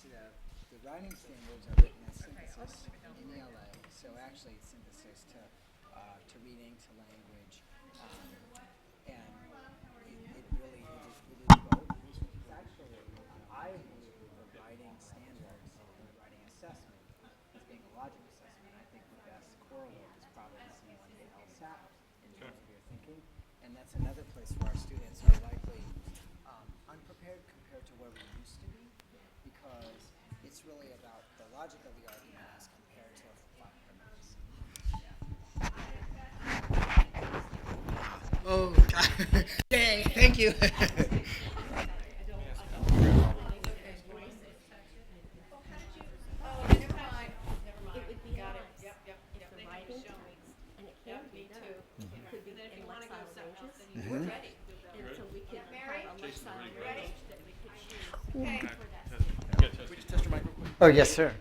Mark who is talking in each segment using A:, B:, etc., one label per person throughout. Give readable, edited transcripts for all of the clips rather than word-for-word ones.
A: the writing standards are written as synthesis in ELA, so actually it's synthesis to reading, to language, and it really it is both. It's actually, I believe the writing standards and the writing assessment as being a logic assessment. I think the best correlate is probably someone in LSAT in terms of your thinking, and that's another place where our students are likely unprepared compared to where we used to be, because it's really about the logic of the argument as compared to flat premise. Yeah. Oh, God. Yay, thank you. Oh, yes, sir.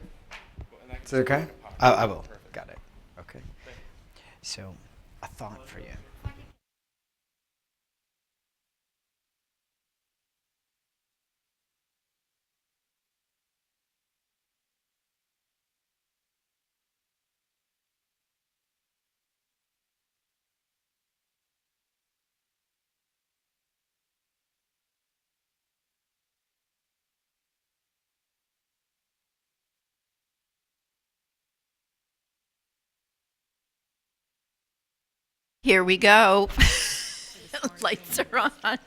A: Is it okay? I will. Got it. Okay. So, a thought for you.
B: Here we go. Lights are on.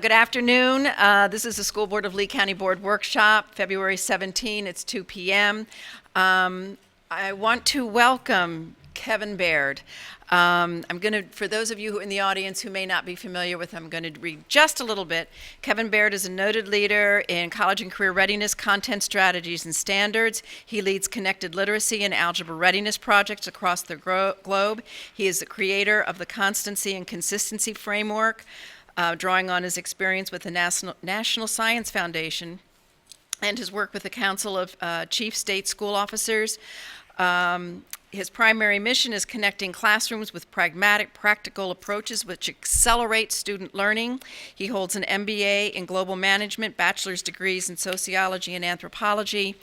B: Good afternoon. This is the School Board of Lee County Board Workshop, February 17. It's 2 p.m. I want to welcome Kevin Baird. I'm going to, for those of you who in the audience who may not be familiar with him, I'm going to read just a little bit. Kevin Baird is a noted leader in college and career readiness, content strategies, and standards. He leads connected literacy and algebra readiness projects across the globe. He is the creator of the Constancy and Consistency Framework, drawing on his experience with the National Science Foundation and his work with the Council of Chief State School Officers. His primary mission is connecting classrooms with pragmatic, practical approaches which accelerate student learning. He holds an MBA in global management, bachelor's degrees in sociology and anthropology,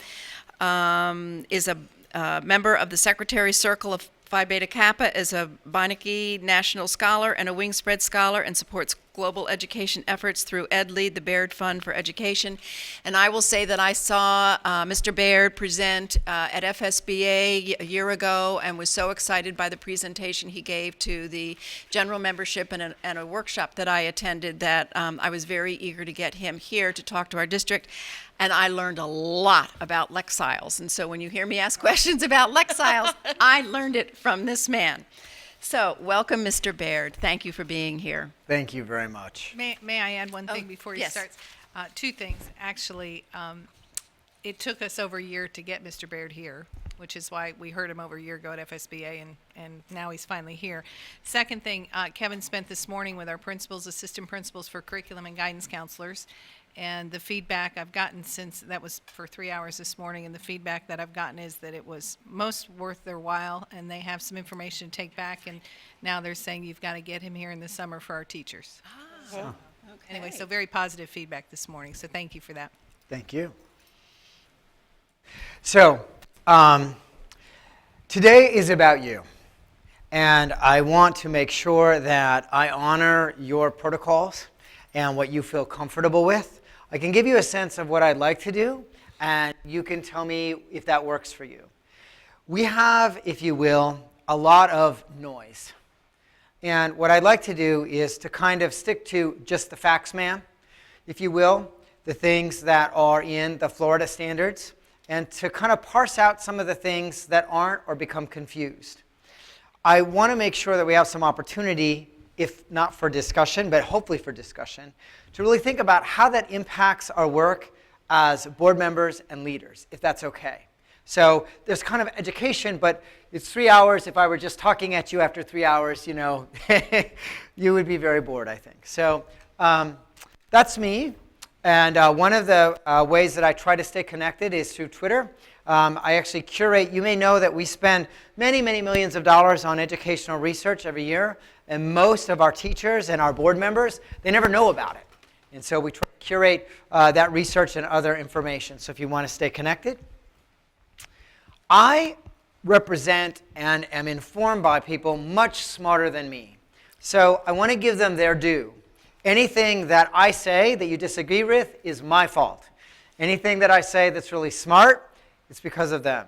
B: is a member of the Secretary Circle of Phi Beta Kappa, is a Beinecke National Scholar and a Wingspread Scholar, and supports global education efforts through EdLead, the Baird Fund for Education. And I will say that I saw Mr. Baird present at FSBA a year ago and was so excited by the presentation he gave to the general membership and a workshop that I attended that I was very eager to get him here to talk to our district. And I learned a lot about Lexiles. And so when you hear me ask questions about Lexiles, I learned it from this man. So welcome, Mr. Baird. Thank you for being here.
A: Thank you very much.
C: May I add one thing before he
B: yes.
C: starts? Two things, actually. It took us over a year to get Mr. Baird here, which is why we heard him over a year ago at FSBA, and now he's finally here. Second thing, Kevin spent this morning with our principals, assistant principals for curriculum and guidance counselors, and the feedback I've gotten since, that was for 3 hours this morning, and the feedback that I've gotten is that it was most worth their while, and they have some information to take back, and now they're saying you've got to get him here in the summer for our teachers.
B: Okay.
C: Anyway, so very positive feedback this morning, so thank you for that.
A: Thank you. So, today is about you. And I want to make sure that I honor your protocols and what you feel comfortable with. I can give you a sense of what I'd like to do, and you can tell me if that works for you. We have, if you will, a lot of noise. And what I'd like to do is to kind of stick to just the facts, ma'am, if you will, the things that are in the Florida standards, and to kind of parse out some of the things that aren't or become confused. I want to make sure that we have some opportunity, if not for discussion, but hopefully for discussion, to really think about how that impacts our work as board members and leaders, if that's okay. So there's kind of education, but it's 3 hours. If I were just talking at you after 3 hours, you know, you would be very bored, I think. So that's me. And one of the ways that I try to stay connected is through Twitter. I actually curate, you may know that we spend many, many millions of dollars on educational research every year. And most of our teachers and our board members, they never know about it. And so we try to curate that research and other information. So if you want to stay connected. I represent and am informed by people much smarter than me. So I want to give them their due. Anything that I say that you disagree with is my fault. Anything that I say that's really smart, it's because of them.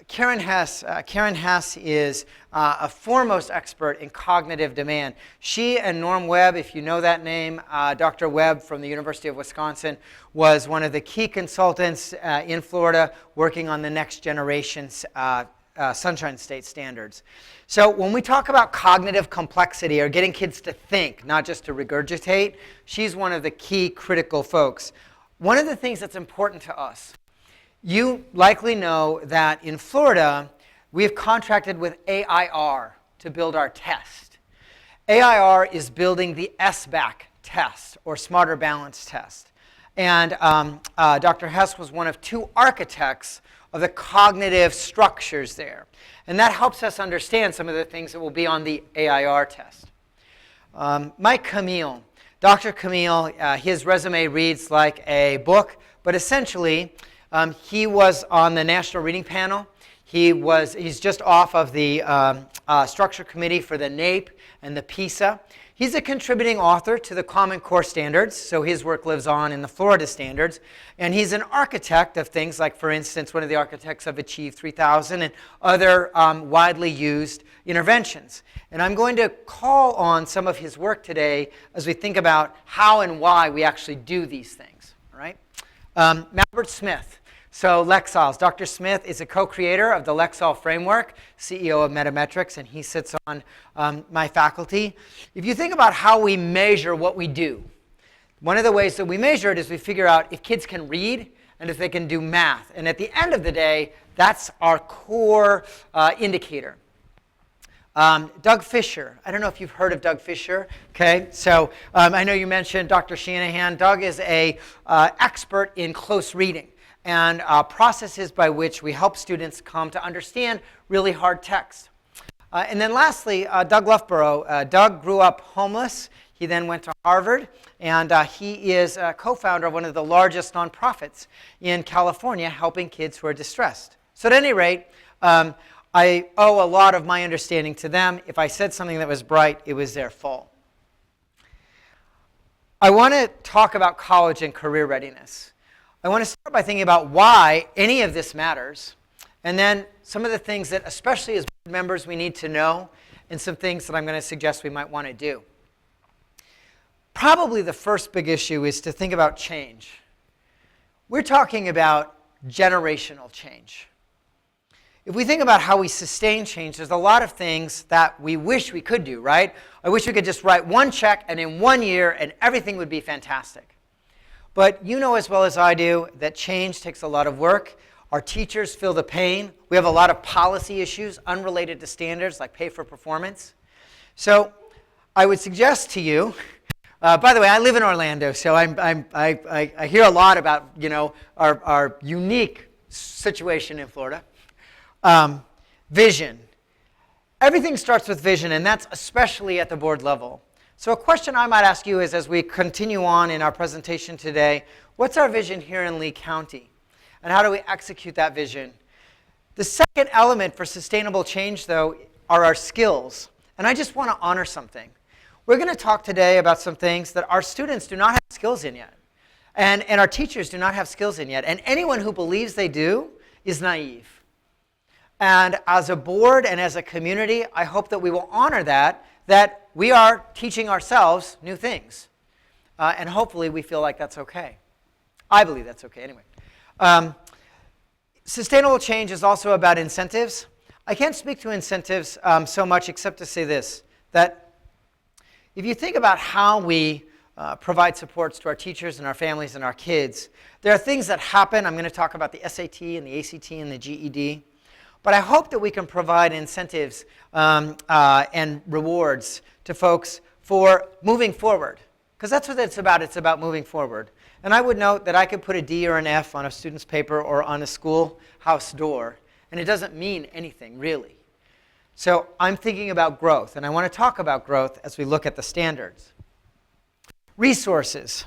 A: Karen Hess is a foremost expert in cognitive demand. She and Norm Webb, if you know that name, Dr. Webb from the University of Wisconsin, was one of the key consultants in Florida working on the next generation Sunshine State standards. So when we talk about cognitive complexity or getting kids to think, not just to regurgitate, she's one of the key critical folks. One of the things that's important to us, you likely know that in Florida, we have contracted with AIR to build our test. AIR is building the SBAC test, or Smarter Balance test. And Dr. Hess was one of two architects of the cognitive structures there. And that helps us understand some of the things that will be on the AIR test. Mike Camille, Dr. Camille, his resume reads like a book, but essentially, he was on the National Reading Panel. He's just off of the Structure Committee for the NAEP and the PISA. He's a contributing author to the Common Core Standards, so his work lives on in the Florida standards. And he's an architect of things like, for instance, one of the architects of Achieve 3000 and other widely used interventions. And I'm going to call on some of his work today as we think about how and why we actually do these things. All right? Malbert Smith. So Lexals. Dr. Smith is a co-creator of the Lexal framework, CEO of Metametrics, and he sits on my faculty. If you think about how we measure what we do, one of the ways that we measure it is we figure out if kids can read and if they can do math. And at the end of the day, that's our core indicator. Doug Fisher. I don't know if you've heard of Doug Fisher. Okay, so I know you mentioned Dr. Shanahan. Doug is an expert in close reading and processes by which we help students come to understand really hard text. And then lastly, Doug Loughborough. Doug grew up homeless. He then went to Harvard, and he is a co-founder of one of the largest nonprofits in California helping kids who are distressed. So at any rate, I owe a lot of my understanding to them. If I said something that was bright, it was their fault. I want to talk about college and career readiness. I want to start by thinking about why any of this matters, and then some of the things that, especially as board members, we need to know, and some things that I'm going to suggest we might want to do. Probably the first big issue is to think about change. We're talking about generational change. If we think about how we sustain change, there's a lot of things that we wish we could do, right? I wish we could just write one check and in 1 year and everything would be fantastic. But you know as well as I do that change takes a lot of work. Our teachers feel the pain. We have a lot of policy issues unrelated to standards like pay for performance. So I would suggest to you, by the way, I live in Orlando, so I hear a lot about our unique situation in Florida. Vision. Everything starts with vision, and that's especially at the board level. So a question I might ask you is, as we continue on in our presentation today, what's our vision here in Lee County? And how do we execute that vision? The second element for sustainable change, though, are our skills. And I just want to honor something. We're going to talk today about some things that our students do not have skills in yet. And our teachers do not have skills in yet. And anyone who believes they do is naive. And as a board and as a community, I hope that we will honor that we are teaching ourselves new things. And hopefully we feel like that's okay. I believe that's okay anyway. Sustainable change is also about incentives. I can't speak to incentives so much except to say this, that if you think about how we provide supports to our teachers and our families and our kids, there are things that happen. I'm going to talk about the SAT and the ACT and the GED. But I hope that we can provide incentives and rewards to folks for moving forward. Because that's what it's about. It's about moving forward. And I would note that I could put a D or an F on a student's paper or on a schoolhouse door, and it doesn't mean anything, really. So I'm thinking about growth, and I want to talk about growth as we look at the standards. Resources.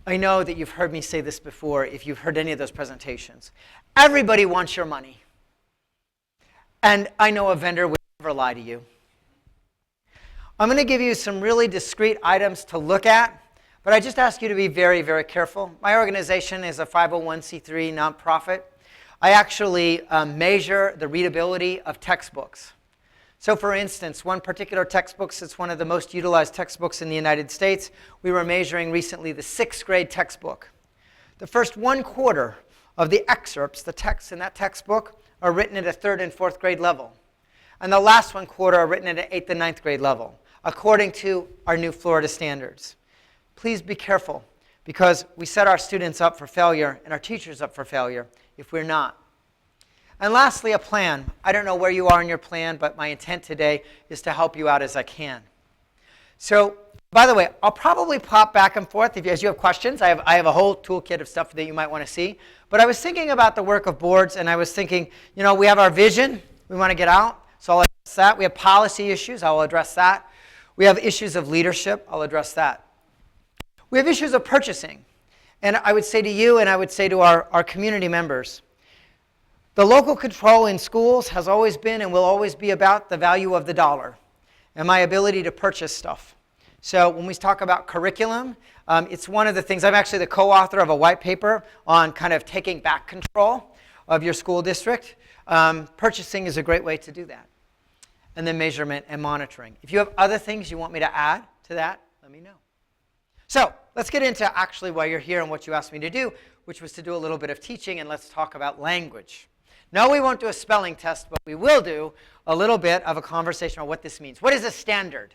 A: I know that you've heard me say this before if you've heard any of those presentations. Everybody wants your money. And I know a vendor would never lie to you. I'm going to give you some really discrete items to look at, but I just ask you to be very, very careful. My organization is a 501c3 nonprofit. I actually measure the readability of textbooks. So for instance, one particular textbook, it's one of the most utilized textbooks in the United States. We were measuring recently the 6th grade textbook. The first 1/4 of the excerpts, the texts in that textbook, are written at a 3rd and 4th grade level. And the last 1/4 are written at an 8th and 9th grade level, according to our new Florida standards. Please be careful, because we set our students up for failure and our teachers up for failure if we're not. And lastly, a plan. I don't know where you are in your plan, but my intent today is to help you out as I can. So, by the way, I'll probably pop back and forth as you have questions. I have a whole toolkit of stuff that you might want to see. But I was thinking about the work of boards, and I was thinking, we have our vision we want to get out, so I'll address that. We have policy issues. I'll address that. We have issues of leadership. I'll address that. We have issues of purchasing. And I would say to you, and I would say to our community members, the local control in schools has always been and will always be about the value of the dollar and my ability to purchase stuff. So when we talk about curriculum, it's one of the things. I'm actually the co-author of a white paper on kind of taking back control of your school district. Purchasing is a great way to do that. And then measurement and monitoring. If you have other things you want me to add to that, let me know. So let's get into actually why you're here and what you asked me to do, which was to do a little bit of teaching, and let's talk about language. No, we won't do a spelling test, but we will do a little bit of a conversation on what this means. What is a standard?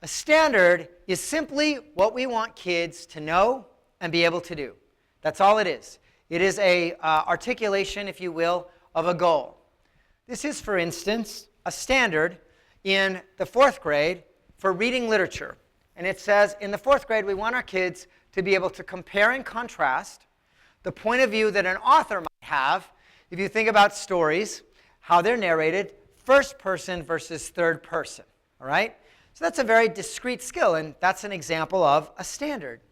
A: A standard is simply what we want kids to know and be able to do. That's all it is. It is a articulation, if you will, of a goal. This is, for instance, a standard in the 4th grade for reading literature. And it says in the 4th grade, we want our kids to be able to compare and contrast the point of view that an author might have. If you think about stories, how they're narrated, 1st person versus 3rd person, all right? So that's a very discrete skill, and that's an example of a standard.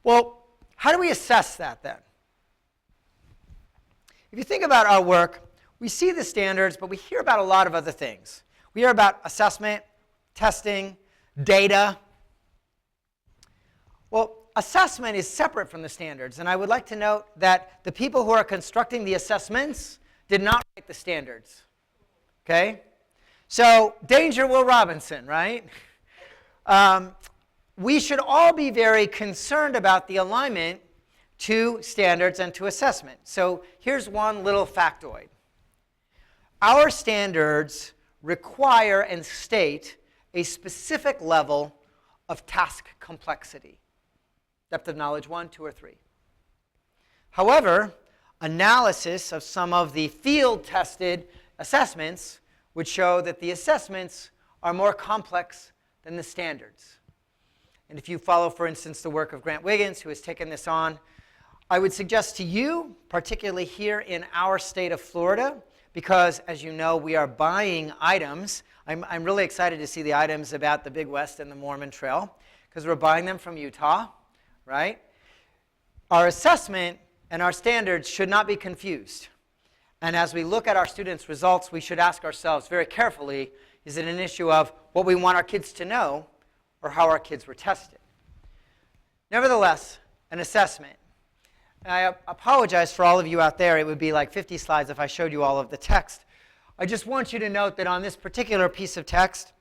A: Well, how do we assess that then? If you think about our work, we see the standards, but we hear about a lot of other things. We hear about assessment, testing, data. Well, assessment is separate from the standards, and I would like to note that the people who are constructing the assessments did not write the standards. Okay? So, danger Will Robinson, right? We should all be very concerned about the alignment to standards and to assessment. So, here's one little factoid. Our standards require and state a specific level of task complexity. Depth of knowledge 1, 2, or 3. However, analysis of some of the field-tested assessments would show that the assessments are more complex than the standards. And if you follow, for instance, the work of Grant Wiggins, who has taken this on, I would suggest to you, particularly here in our state of Florida, because, as you know, we are buying items. I'm really excited to see the items about the Big West and the Mormon Trail, because we're buying them from Utah, right? Our assessment and our standards should not be confused. And as we look at our students' results, we should ask ourselves very carefully, is it an issue of what we want our kids to know or how our kids were tested? Nevertheless, an assessment. And I apologize for all of you out there. It would be like 50 slides if I showed you all of the text. I just want you to note that on this particular piece of text,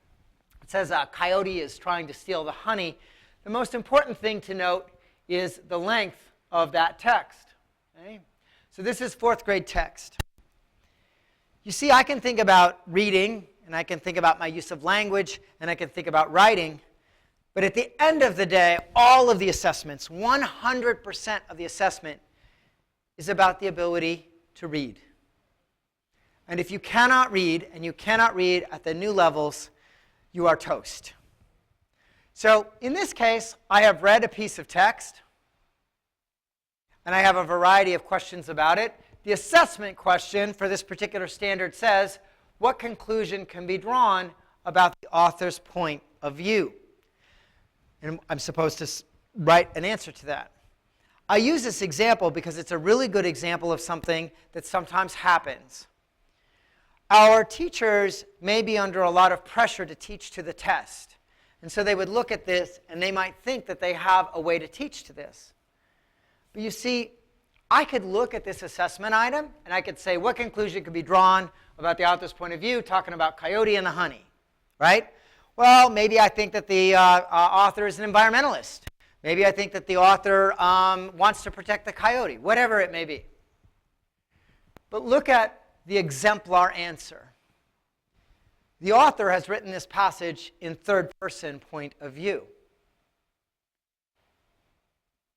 A: it says a coyote is trying to steal the honey. The most important thing to note is the length of that text. Okay? So this is 4th grade text. You see, I can think about reading, and I can think about my use of language, and I can think about writing. But at the end of the day, all of the assessments, 100% of the assessment, is about the ability to read. And if you cannot read, and you cannot read at the new levels, you are toast. So in this case, I have read a piece of text, and I have a variety of questions about it. The assessment question for this particular standard says, what conclusion can be drawn about the author's point of view? And I'm supposed to write an answer to that. I use this example because it's a really good example of something that sometimes happens. Our teachers may be under a lot of pressure to teach to the test. And so they would look at this and they might think that they have a way to teach to this. But you see, I could look at this assessment item and I could say what conclusion could be drawn about the author's point of view, talking about Coyote and the honey, right? Well, maybe I think that the author is an environmentalist. Maybe I think that the author wants to protect the coyote, whatever it may be. But look at the exemplar answer. The author has written this passage in third-person point of view.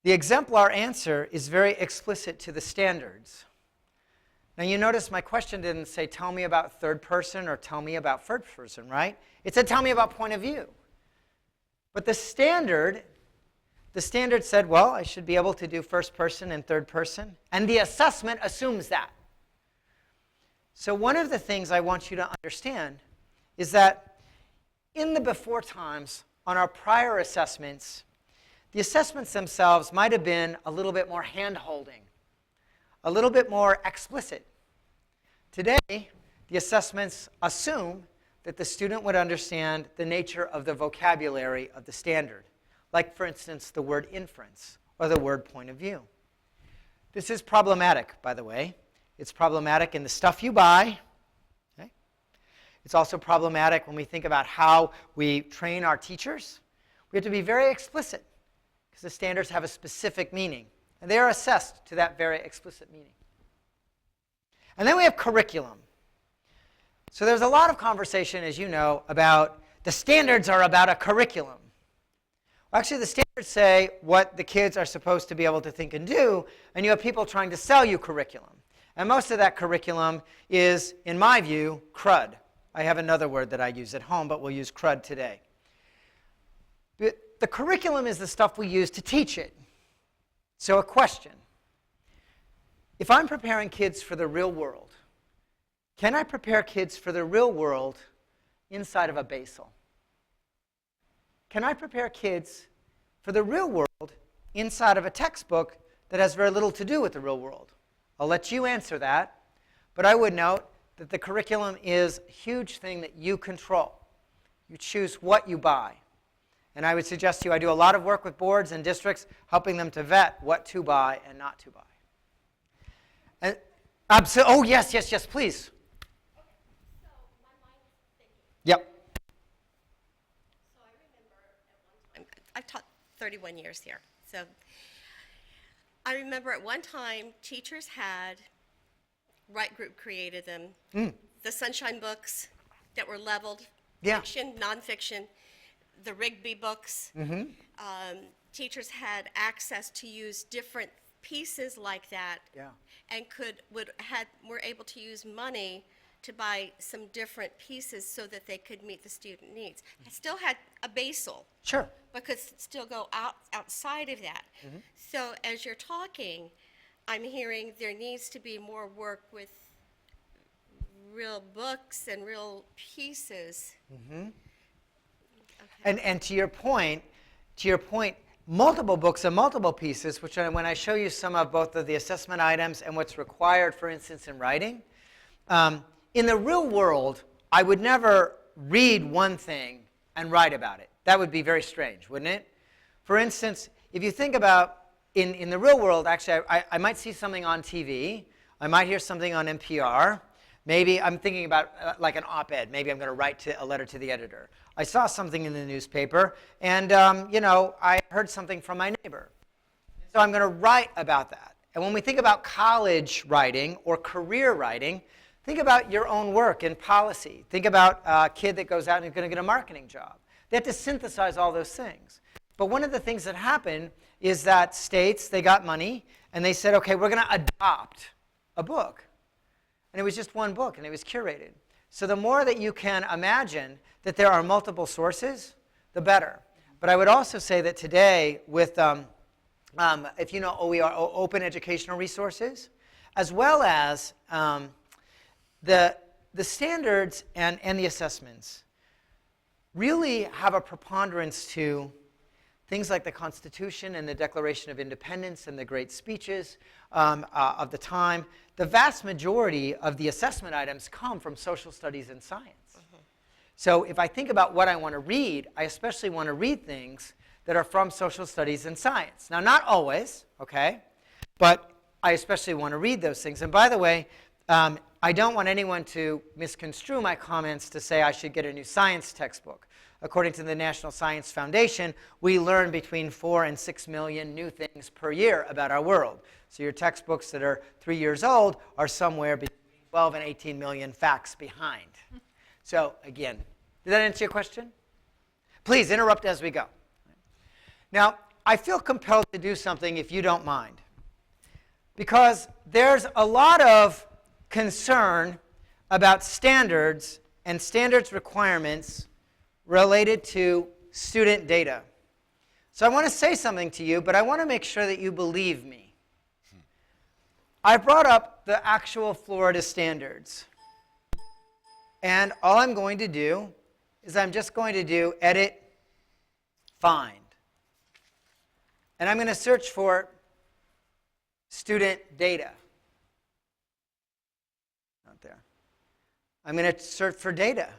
A: The exemplar answer is very explicit to the standards. Now you notice my question didn't say tell me about third person or tell me about first person, right? It said tell me about point of view. But the standard said, well, I should be able to do first person and third person. And the assessment assumes that. So one of the things I want you to understand is that in the before times, on our prior assessments, the assessments themselves might have been a little bit more hand-holding, a little bit more explicit. Today, the assessments assume that the student would understand the nature of the vocabulary of the standard, like, for instance, the word inference or the word point of view. This is problematic, by the way. It's problematic in the stuff you buy. Okay? It's also problematic when we think about how we train our teachers. We have to be very explicit because the standards have a specific meaning, and they are assessed to that very explicit meaning. And then we have curriculum. So there's a lot of conversation, as you know, about the standards are about a curriculum. Well, actually, the standards say what the kids are supposed to be able to think and do, and you have people trying to sell you curriculum. And most of that curriculum is, in my view, crud. I have another word that I use at home, but we'll use crud today. But the curriculum is the stuff we use to teach it. So a question. If I'm preparing kids for the real world, can I prepare kids for the real world inside of a basal? Can I prepare kids for the real world inside of a textbook that has very little to do with the real world? I'll let you answer that, but I would note that the curriculum is a huge thing that you control. You choose what you buy. And I would suggest to you I do a lot of work with boards and districts, helping them to vet what to buy and not to buy. And, oh, yes, please.
D: Okay, so my mind is thinking.
A: Yep.
D: So I remember at one time, I've taught 31 years here, so I remember at one time teachers had, Wright Group created them, the Sunshine books that were leveled,
A: Yeah.
D: fiction, nonfiction, the Rigby books. Teachers had access to use different pieces like that,
A: Yeah.
D: and were able to use money to buy some different pieces so that they could meet the student needs. I still had a basal,
A: Sure.
D: but could still go outside of that. So as you're talking, I'm hearing there needs to be more work with real books and real pieces. Okay.
A: And to your point, multiple books and multiple pieces, which when I show you some of both of the assessment items and what's required, for instance, in writing, in the real world, I would never read one thing and write about it. That would be very strange, wouldn't it? For instance, if you think about in the real world, actually, I might see something on TV. I might hear something on NPR. Maybe I'm thinking about like an op-ed. Maybe I'm going to write a letter to the editor. I saw something in the newspaper, and I heard something from my neighbor. So I'm going to write about that. And when we think about college writing or career writing, think about your own work in policy. Think about a kid that goes out and is going to get a marketing job. They have to synthesize all those things. But one of the things that happened is that states, they got money, and they said, okay, we're going to adopt a book. And it was just one book, and it was curated. So the more that you can imagine that there are multiple sources, the better. But I would also say that today, with, if you know OER, Open Educational Resources, as well as the standards and the assessments, really have a preponderance to things like the Constitution and the Declaration of Independence and the great speeches of the time, the vast majority of the assessment items come from social studies and science. So if I think about what I want to read, I especially want to read things that are from social studies and science. Now, not always, okay, but I especially want to read those things. And by the way, I don't want anyone to misconstrue my comments to say I should get a new science textbook. According to the National Science Foundation, we learn between 4 and 6 million new things per year about our world. So your textbooks that are 3 years old are somewhere between 12 and 18 million facts behind. So again, did that answer your question? Please interrupt as we go. Now, I feel compelled to do something if you don't mind, because there's a lot of concern about standards and standards requirements related to student data. So I want to say something to you, but I want to make sure that you believe me. I brought up the actual Florida standards. And all I'm going to do is I'm just going to do edit, find. And I'm going to search for student data. Not there. I'm going to search for data.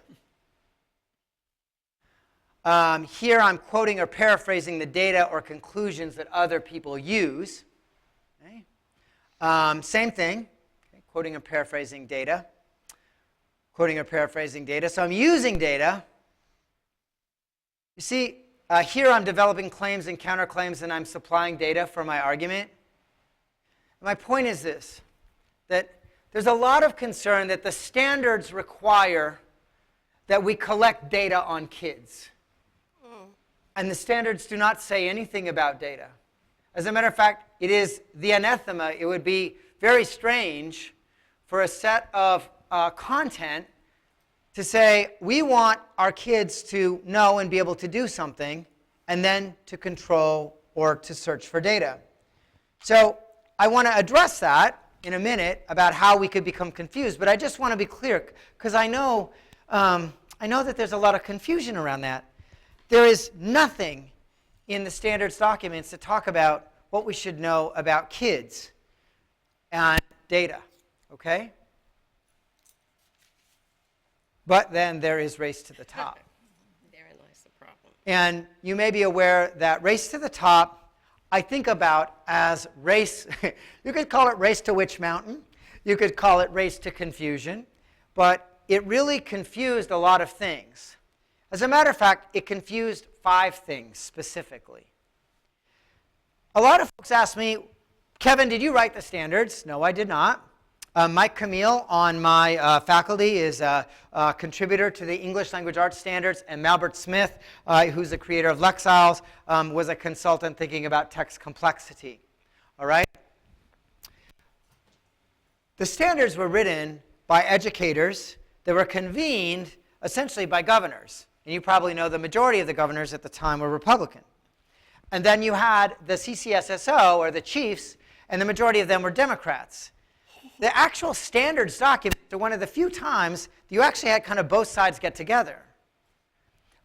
A: Here I'm quoting or paraphrasing the data or conclusions that other people use. Okay. Same thing, okay. Quoting or paraphrasing data. Quoting or paraphrasing data. So I'm using data. You see, here I'm developing claims and counterclaims, and I'm supplying data for my argument. My point is this, that there's a lot of concern that the standards require that we collect data on kids. And the standards do not say anything about data. As a matter of fact, it is the anathema. It would be very strange for a set of content to say, we want our kids to know and be able to do something, and then to control or to search for data. So I want to address that in a minute about how we could become confused, but I just want to be clear, because I know that there's a lot of confusion around that. There is nothing in the standards documents to talk about what we should know about kids and data, okay? But then there is race to the top.
D: Therein lies the problem.
A: And you may be aware that race to the top, I think about as race. You could call it race to Witch Mountain. You could call it race to confusion. But it really confused a lot of things. As a matter of fact, it confused 5 things specifically. A lot of folks ask me, Kevin, did you write the standards? No, I did not. Mike Camille on my faculty is a contributor to the English Language Arts Standards, and Malbert Smith, who's the creator of Lexiles, was a consultant thinking about text complexity. All right? The standards were written by educators that were convened essentially by governors. And you probably know the majority of the governors at the time were Republican. And then you had the CCSSO, or the chiefs, and the majority of them were Democrats. The actual standards document are one of the few times you actually had kind of both sides get together.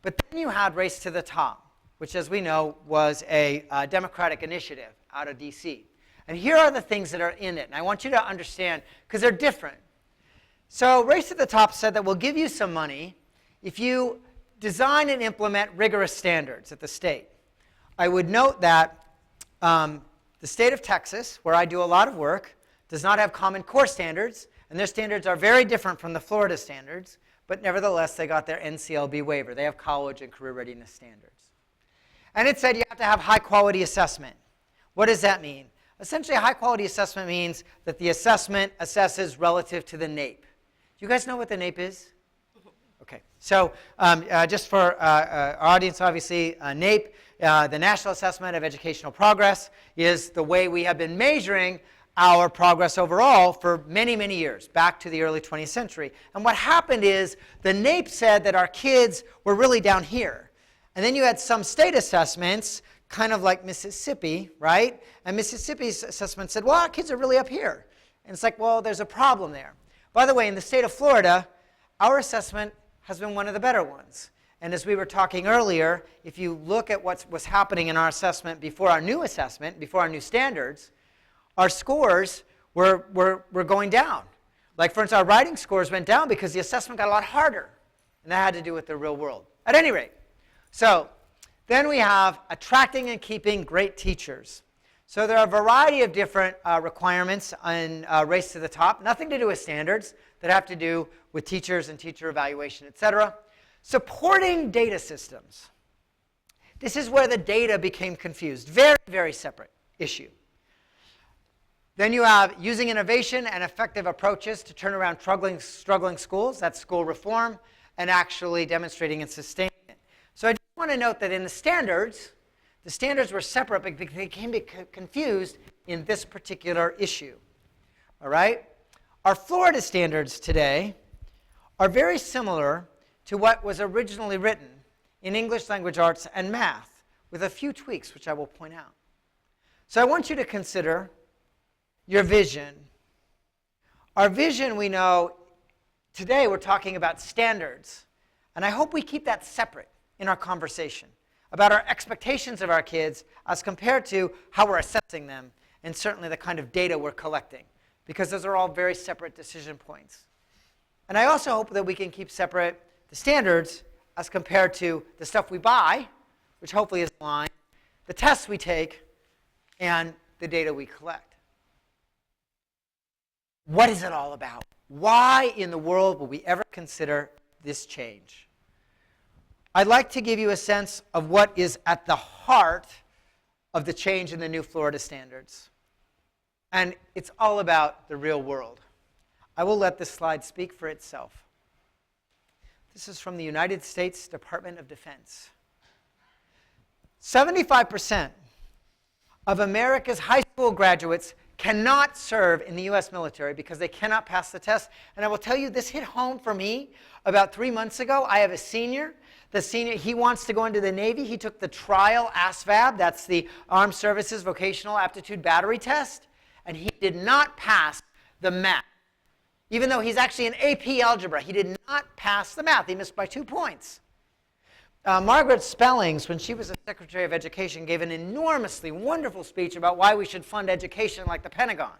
A: But then you had Race to the Top, which, as we know, was a Democratic initiative out of DC. And here are the things that are in it. And I want you to understand, because they're different. So Race to the Top said that we'll give you some money if you design and implement rigorous standards at the state. I would note that the state of Texas, where I do a lot of work, does not have Common Core standards, and their standards are very different from the Florida standards, but nevertheless, they got their NCLB waiver. They have college and career readiness standards. And it said you have to have high-quality assessment. What does that mean? Essentially, a high-quality assessment means that the assessment assesses relative to the NAEP. Do you guys know what the NAEP is? Okay, so just for our audience, obviously, NAEP, the National Assessment of Educational Progress, is the way we have been measuring our progress overall for many, many years, back to the early 20th century. And what happened is the NAEP said that our kids were really down here. And then you had some state assessments, kind of like Mississippi, right? And Mississippi's assessment said, well, our kids are really up here. And it's like, well, there's a problem there. By the way, in the state of Florida, our assessment has been one of the better ones. And as we were talking earlier, if you look at what was happening in our assessment, before our new standards, our scores were going down. Like, for instance, our writing scores went down because the assessment got a lot harder. And that had to do with the real world. At any rate, so then we have attracting and keeping great teachers. So there are a variety of different requirements in Race to the Top, nothing to do with standards, that have to do with teachers and teacher evaluation, et cetera. Supporting data systems. This is where the data became confused. Very, very separate issue. Then you have using innovation and effective approaches to turn around struggling schools. That's school reform, and actually demonstrating and sustaining it. So I just want to note that in the standards were separate, but they became confused in this particular issue. All right? Our Florida standards today are very similar to what was originally written in English language arts and math, with a few tweaks, which I will point out. So I want you to consider your vision. Our vision, we know, today we're talking about standards, and I hope we keep that separate in our conversation about our expectations of our kids as compared to how we're assessing them, and certainly the kind of data we're collecting, because those are all very separate decision points. And I also hope that we can keep separate the standards as compared to the stuff we buy, which hopefully is aligned, the tests we take, and the data we collect. What is it all about? Why in the world will we ever consider this change? I'd like to give you a sense of what is at the heart of the change in the new Florida standards. And it's all about the real world. I will let this slide speak for itself. This is from the United States Department of Defense. 75% of America's high school graduates cannot serve in the U.S. military because they cannot pass the test. And I will tell you, this hit home for me about 3 months ago. I have a senior. The senior, he wants to go into the Navy. He took the trial ASVAB, that's the Armed Services Vocational Aptitude Battery Test, and he did not pass the math. Even though he's actually in AP Algebra, he did not pass the math. He missed by 2 points. Margaret Spellings, when she was the Secretary of Education, gave an enormously wonderful speech about why we should fund education like the Pentagon.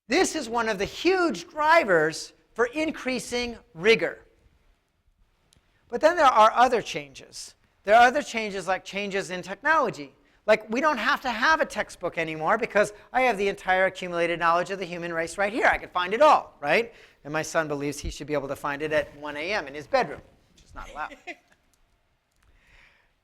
A: This is one of the huge drivers for increasing rigor. But then there are other changes. There are other changes like changes in technology. Like, we don't have to have a textbook anymore because I have the entire accumulated knowledge of the human race right here. I can find it all, right? And my son believes he should be able to find it at 1 a.m. in his bedroom, which is not allowed.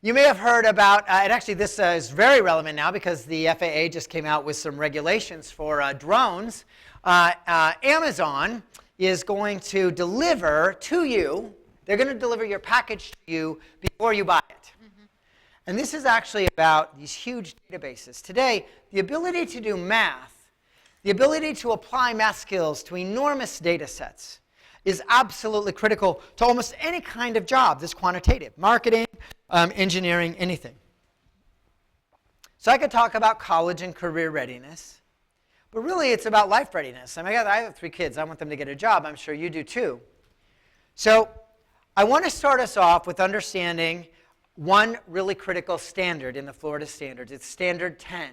A: You may have heard about, and actually this is very relevant now because the FAA just came out with some regulations for drones. Amazon is going to deliver to you, they're going to deliver your package to you before you buy it. Mm-hmm. And this is actually about these huge databases. Today, the ability to do math, the ability to apply math skills to enormous data sets is absolutely critical to almost any kind of job that's quantitative. Marketing, engineering, anything. So I could talk about college and career readiness, but really it's about life readiness. I have 3 kids. I want them to get a job. I'm sure you do too. So I want to start us off with understanding one really critical standard in the Florida standards. It's Standard 10.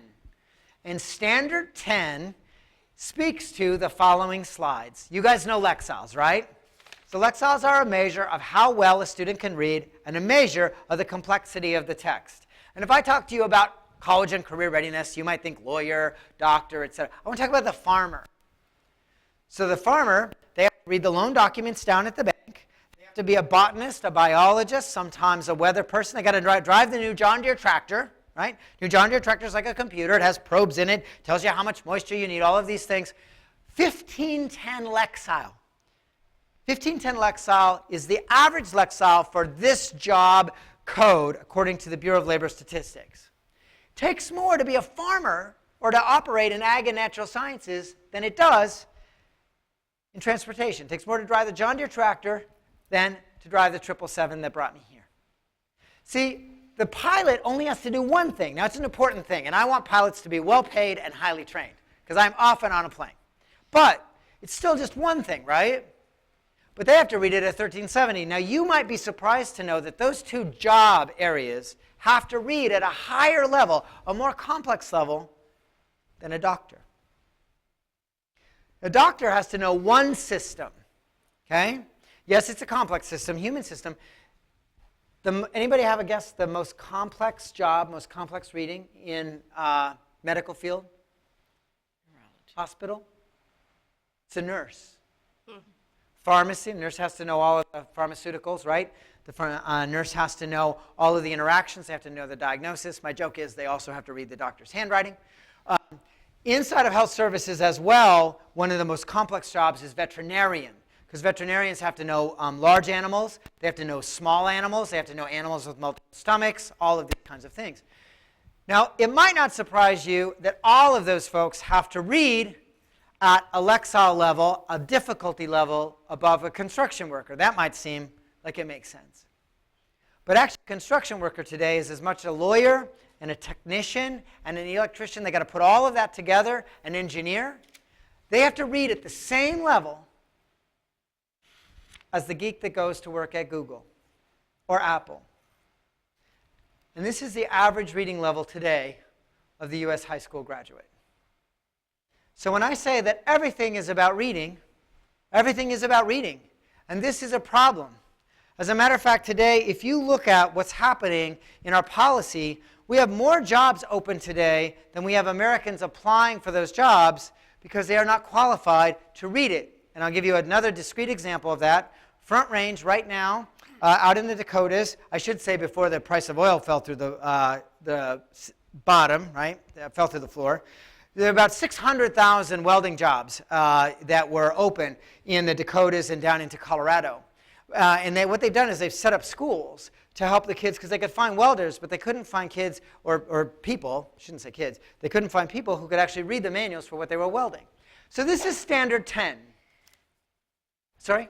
A: And Standard 10 speaks to the following slides. You guys know Lexile, right? So Lexiles are a measure of how well a student can read and a measure of the complexity of the text. And if I talk to you about college and career readiness, you might think lawyer, doctor, etc. I want to talk about the farmer. So the farmer, they have to read the loan documents down at the bank. They have to be a botanist, a biologist, sometimes a weather person. They got to drive the new John Deere tractor, right? New John Deere tractor is like a computer. It has probes in it, tells you how much moisture you need, all of these things. 1510 Lexile. 1510 Lexile is the average Lexile for this job code, according to the Bureau of Labor Statistics. It takes more to be a farmer or to operate in ag and natural sciences than it does in transportation. It takes more to drive the John Deere tractor than to drive the 777 that brought me here. See, the pilot only has to do one thing. Now, it's an important thing, and I want pilots to be well paid and highly trained because I'm often on a plane. But it's still just one thing, right? but they have to read it at 1370. Now, you might be surprised to know that those two job areas have to read at a higher level, a more complex level, than a doctor. A doctor has to know one system, okay? Yes, it's a complex system, human system. Anybody have a guess the most complex job, most complex reading in medical field?
B: Neurology.
A: Hospital? It's a nurse. Pharmacy, the nurse has to know all of the pharmaceuticals, right? The nurse has to know all of the interactions. They have to know the diagnosis. My joke is they also have to read the doctor's handwriting. Inside of health services as well, one of the most complex jobs is veterinarian, because veterinarians have to know large animals, they have to know small animals, they have to know animals with multiple stomachs, all of these kinds of things. Now, it might not surprise you that all of those folks have to read at a lexile level, a difficulty level above a construction worker. That might seem like it makes sense. But actually, a construction worker today is as much a lawyer and a technician and an electrician. They got to put all of that together, an engineer. They have to read at the same level as the geek that goes to work at Google or Apple. And this is the average reading level today of the US high school graduate. So when I say that everything is about reading, everything is about reading. And this is a problem. As a matter of fact, today, if you look at what's happening in our policy, we have more jobs open today than we have Americans applying for those jobs because they are not qualified to read it. And I'll give you another discrete example of that. Front Range right now, out in the Dakotas, I should say before the price of oil fell through the bottom, right, fell through the floor. There are about 600,000 welding jobs that were open in the Dakotas and down into Colorado. And what they've done is they've set up schools to help the kids because they could find welders, but they couldn't find kids or people, I shouldn't say kids, they couldn't find people who could actually read the manuals for what they were welding. So this is standard 10. Sorry?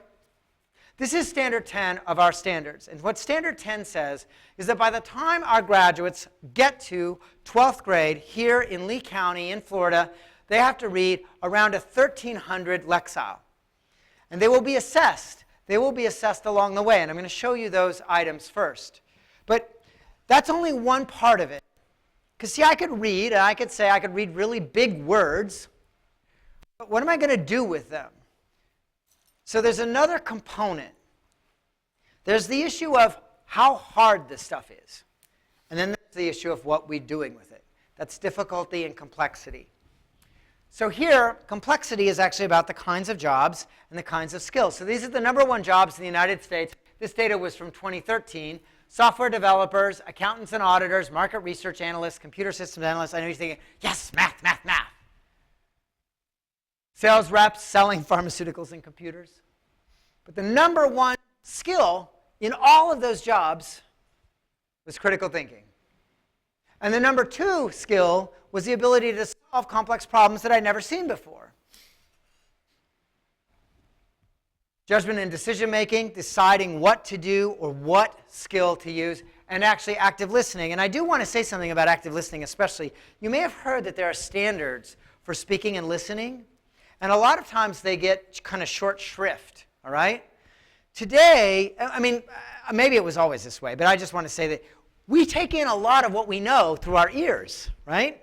A: This is standard 10 of our standards. And what standard 10 says is that by the time our graduates get to 12th grade here in Lee County in Florida, they have to read around a 1,300 lexile. And they will be assessed. They will be assessed along the way. And I'm going to show you those items first. But that's only one part of it. Because see, I could read, and I could say I could read really big words. But what am I going to do with them? So there's another component. There's the issue of how hard this stuff is. And then there's the issue of what we're doing with it. That's difficulty and complexity. So here, complexity is actually about the kinds of jobs and the kinds of skills. So these are the #1 jobs in the United States. This data was from 2013. Software developers, accountants and auditors, market research analysts, computer systems analysts. I know you're thinking, yes, math, math, math. Sales reps selling pharmaceuticals and computers. But the #1 skill in all of those jobs was critical thinking. And the #2 skill was the ability to solve complex problems that I'd never seen before. Judgment and decision making, deciding what to do or what skill to use, and actually active listening. And I do want to say something about active listening especially. You may have heard that there are standards for speaking and listening. And a lot of times they get kind of short shrift, all right? Today, I mean, maybe it was always this way, but I just want to say that we take in a lot of what we know through our ears, right?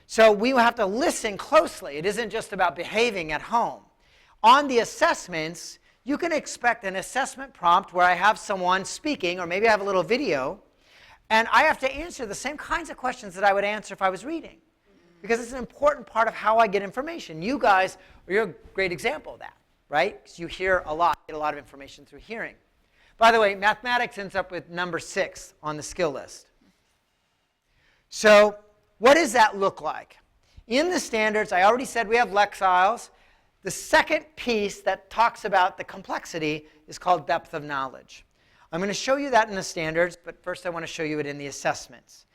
A: So we have to listen closely. It isn't just about behaving at home. On the assessments, you can expect an assessment prompt where I have someone speaking, or maybe I have a little video, and I have to answer the same kinds of questions that I would answer if I was reading. Because it's an important part of how I get information. You guys, you're a great example of that, right? Because you hear a lot, get a lot of information through hearing. By the way, mathematics ends up with #6 on the skill list. So what does that look like? In the standards, I already said we have lexiles. The second piece that talks about the complexity is called depth of knowledge. I'm going to show you that in the standards, but first I want to show you it in the assessments.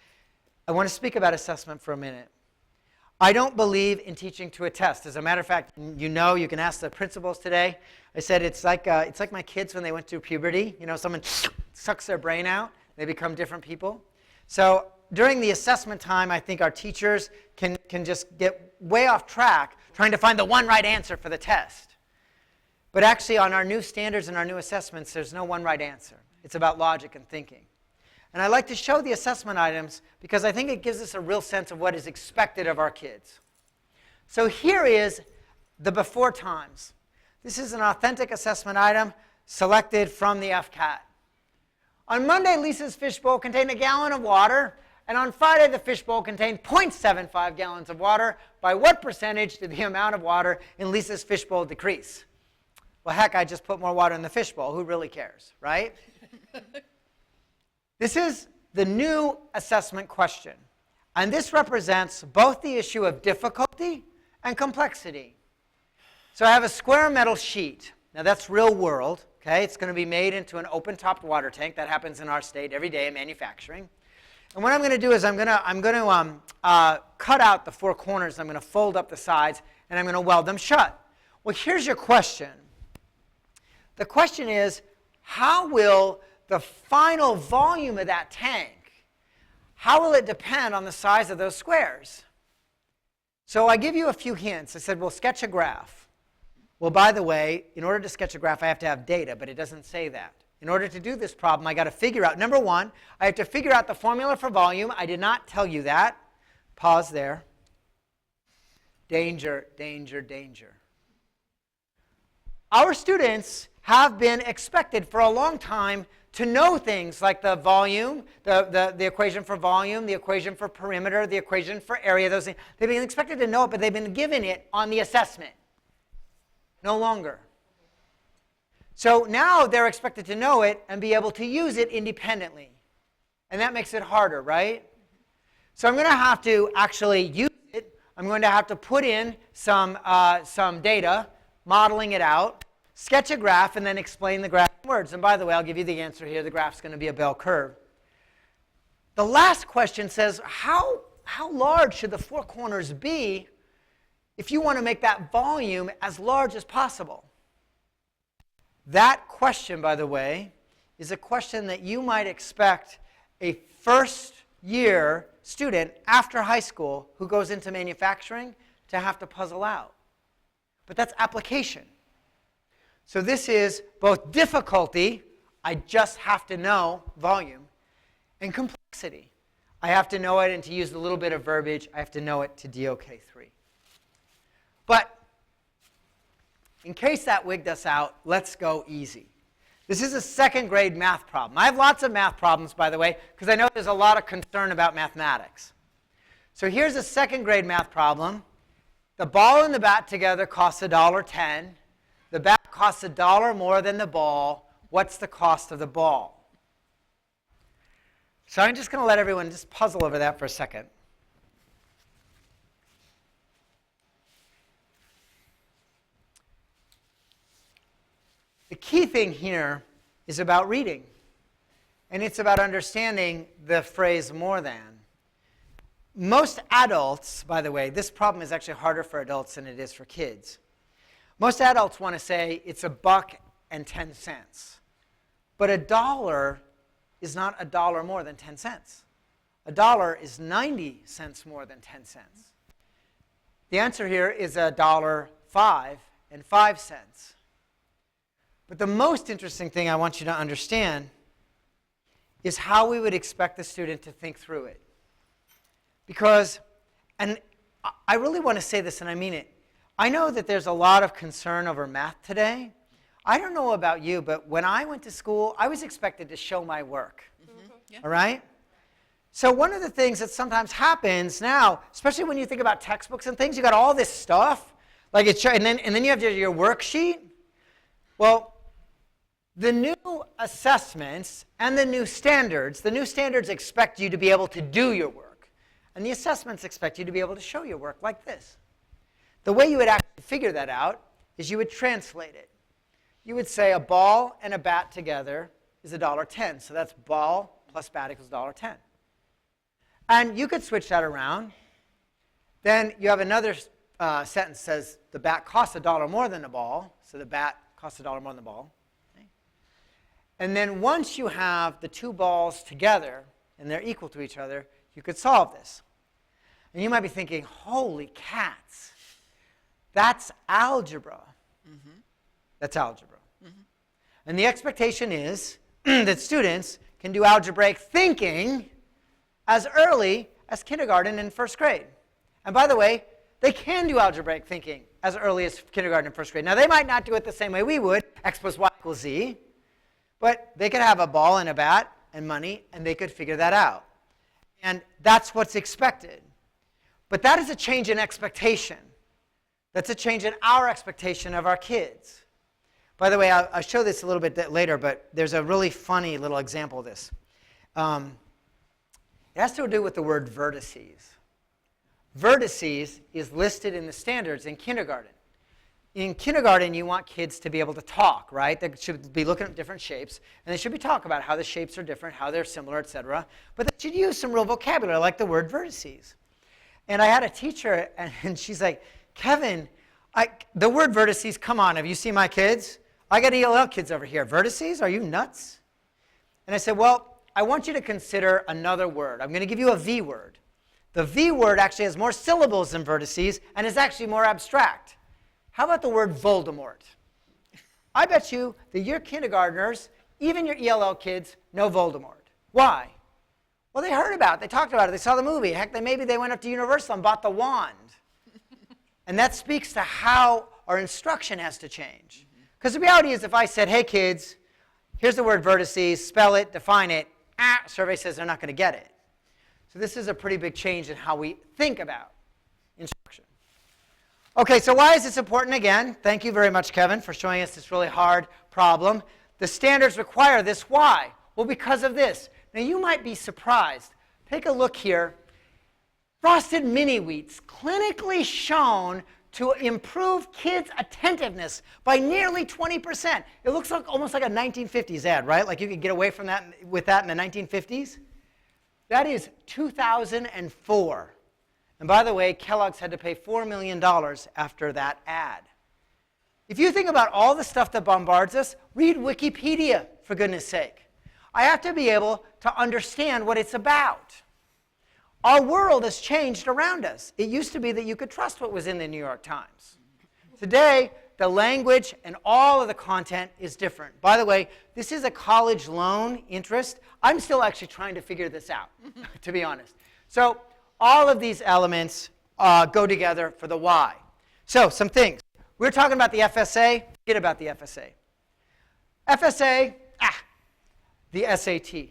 A: I want to speak about assessment for a minute. I don't believe in teaching to a test. As a matter of fact, you know, you can ask the principals today. I said it's like my kids when they went through puberty. You know, someone sucks their brain out. They become different people. So during the assessment time, I think our teachers can just get way off track trying to find the one right answer for the test. But actually, on our new standards and our new assessments, there's no one right answer. It's about logic and thinking. And I like to show the assessment items because I think it gives us a real sense of what is expected of our kids. So here is the before times. This is an authentic assessment item selected from the FCAT. On Monday, Lisa's fishbowl contained 1 gallon of water, and on Friday, the fishbowl contained 0.75 gallons of water. By what percentage did the amount of water in Lisa's fishbowl decrease? Well, heck, I just put more water in the fishbowl. Who really cares, right? This is the new assessment question. And this represents both the issue of difficulty and complexity. So I have a square metal sheet. Now that's real world. Okay? It's going to be made into an open-topped water tank. That happens in our state every day in manufacturing. And what I'm going to do is I'm going to cut out the 4 corners. I'm going to fold up the sides, and I'm going to weld them shut. Well, here's your question. The question is, how will the final volume of that tank, how will it depend on the size of those squares? So I give you a few hints. I said, well, sketch a graph. Well, by the way, in order to sketch a graph, I have to have data, but it doesn't say that. In order to do this problem, I got to figure out, number one, I have to figure out the formula for volume. I did not tell you that. Pause there. Danger, danger, danger. Our students have been expected for a long time to know things like the volume, the equation for volume, the equation for perimeter, the equation for area, those things. They've been expected to know it, but they've been given it on the assessment. No longer. So now they're expected to know it and be able to use it independently. And that makes it harder, right? So I'm going to have to actually use it. I'm going to have to put in some data, modeling it out, sketch a graph, and then explain the graph in words. And by the way, I'll give you the answer here. The graph's going to be a bell curve. The last question says, how large should the 4 corners be if you want to make that volume as large as possible? That question, by the way, is a question that you might expect a first-year student after high school who goes into manufacturing to have to puzzle out. But that's application. So this is both difficulty, I just have to know volume, and complexity. I have to know it, and to use a little bit of verbiage, I have to know it to DOK3. But in case that wigged us out, let's go easy. This is a 2nd grade math problem. I have lots of math problems, by the way, because I know there's a lot of concern about mathematics. So here's a 2nd grade math problem. The ball and the bat together cost $1.10. The bat costs $1 more than the ball. What's the cost of the ball? So I'm just going to let everyone just puzzle over that for a second. The key thing here is about reading. And it's about understanding the phrase more than. Most adults, by the way, this problem is actually harder for adults than it is for kids. Most adults want to say it's $1.10. But $1 is not $1 more than 10 cents. $1 is 90 cents more than 10 cents. The answer here is $1.05 and 5 cents. But the most interesting thing I want you to understand is how we would expect the student to think through it. Because, and I really want to say this and I mean it, I know that there's a lot of concern over math today. I don't know about you, but when I went to school, I was expected to show my work. Mm-hmm. Yeah. All right? So one of the things that sometimes happens now, especially when you think about textbooks and things, you got all this stuff, like and then you have your worksheet. Well, the new assessments and the new standards expect you to be able to do your work. And the assessments expect you to be able to show your work like this. The way you would actually figure that out is you would translate it. You would say a ball and a bat together is $1.10. So that's ball plus bat equals $1.10. And you could switch that around. Then you have another sentence that says the bat costs $1 more than the ball. So the bat costs $1 more than the ball. Okay. And then once you have the 2 balls together and they're equal to each other, you could solve this. And you might be thinking, holy cats, that's algebra. Mm-hmm. That's algebra. And the expectation is that students can do algebraic thinking as early as kindergarten and first grade. And by the way, they can do algebraic thinking as early as kindergarten and first grade. Now, they might not do it the same way we would, x plus y equals z, but they could have a ball and a bat and money, and they could figure that out. And that's what's expected. But that is a change in expectation. That's a change in our expectation of our kids. By the way, I'll show this a little bit later, but there's a really funny little example of this. It has to do with the word vertices. Vertices is listed in the standards in kindergarten. In kindergarten, you want kids to be able to talk, right? They should be looking at different shapes, and they should be talking about how the shapes are different, how they're similar, etc. But they should use some real vocabulary, like the word vertices. And I had a teacher, and she's like, Kevin, the word vertices, come on, have you seen my kids? I got ELL kids over here. Vertices? Are you nuts? And I said, well, I want you to consider another word. I'm going to give you a V word. The V word actually has more syllables than vertices, and is actually more abstract. How about the word Voldemort? I bet you that your kindergartners, even your ELL kids, know Voldemort. Why? Well, they heard about it. They talked about it. They saw the movie. Heck, maybe they went up to Universal and bought the wand. And that speaks to how our instruction has to change. Because the reality is, if I said, hey, kids, here's the word vertices, spell it, define it, survey says they're not going to get it. So this is a pretty big change in how we think about instruction. Okay, so why is this important again? Thank you very much, Kevin, for showing us this really hard problem. The standards require this. Why? Well, because of this. Now, you might be surprised. Take a look here. Frosted mini wheats clinically shown to improve kids' attentiveness by nearly 20%. It looks like almost like a 1950s ad, right? Like you could get away from that with that in the 1950s. That is 2004. And by the way, Kellogg's had to pay $4 million after that ad. If you think about all the stuff that bombards us, read Wikipedia, for goodness sake. I have to be able to understand what it's about. Our world has changed around us. It used to be that you could trust what was in the New York Times. Today, the language and all of the content is different. By the way, this is a college loan interest. I'm still actually trying to figure this out, to be honest. So all of these elements go together for the why. So some things. We're talking about the FSA. Forget about the FSA. FSA, the SAT.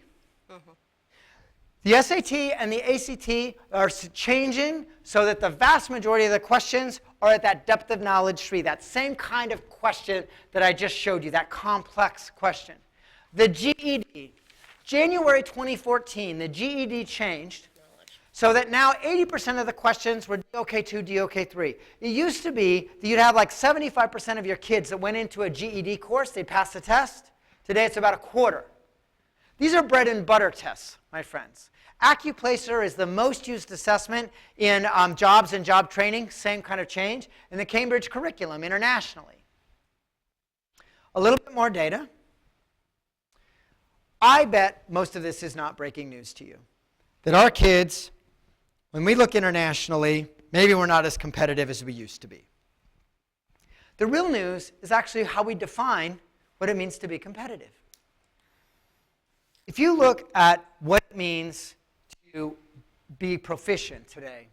A: The SAT and the ACT are changing so that the vast majority of the questions are at that depth of knowledge tree, that same kind of question that I just showed you, that complex question. The GED, January 2014, the GED changed so that now 80% of the questions were DOK2, DOK3. It used to be that you'd have like 75% of your kids that went into a GED course, they'd pass the test. Today it's about a quarter. These are bread and butter tests, my friends. AccuPlacer is the most used assessment in jobs and job training, same kind of change, in the Cambridge curriculum internationally. A little bit more data. I bet most of this is not breaking news to you. That our kids, when we look internationally, maybe we're not as competitive as we used to be. The real news is actually how we define what it means to be competitive. If you look at what it means to be proficient today,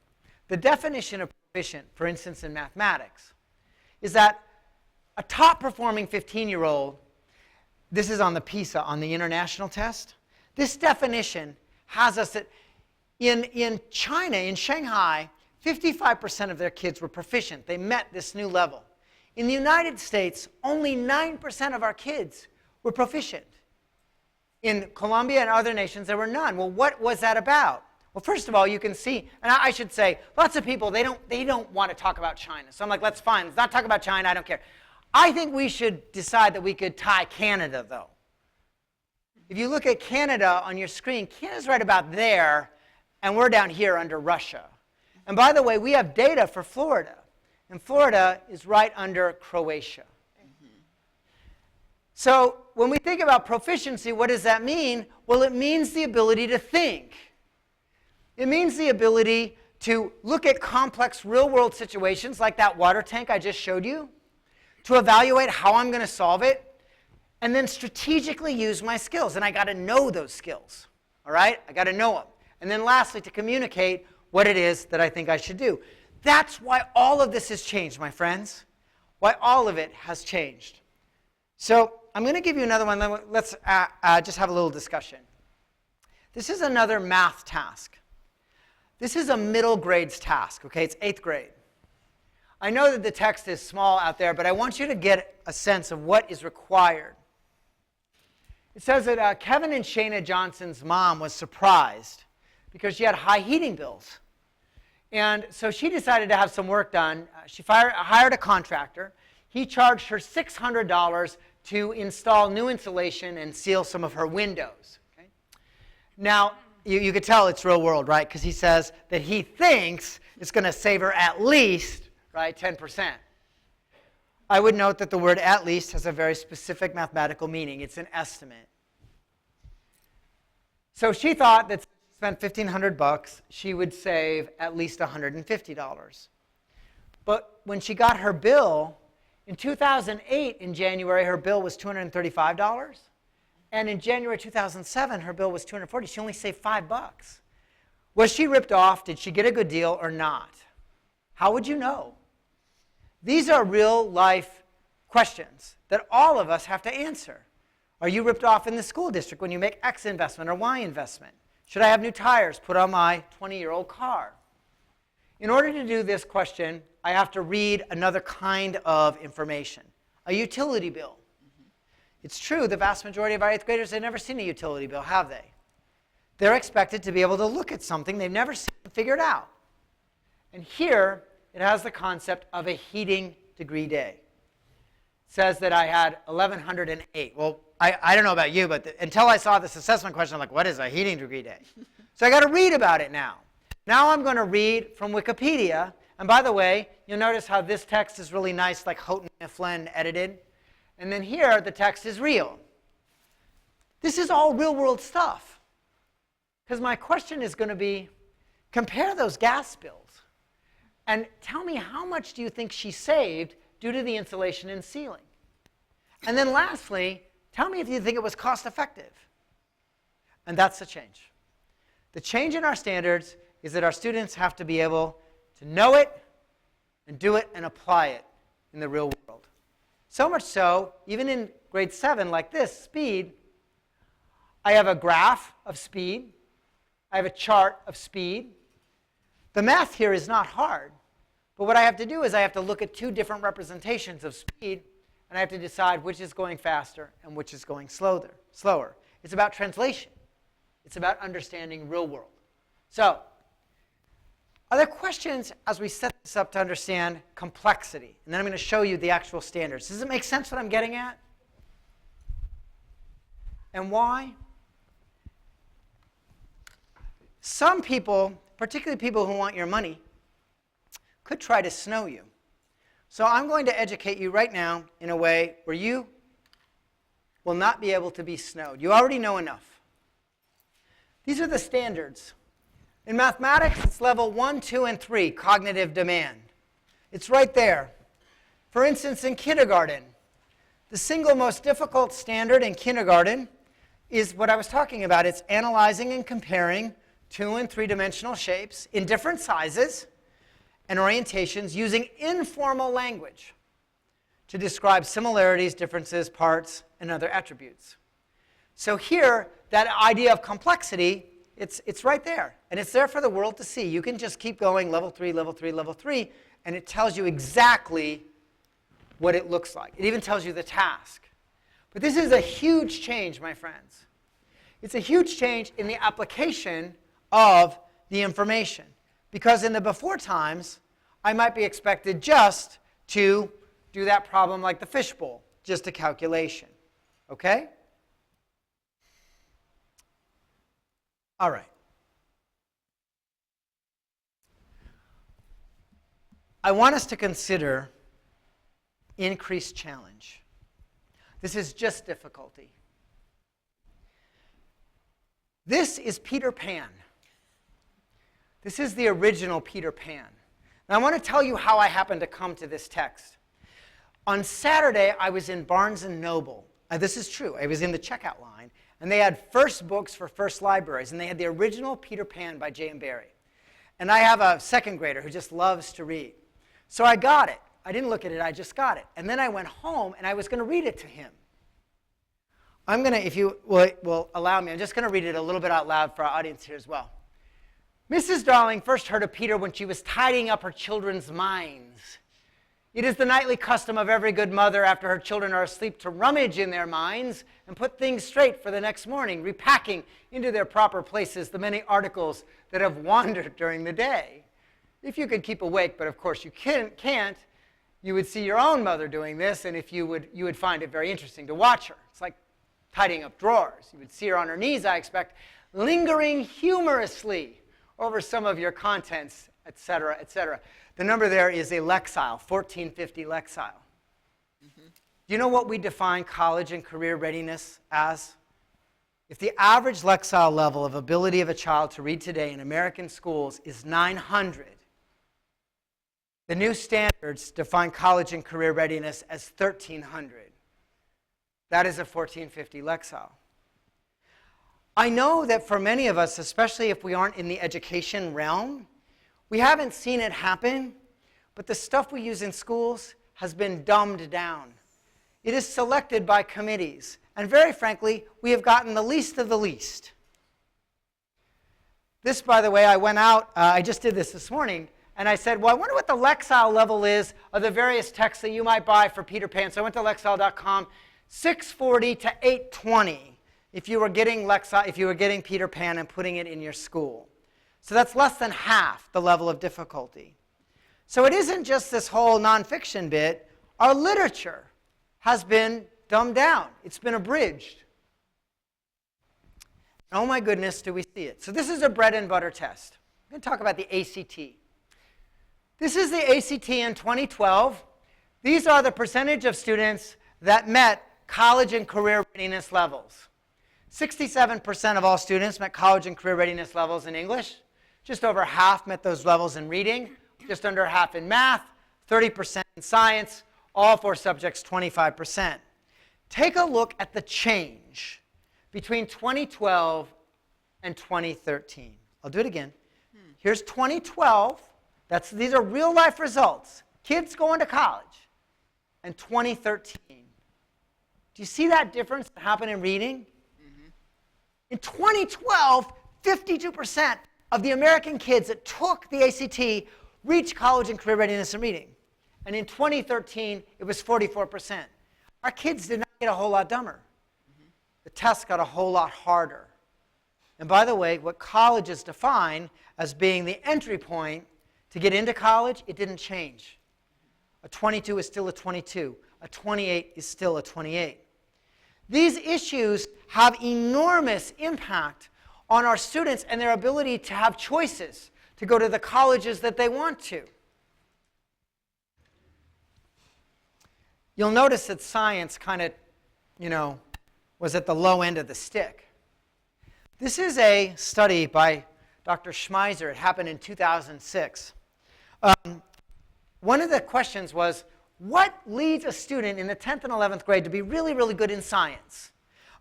A: the definition of proficient, for instance in mathematics, is that a top-performing 15-year-old, this is on the PISA, on the international test, this definition has us at, in China, in Shanghai, 55% of their kids were proficient. They met this new level. In the United States, only 9% of our kids were proficient. In Colombia and other nations, there were none. Well, what was that about? Well, first of all, you can see, and I should say, lots of people, they don't want to talk about China. So I'm like, let's fine. Let's not talk about China. I don't care. I think we should decide that we could tie Canada, though. If you look at Canada on your screen, Canada's right about there, and we're down here under Russia. And by the way, we have data for Florida. And Florida is right under Croatia. So when we think about proficiency, what does that mean? Well, it means the ability to think. It means the ability to look at complex real-world situations like that water tank I just showed you, to evaluate how I'm going to solve it, and then strategically use my skills. And I got to know those skills. All right? I got to know them. And then lastly, to communicate what it is that I think I should do. That's why all of this has changed, my friends. Why all of it has changed. So I'm going to give you another one. Let's just have a little discussion. This is another math task. This is a middle grades task. Okay, it's 8th grade. I know that the text is small out there, but I want you to get a sense of what is required. It says that Kevin and Shayna Johnson's mom was surprised because she had high heating bills. And so she decided to have some work done. She hired a contractor. He charged her $600 to install new insulation and seal some of her windows. Okay? Now, you could tell it's real world, right? Because he says that he thinks it's going to save her at least, right, 10%. I would note that the word "at least" has a very specific mathematical meaning. It's an estimate. So she thought that since she spent $1,500, she would save at least $150. But when she got her bill, in 2008, in January, her bill was $235. And in January 2007, her bill was $240. She only saved $5. Was she ripped off? Did she get a good deal or not? How would you know? These are real-life questions that all of us have to answer. Are you ripped off in the school district when you make X investment or Y investment? Should I have new tires put on my 20-year-old car? In order to do this question, I have to read another kind of information, a utility bill. It's true, the vast majority of our 8th graders have never seen a utility bill, have they? They're expected to be able to look at something they've never seen and figure it out. And here, it has the concept of a heating degree day. It says that I had 1,108. Well, I don't know about you, but until I saw this assessment question, I'm like, what is a heating degree day? So I got to read about it now. Now I'm going to read from Wikipedia. And by the way, you'll notice how this text is really nice, like Houghton Mifflin edited. And then here, the text is real. This is all real-world stuff. Because my question is going to be, compare those gas bills. And tell me, how much do you think she saved due to the insulation and sealing? And then lastly, tell me if you think it was cost-effective. And that's the change. The change in our standards is that our students have to be able to know it and do it and apply it in the real world. So much so, even in grade 7, like this, speed, I have a graph of speed. I have a chart of speed. The math here is not hard. But what I have to do is I have to look at 2 different representations of speed, and I have to decide which is going faster and which is going slower. It's about translation. It's about understanding real world. So, are there questions as we set this up to understand complexity? And then I'm going to show you the actual standards. Does it make sense what I'm getting at? And why? Some people, particularly people who want your money, could try to snow you. So I'm going to educate you right now in a way where you will not be able to be snowed. You already know enough. These are the standards. In mathematics, it's level 1, 2, and 3, cognitive demand. It's right there. For instance, in kindergarten, the single most difficult standard in kindergarten is what I was talking about. It's analyzing and comparing 2- and 3-dimensional shapes in different sizes and orientations using informal language to describe similarities, differences, parts, and other attributes. So here, that idea of complexity, it's right there. And it's there for the world to see. You can just keep going, level 3, level 3, level 3, and it tells you exactly what it looks like. It even tells you the task. But this is a huge change, my friends. It's a huge change in the application of the information. Because in the before times, I might be expected just to do that problem like the fishbowl, just a calculation. Okay? All right. I want us to consider increased challenge. This is just difficulty. This is Peter Pan. This is the original Peter Pan. Now I want to tell you how I happened to come to this text. On Saturday, I was in Barnes & Noble. This is true. I was in the checkout line, and they had first books for first libraries, and they had the original Peter Pan by J.M. Barrie. And I have a second grader who just loves to read. So I got it. I didn't look at it. I just got it. And then I went home, and I was going to read it to him. I'm going to, if you will allow me, I'm just going to read it a little bit out loud for our audience here as well. Mrs. Darling first heard of Peter when she was tidying up her children's minds. It is the nightly custom of every good mother after her children are asleep to rummage in their minds and put things straight for the next morning, repacking into their proper places the many articles that have wandered during the day. If you could keep awake, but of course you can't, you would see your own mother doing this, and if you would find it very interesting to watch her. It's like tidying up drawers. You would see her on her knees, I expect, lingering humorously over some of your contents, etc., etc. The number there is a lexile, 1450 lexile. Do you know what we define college and career readiness as? If the average lexile level of ability of a child to read today in American schools is 900, the new standards define college and career readiness as 1,300. That is a 1450 lexile. I know that for many of us, especially if we aren't in the education realm, we haven't seen it happen, but the stuff we use in schools has been dumbed down. It is selected by committees, and very frankly, we have gotten the least of the least. This, by the way, I went out, I just did this morning, and I said, well, I wonder what the lexile level is of the various texts that you might buy for Peter Pan. So I went to lexile.com, 640 to 820 if you were getting Peter Pan and putting it in your school. So that's less than half the level of difficulty. So it isn't just this whole nonfiction bit. Our literature has been dumbed down. It's been abridged. Oh my goodness, do we see it. So this is a bread and butter test. I'm going to talk about the ACT. This is the ACT in 2012. These are the percentage of students that met college and career readiness levels. 67% of all students met college and career readiness levels in English. Just over half met those levels in reading. Just under half in math. 30% in science. All four subjects, 25%. Take a look at the change between 2012 and 2013. I'll do it again. Here's 2012. These are real life results. Kids going to college. And 2013. Do you see that difference happen in reading? In 2012, 52% of the American kids that took the ACT reached college and career readiness in reading. And in 2013, it was 44%. Our kids did not get a whole lot dumber. The tests got a whole lot harder. And by the way, what colleges define as being the entry point to get into college, it didn't change. A 22 is still a 22. A 28 is still a 28. These issues have enormous impact on our students and their ability to have choices to go to the colleges that they want to. You'll notice that science kind of, was at the low end of the stick. This is a study by Dr. Schmeiser. It happened in 2006. One of the questions was, what leads a student in the 10th and 11th grade to be really, really good in science?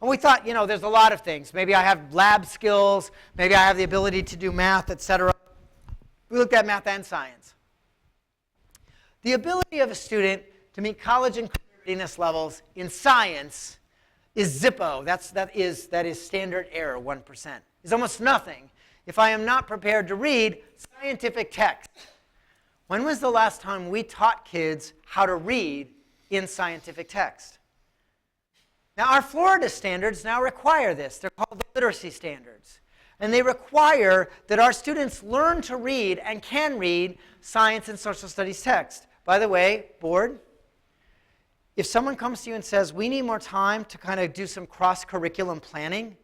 A: And we thought, there's a lot of things. Maybe I have lab skills. Maybe I have the ability to do math, etc. We looked at math and science. The ability of a student to meet college and career readiness levels in science is Zippo. That is standard error, 1%. It's almost nothing if I am not prepared to read scientific text. When was the last time we taught kids how to read in scientific text? Now, our Florida standards now require this. They're called the literacy standards. And they require that our students learn to read and can read science and social studies text. By the way, board, if someone comes to you and says, we need more time to kind of do some cross-curriculum planning,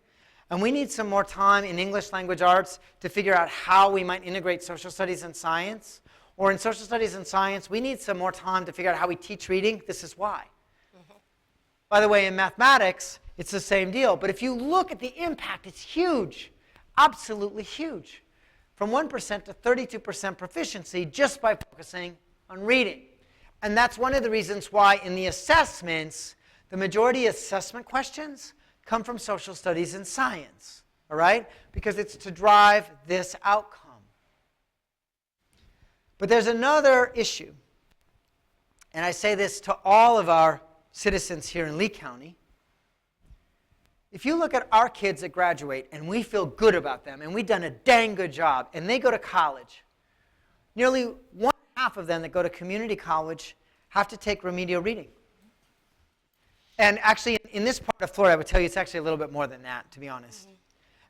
A: and we need some more time in English language arts to figure out how we might integrate social studies and science, or in social studies and science, we need some more time to figure out how we teach reading, this is why. By the way, in mathematics, it's the same deal. But if you look at the impact, it's huge, absolutely huge. From 1% to 32% proficiency just by focusing on reading. And that's one of the reasons why in the assessments, the majority of assessment questions come from social studies and science, all right? Because it's to drive this outcome. But there's another issue, and I say this to all of our citizens here in Lee County. If you look at our kids that graduate, and we feel good about them, and we've done a dang good job, and they go to college, nearly 1/2 of them that go to community college have to take remedial reading. And actually, in this part of Florida, I would tell you it's actually a little bit more than that, to be honest.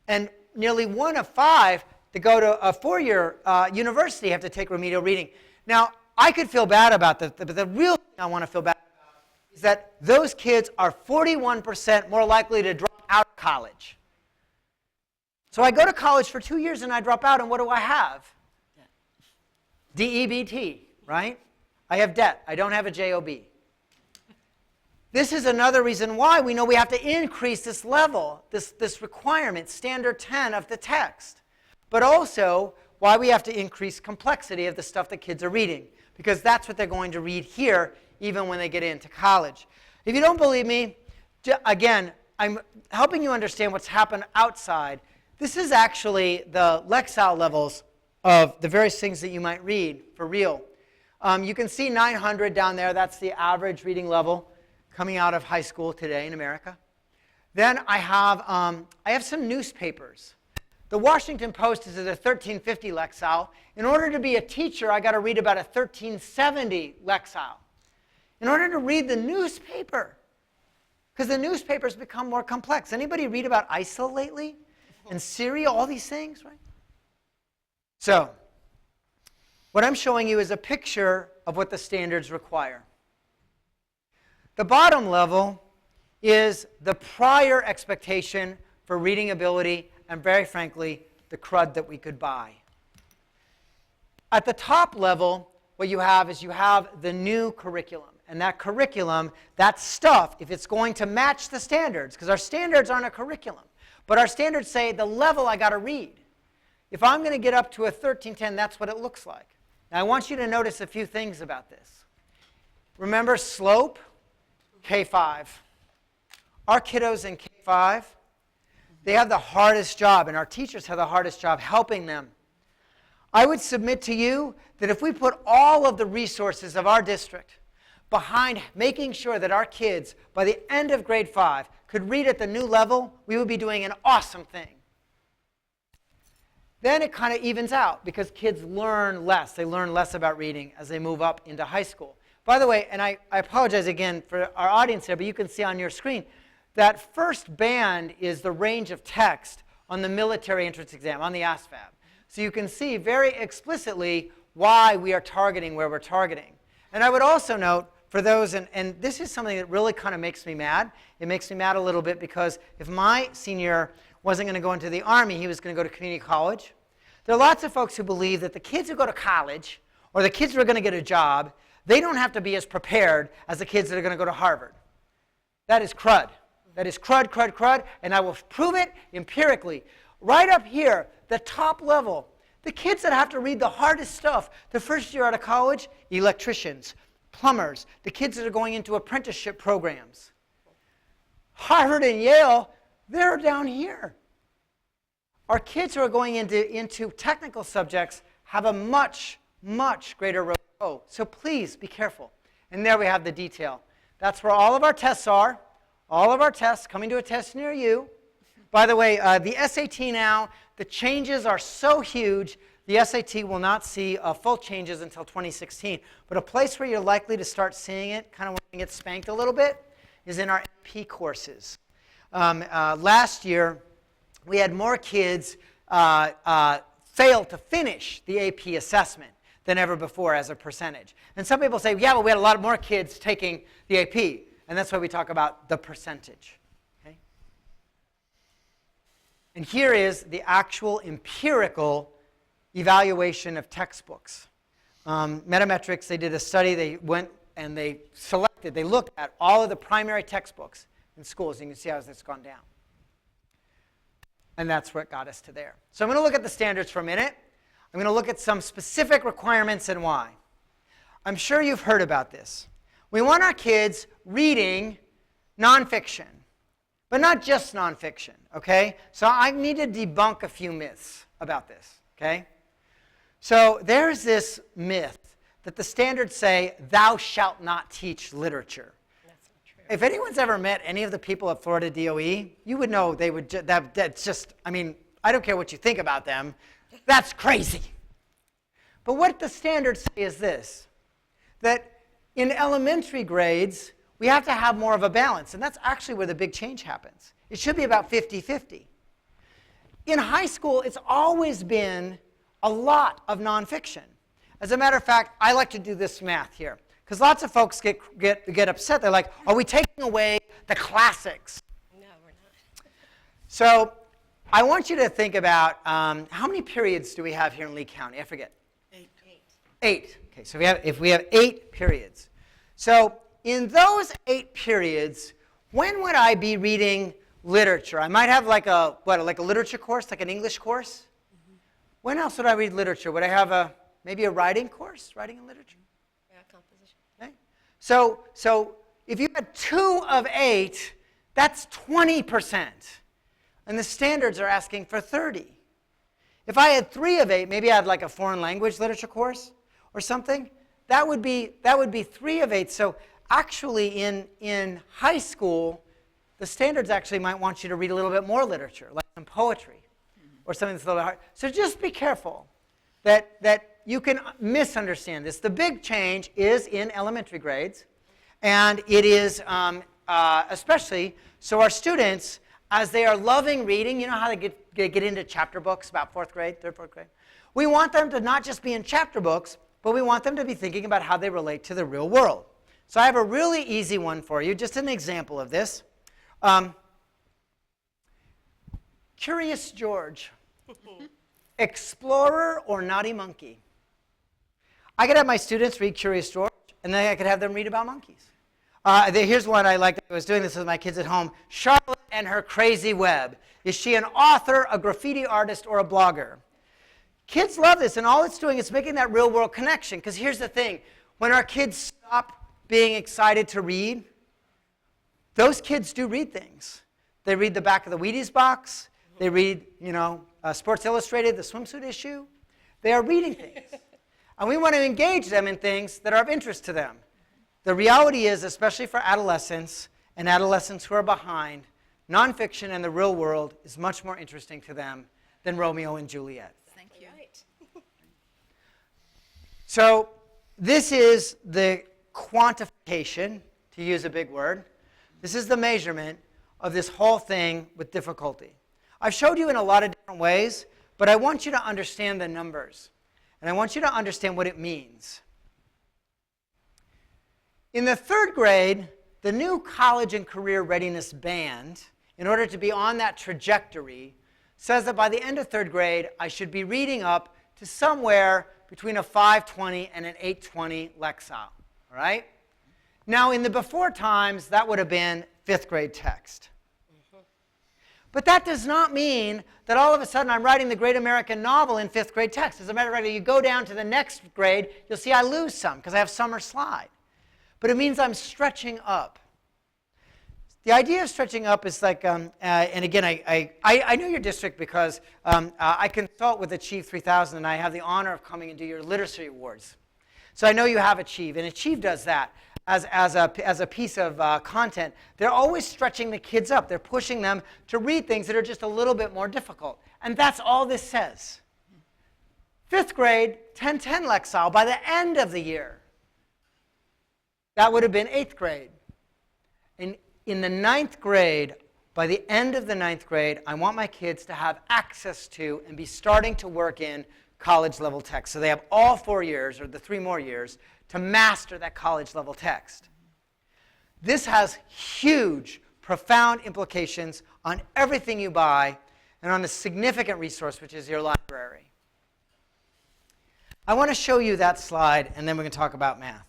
A: And nearly 1 of 5 that go to a 4-year university have to take remedial reading. Now, I could feel bad about that, but the real thing I want to feel bad about is that those kids are 41% more likely to drop out of college. So I go to college for 2 years and I drop out, and what do I have? DEBT, right? I have debt. I don't have a JOB. This is another reason why we know we have to increase this level, this requirement, standard 10 of the text. But also why we have to increase complexity of the stuff that kids are reading, because that's what they're going to read here even when they get into college. If you don't believe me, again, I'm helping you understand what's happened outside. This is actually the Lexile levels of the various things that you might read for real. You can see 900 down there. That's the average reading level coming out of high school today in America. Then I have some newspapers. The Washington Post is at a 1350 Lexile. In order to be a teacher, I got to read about a 1370 Lexile. In order to read the newspaper, because the newspapers become more complex. Anybody read about ISIL lately? And Syria, all these things, right? So, what I'm showing you is a picture of what the standards require. The bottom level is the prior expectation for reading ability and, very frankly, the crud that we could buy. At the top level, what you have is you have the new curriculum. And that curriculum, that stuff, if it's going to match the standards, because our standards aren't a curriculum, but our standards say the level I got to read. If I'm going to get up to a 1310, that's what it looks like. Now, I want you to notice a few things about this. Remember slope? K5. Our kiddos in K5, they have the hardest job, and our teachers have the hardest job helping them. I would submit to you that if we put all of the resources of our district behind making sure that our kids, by the end of grade 5, could read at the new level, we would be doing an awesome thing. Then it kind of evens out because kids learn less. They learn less about reading as they move up into high school. By the way, and I apologize again for our audience here, but you can see on your screen, that first band is the range of text on the military entrance exam, on the ASVAB. So you can see very explicitly why we are targeting where we're targeting. And I would also note, for those, and this is something that really kind of makes me mad. It makes me mad a little bit because if my senior wasn't going to go into the Army, he was going to go to community college. There are lots of folks who believe that the kids who go to college or the kids who are going to get a job, they don't have to be as prepared as the kids that are going to go to Harvard. That is crud. That is crud, crud, crud, and I will prove it empirically. Right up here, the top level, the kids that have to read the hardest stuff the first year out of college, electricians, plumbers, the kids that are going into apprenticeship programs. Harvard and Yale, they're down here. Our kids who are going into technical subjects have a much, much greater road to go. So please be careful. And there we have the detail. That's where all of our tests are. All of our tests coming to a test near you. By the way, the SAT now, the changes are so huge, the SAT will not see full changes until 2016. But a place where you're likely to start seeing it, kind of when it gets spanked a little bit, is in our AP courses. Last year, we had more kids fail to finish the AP assessment than ever before as a percentage. And some people say, yeah, but we had a lot more kids taking the AP. And that's why we talk about the percentage. Okay? And here is the actual empirical evaluation of textbooks. Metametrics, they did a study. They went and they looked at all of the primary textbooks in schools. You can see how that's gone down. And that's what got us to there. So I'm going to look at the standards for a minute. I'm going to look at some specific requirements and why. I'm sure you've heard about this. We want our kids reading nonfiction, but not just nonfiction, okay? So I need to debunk a few myths about this, okay? So there's this myth that the standards say, thou shalt not teach literature.
D: That's not true.
A: If anyone's ever met any of the people at Florida DOE, you would know they would, that's just, I mean, I don't care what you think about them, that's crazy. But what the standards say is this, that in elementary grades, we have to have more of a balance, and that's actually where the big change happens. It should be about 50-50. In high school, it's always been a lot of nonfiction. As a matter of fact, I like to do this math here, because lots of folks get upset. They're like, are we taking away the classics?
D: No, we're not.
A: So I want you to think about how many periods do we have here in Lee County? I forget. 8. Okay, so if we have 8 periods. So in those 8 periods, when would I be reading literature? I might have like a literature course, like an English course. Mm-hmm. When else would I read literature? Would I have maybe a writing course, writing and literature?
D: Yeah, composition.
A: Okay. So if you had 2 of 8, that's 20%. And the standards are asking for 30. If I had 3 of 8, maybe I had like a foreign language literature course or something, that would be 3 of 8. So actually in high school, the standards actually might want you to read a little bit more literature, like some poetry or something that's a little bit hard. So just be careful that you can misunderstand this. The big change is in elementary grades, and it is especially so our students, as they are loving reading, you know how they get into chapter books about 4th grade, 3rd, 4th grade? We want them to not just be in chapter books, but we want them to be thinking about how they relate to the real world. So I have a really easy one for you, just an example of this. Curious George, explorer or naughty monkey? I could have my students read Curious George, and then I could have them read about monkeys. Here's one I liked. I was doing this with my kids at home. Charlotte and her crazy web. Is she an author, a graffiti artist, or a blogger? Kids love this, and all it's doing is making that real-world connection. Because here's the thing. When our kids stop being excited to read, those kids do read things. They read the back of the Wheaties box. They read, Sports Illustrated, the swimsuit issue. They are reading things. And we want to engage them in things that are of interest to them. The reality is, especially for adolescents and adolescents who are behind, nonfiction and the real world is much more interesting to them than Romeo and Juliet.
B: Thank you.
D: Right.
A: So this is the quantification, to use a big word. This is the measurement of this whole thing with difficulty. I've showed you in a lot of different ways, but I want you to understand the numbers. And I want you to understand what it means. In the 3rd grade, the new college and career readiness band, in order to be on that trajectory, says that by the end of 3rd grade, I should be reading up to somewhere between a 520 and an 820 Lexile. All right? Now, in the before times, that would have been 5th grade text. But that does not mean that all of a sudden I'm writing the great American novel in 5th grade text. As a matter of fact, if you go down to the next grade, you'll see I lose some because I have summer slide. But it means I'm stretching up. The idea of stretching up is like, and again, I know your district because I consult with Achieve 3000, and I have the honor of coming and do your literacy awards. So I know you have Achieve, and Achieve does that as a piece of content. They're always stretching the kids up. They're pushing them to read things that are just a little bit more difficult. And that's all this says. 5th grade, 1010 Lexile by the end of the year. That would have been 8th grade. And in the 9th grade, by the end of the 9th grade, I want my kids to have access to and be starting to work in college-level text. So they have all 4 years, or the 3 more years, to master that college-level text. This has huge, profound implications on everything you buy and on a significant resource, which is your library. I want to show you that slide, and then we're going to talk about math.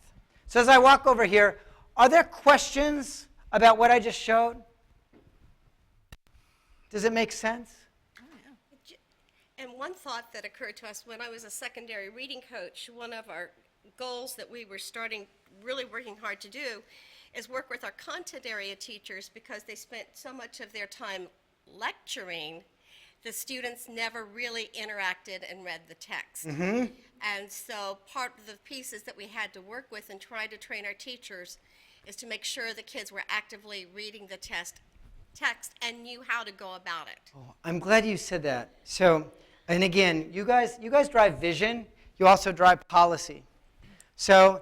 A: So as I walk over here, are there questions about what I just showed? Does it make sense?
D: And one thought that occurred to us when I was a secondary reading coach, one of our goals that we were starting, really working hard to do, is work with our content area teachers, because they spent so much of their time lecturing, the students never really interacted and read the text. And so part of the pieces that we had to work with and try to train our teachers is to make sure the kids were actively reading the text and knew how to go about it.
A: Oh, I'm glad you said that. So, and again, you guys drive vision. You also drive policy. So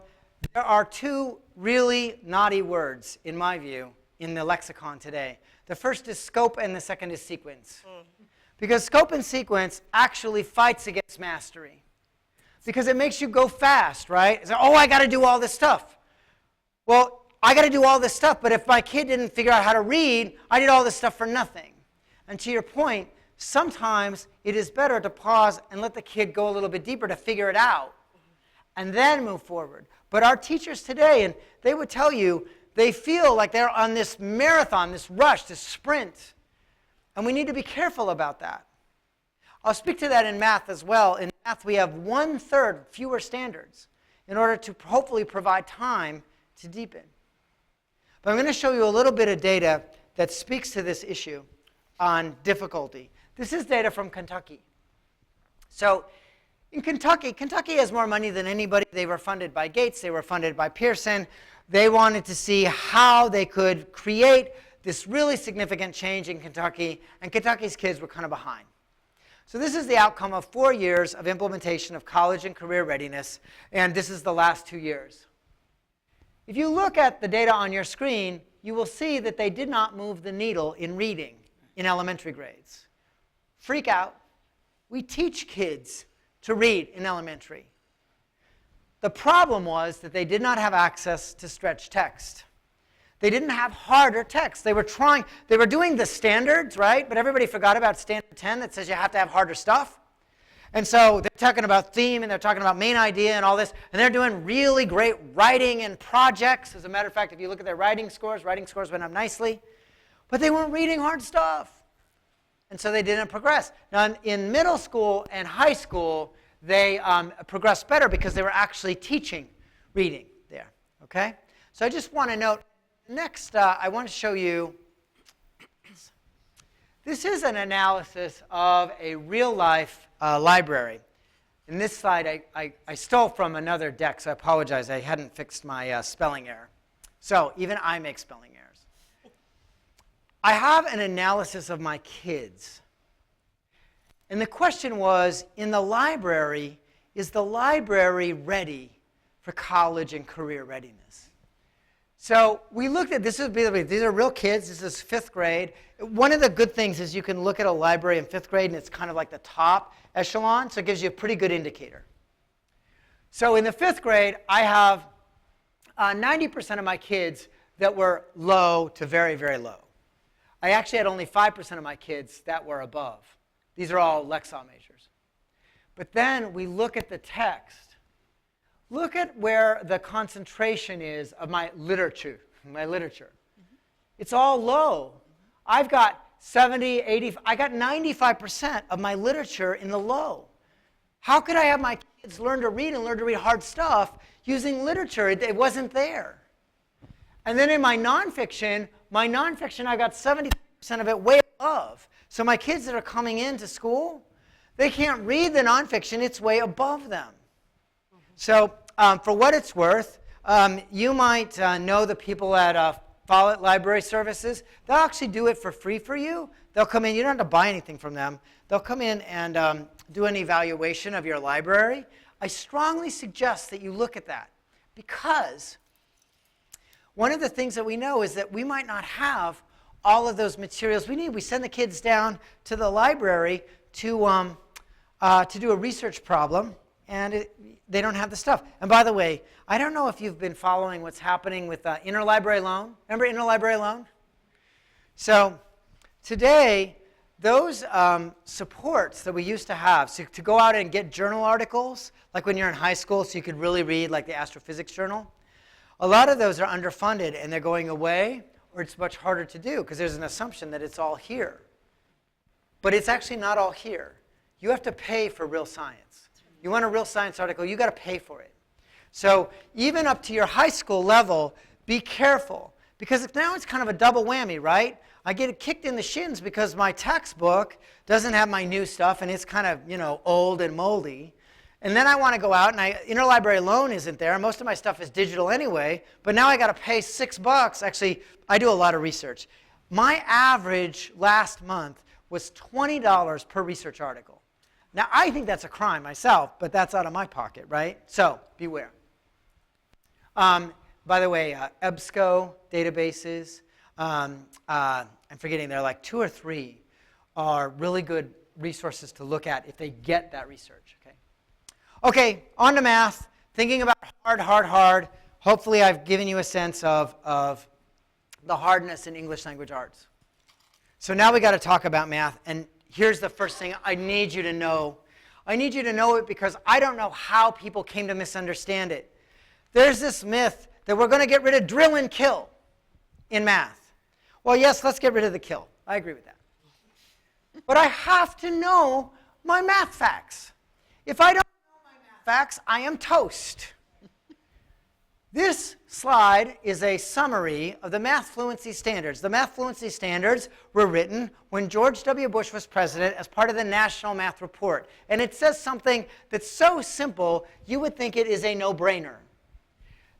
A: there are two really naughty words, in my view, in the lexicon today. The first is scope and the second is sequence. Because scope and sequence actually fights against mastery. Because it makes you go fast, right? It's like, oh, I got to do all this stuff. Well, I got to do all this stuff, but if my kid didn't figure out how to read, I did all this stuff for nothing. And to your point, sometimes it is better to pause and let the kid go a little bit deeper to figure it out and then move forward. But our teachers today, and they would tell you, they feel like they're on this marathon, this rush, this sprint. And we need to be careful about that. I'll speak to that in math as well. In math, we have 1/3 fewer standards in order to hopefully provide time to deepen. But I'm going to show you a little bit of data that speaks to this issue on difficulty. This is data from Kentucky. So in Kentucky has more money than anybody. They were funded by Gates. They were funded by Pearson. They wanted to see how they could create this really significant change in Kentucky, and Kentucky's kids were kind of behind. So this is the outcome of 4 years of implementation of college and career readiness, and this is the last 2 years. If you look at the data on your screen, you will see that they did not move the needle in reading in elementary grades. Freak out. We teach kids to read in elementary. The problem was that they did not have access to stretch text. They didn't have harder text. They were doing the standards, right? But everybody forgot about standard 10 that says you have to have harder stuff. And so they're talking about theme, and they're talking about main idea and all this, and they're doing really great writing and projects. As a matter of fact, if you look at their writing scores went up nicely. But they weren't reading hard stuff. And so they didn't progress. Now, in middle school and high school, they progressed better because they were actually teaching reading there, okay? So I just want to note, next, I want to show you, this is an analysis of a real-life library. In this slide, I stole from another deck, so I apologize. I hadn't fixed my spelling error. So even I make spelling errors. I have an analysis of my kids. And the question was, in the library, is the library ready for college and career readiness? So we looked at, these are real kids, this is 5th grade. One of the good things is you can look at a library in 5th grade and it's kind of like the top echelon, so it gives you a pretty good indicator. So in the 5th grade, I have 90% of my kids that were low to very, very low. I actually had only 5% of my kids that were above. These are all Lexile measures. But then we look at the text. Look at where the concentration is of my literature. It's all low. I've got 70, 80, I got 95% of my literature in the low. How could I have my kids learn to read and learn to read hard stuff using literature? It wasn't there. And then in my nonfiction, I got 70% of it way above. So my kids that are coming into school, they can't read the nonfiction, it's way above them. So for what it's worth, you might know the people at Follett Library Services. They'll actually do it for free for you. They'll come in, you don't have to buy anything from them. They'll come in and do an evaluation of your library. I strongly suggest that you look at that, because one of the things that we know is that we might not have all of those materials we need. We send the kids down to the library to do a research problem, and they don't have the stuff. And by the way, I don't know if you've been following what's happening with interlibrary loan. Remember interlibrary loan? So today, those supports that we used to have, so to go out and get journal articles, like when you're in high school so you could really read like the astrophysics journal, a lot of those are underfunded and they're going away, or it's much harder to do because there's an assumption that it's all here. But it's actually not all here. You have to pay for real science. You want a real science article, you got to pay for it. So even up to your high school level, be careful. Because now it's kind of a double whammy, right? I get kicked in the shins because my textbook doesn't have my new stuff and it's kind of, old and moldy. And then I want to go out and interlibrary loan isn't there. Most of my stuff is digital anyway, but now I got to pay $6. Actually, I do a lot of research. My average last month was $20 per research article. Now, I think that's a crime myself, but that's out of my pocket, right? So beware. By the way, EBSCO databases, I'm forgetting, there are like 2 or 3 are really good resources to look at if they get that research, okay? Okay, on to math, thinking about hard. Hopefully I've given you a sense of the hardness in English language arts. So now we got to talk about math, and here's the first thing I need you to know. I need you to know it because I don't know how people came to misunderstand it. There's this myth that we're going to get rid of drill and kill in math. Well, yes, let's get rid of the kill. I agree with that. But I have to know my math facts. If I don't know my math facts, I am toast. This slide is a summary of the math fluency standards. The math fluency standards were written when George W. Bush was president as part of the National Math Report. And it says something that's so simple, you would think it is a no-brainer.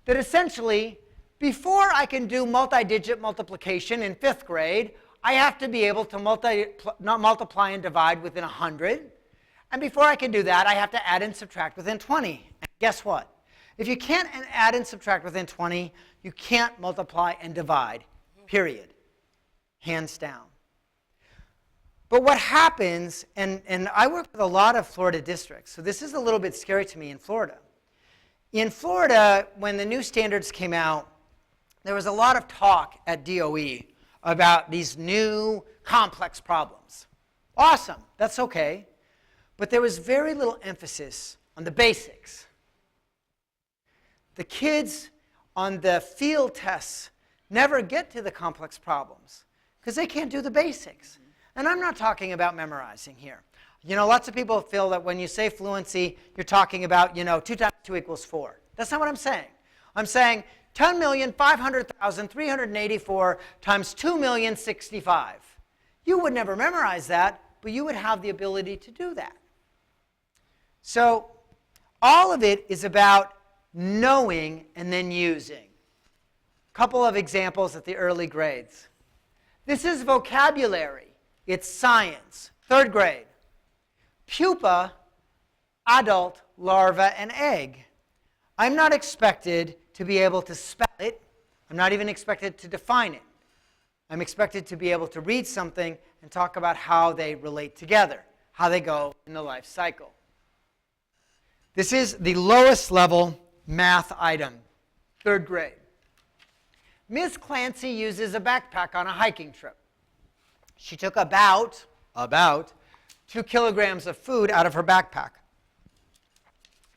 A: That essentially, before I can do multi-digit multiplication in 5th grade, I have to be able to multiply and divide within 100. And before I can do that, I have to add and subtract within 20. And guess what? If you can't add and subtract within 20, you can't multiply and divide, period. Hands down. But what happens, and I work with a lot of Florida districts, so this is a little bit scary to me in Florida. In Florida, when the new standards came out, there was a lot of talk at DOE about these new complex problems. Awesome, that's okay. But there was very little emphasis on the basics. The kids on the field tests never get to the complex problems because they can't do the basics. And I'm not talking about memorizing here. Lots of people feel that when you say fluency, you're talking about, 2 times 2 equals 4. That's not what I'm saying. I'm saying 10,500,384 times 2,065,065. You would never memorize that, but you would have the ability to do that. So all of it is about knowing and then using. A couple of examples at the early grades. This is vocabulary. It's science, 3rd grade. Pupa, adult, larva, and egg. I'm not expected to be able to spell it. I'm not even expected to define it. I'm expected to be able to read something and talk about how they relate together, how they go in the life cycle. This is the lowest level math item, 3rd grade. Miss Clancy uses a backpack on a hiking trip. She took about 2 kilograms of food out of her backpack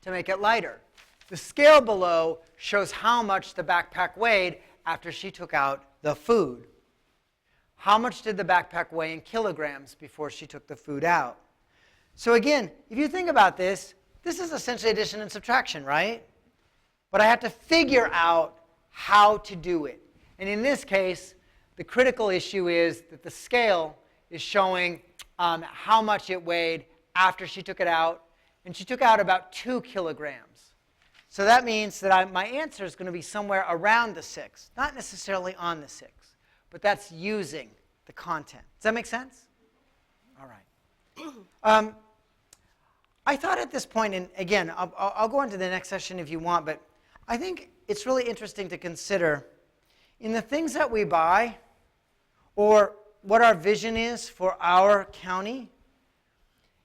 A: to make it lighter. The scale below shows how much the backpack weighed after she took out the food. How much did the backpack weigh in kilograms before she took the food out? So again, if you think about this, this is essentially addition and subtraction, right? But I have to figure out how to do it. And in this case, the critical issue is that the scale is showing how much it weighed after she took it out. And she took out about 2 kilograms. So that means that my answer is going to be somewhere around the 6, not necessarily on the 6. But that's using the content. Does that make sense? All right. I thought at this point, and again, I'll go on to the next session if you want, but I think it's really interesting to consider in the things that we buy or what our vision is for our county.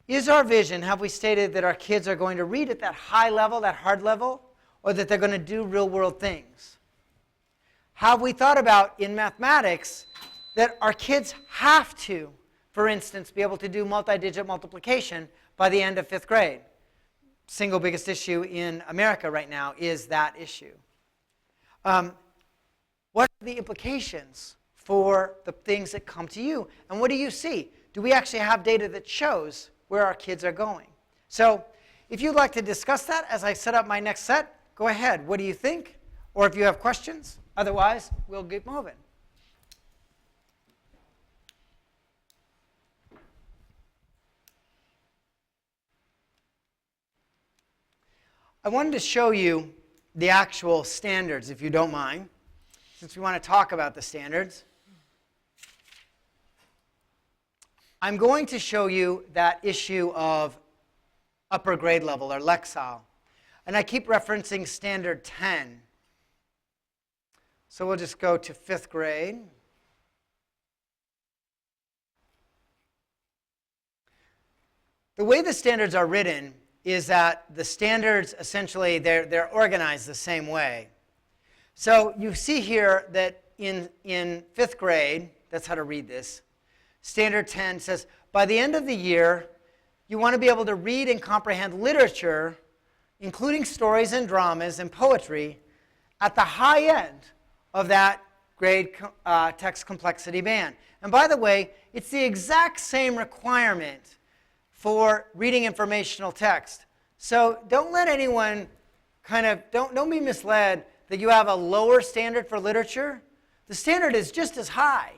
A: Is our vision, have we stated that our kids are going to read at that high level, that hard level, or that they're going to do real world things? Have we thought about in mathematics that our kids have to, for instance, be able to do multi-digit multiplication by the end of 5th grade? Single biggest issue in America right now is that issue. What are the implications for the things that come to you? And what do you see? Do we actually have data that shows where our kids are going? So if you'd like to discuss that as I set up my next set, go ahead. What do you think? Or if you have questions, otherwise, we'll get moving. I wanted to show you the actual standards, if you don't mind, since we want to talk about the standards. I'm going to show you that issue of upper grade level, or Lexile. And I keep referencing standard 10. So we'll just go to 5th grade. The way the standards are written is that the standards, essentially, they're organized the same way. So you see here that in 5th grade, that's how to read this, standard 10 says, by the end of the year, you want to be able to read and comprehend literature, including stories and dramas and poetry, at the high end of that grade text complexity band. And by the way, it's the exact same requirement for reading informational text. So don't let anyone don't be misled that you have a lower standard for literature. The standard is just as high.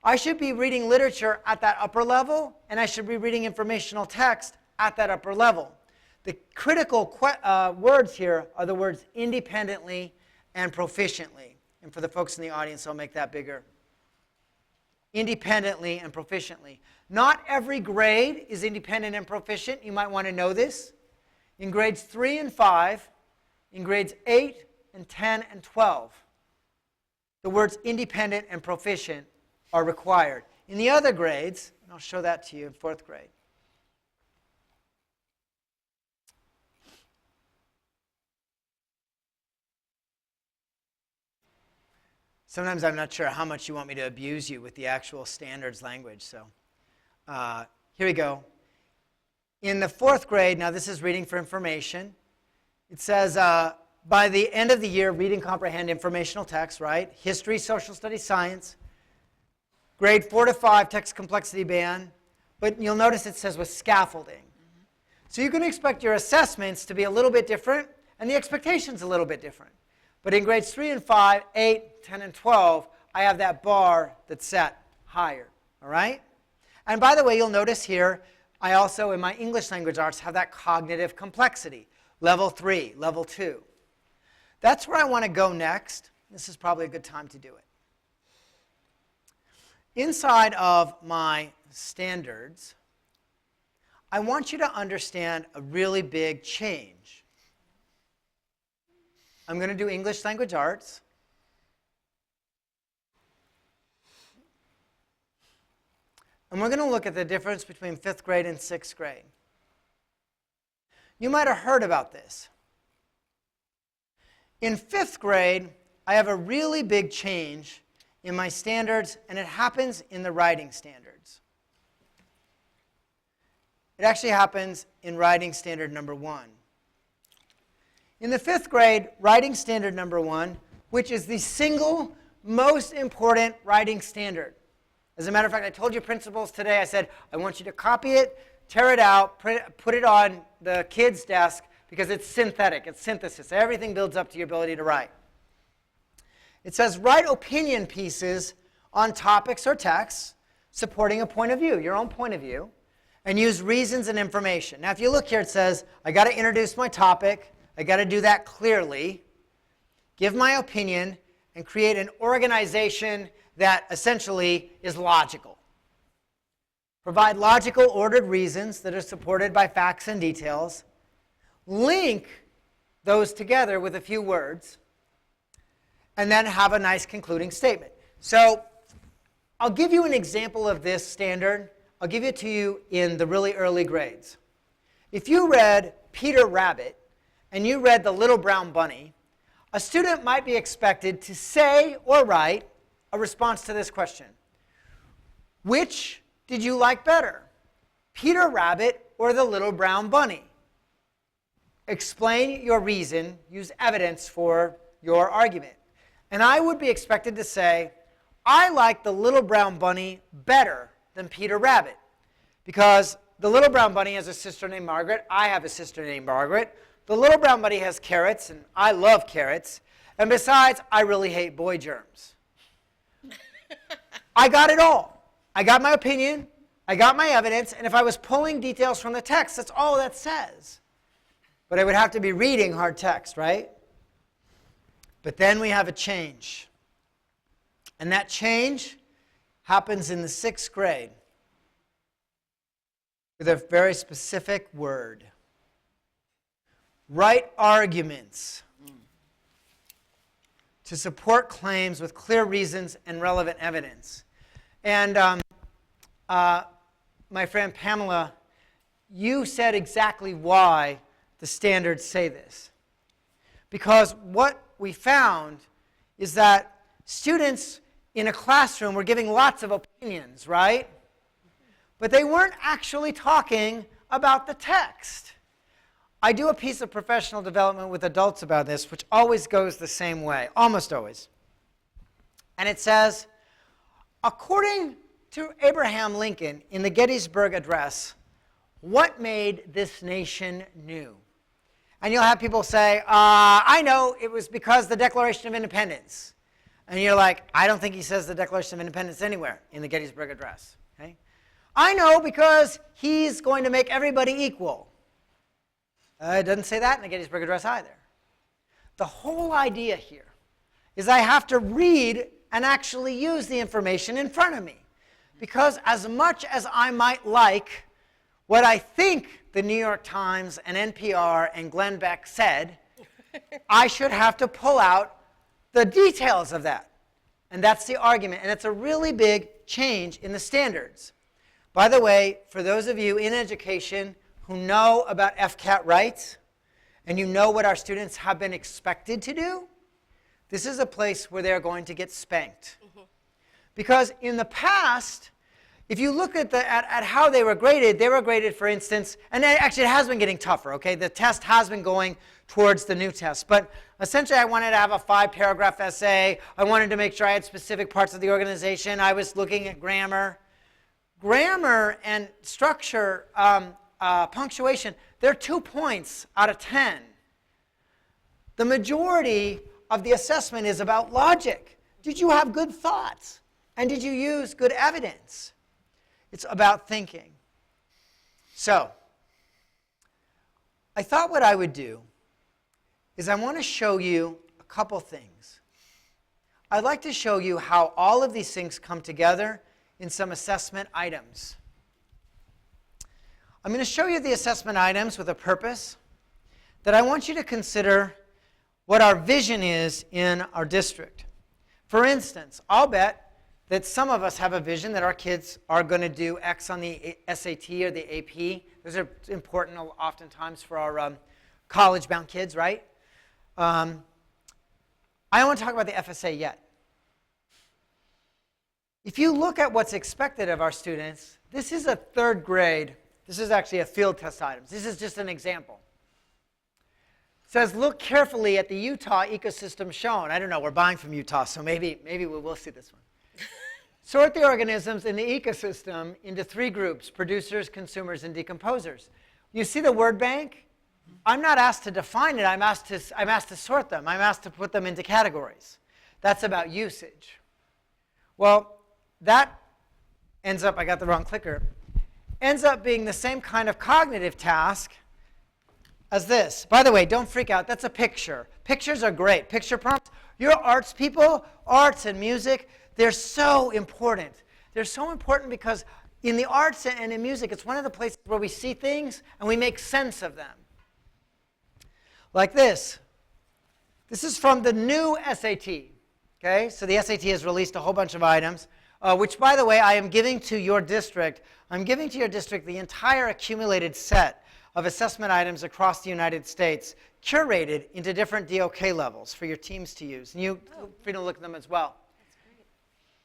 A: I should be reading literature at that upper level, and I should be reading informational text at that upper level. The critical words here are the words independently and proficiently. And for the folks in the audience, I'll make that bigger. Independently and proficiently. Not every grade is independent and proficient. You might want to know this. In grades 3 and 5, in grades 8 and 10 and 12, the words independent and proficient are required. In the other grades, and I'll show that to you in 4th grade. Sometimes I'm not sure how much you want me to abuse you with the actual standards language. So here we go. In the 4th grade, now this is reading for information. It says, by the end of the year, read and comprehend informational text, right? History, social studies, science. Grade 4 to 5, text complexity band. But you'll notice it says with scaffolding. So you can expect your assessments to be a little bit different, and the expectations a little bit different. But in grades 3 and 5, 8, 10, and 12, I have that bar that's set higher, all right? And by the way, you'll notice here, I also, in my English language arts, have that cognitive complexity, level 3, level 2. That's where I want to go next. This is probably a good time to do it. Inside of my standards, I want you to understand a really big change. I'm going to do English language arts. And we're going to look at the difference between 5th grade and 6th grade. You might have heard about this. In 5th grade, I have a really big change in my standards, and it happens in the writing standards. It actually happens in writing standard number 1. In the 5th grade, writing standard number 1, which is the single most important writing standard. As a matter of fact, I told your principals today, I said, I want you to copy it, tear it out, put it on the kids' desk, because it's synthetic, it's synthesis. Everything builds up to your ability to write. It says, write opinion pieces on topics or texts supporting a point of view, your own point of view, and use reasons and information. Now, if you look here, it says, I got to introduce my topic. I got to do that clearly, give my opinion, and create an organization that essentially is logical. Provide logical, ordered reasons that are supported by facts and details. Link those together with a few words, and then have a nice concluding statement. So I'll give you an example of this standard. I'll give it to you in the really early grades. If you read Peter Rabbit and you read The Little Brown Bunny, a student might be expected to say or write a response to this question. Which did you like better, Peter Rabbit or The Little Brown Bunny? Explain your reason, use evidence for your argument. And I would be expected to say, I like The Little Brown Bunny better than Peter Rabbit, because The Little Brown Bunny has a sister named Margaret, I have a sister named Margaret, the little brown bunny has carrots, and I love carrots. And besides, I really hate boy germs. I got it all. I got my opinion. I got my evidence. And if I was pulling details from the text, that's all that says. But I would have to be reading hard text, right? But then we have a change. And that change happens in the 6th grade with a very specific word. Write arguments to support claims with clear reasons and relevant evidence. And my friend Pamela, you said exactly why the standards say this. Because what we found is that students in a classroom were giving lots of opinions, right? But they weren't actually talking about the text. I do a piece of professional development with adults about this, which always goes the same way, almost always. And it says, according to Abraham Lincoln in the Gettysburg Address, what made this nation new? And you'll have people say, I know, it was because the Declaration of Independence. And you're like, I don't think he says the Declaration of Independence anywhere in the Gettysburg Address. Okay? I know because he's going to make everybody equal. It doesn't say that in the Gettysburg Address either. The whole idea here is I have to read and actually use the information in front of me. Because as much as I might like what I think the New York Times and NPR and Glenn Beck said, I should have to pull out the details of that. And that's the argument. And it's a really big change in the standards. By the way, for those of you in education who know about FCAT rights, and you know what our students have been expected to do, this is a place where they're going to get spanked. Because in the past, if you look at how they were graded, for instance, and actually it has been getting tougher, okay? The test has been going towards the new test. But essentially, I wanted to have a 5-paragraph essay. I wanted to make sure I had specific parts of the organization. I was looking at grammar. Grammar and structure, punctuation, they're 2 points out of 10. The majority of the assessment is about logic. Did you have good thoughts? And did you use good evidence? It's about thinking. So, I thought what I would do is I want to show you a couple things. I'd like to show you how all of these things come together in some assessment items. I'm going to show you the assessment items with a purpose that I want you to consider what our vision is in our district. For instance, I'll bet that some of us have a vision that our kids are going to do X on the SAT or the AP. Those are important oftentimes for our college-bound kids, right? I don't want to talk about the FSA yet. If you look at what's expected of our students, this is a 3rd grade. This is actually a field test items. This is just an example. It says, look carefully at the Utah ecosystem shown. I don't know, we're buying from Utah, so maybe we will see this one. Sort the organisms in the ecosystem into 3 groups: producers, consumers, and decomposers. You see the word bank? I'm not asked to define it. I'm asked to sort them. I'm asked to put them into categories. That's about usage. Well, that ends up, I got the wrong clicker, ends up being the same kind of cognitive task as this. By the way, don't freak out. That's a picture. Pictures are great. Picture prompts. You're arts people, arts and music, they're so important. They're so important because in the arts and in music, it's one of the places where we see things and we make sense of them. Like this. This is from the new SAT. Okay? So the SAT has released a whole bunch of items, which, by the way, I am giving to your district. I'm giving to your district the entire accumulated set of assessment items across the United States, curated into different DOK levels for your teams to use. And you feel free to look at them as well.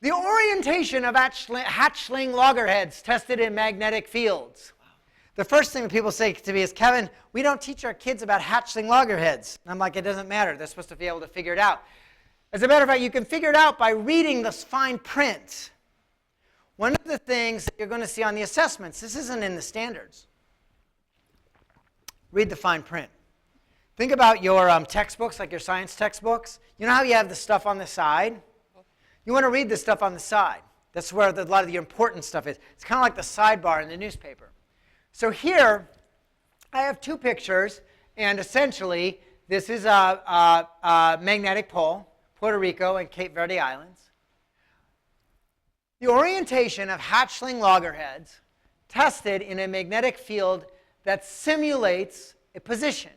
A: The orientation of hatchling loggerheads tested in magnetic fields. Wow. The first thing that people say to me is, Kevin, we don't teach our kids about hatchling loggerheads. And I'm like, it doesn't matter. They're supposed to be able to figure it out. As a matter of fact, you can figure it out by reading the fine print. One of the things that you're going to see on the assessments, this isn't in the standards. Read the fine print. Think about your textbooks, like your science textbooks. You know how you have the stuff on the side? You want to read the stuff on the side. That's where a lot of the important stuff is. It's kind of like the sidebar in the newspaper. So here, I have two pictures, and essentially, this is a magnetic pole, Puerto Rico and Cape Verde Islands. The orientation of hatchling loggerheads tested in a magnetic field that simulates a position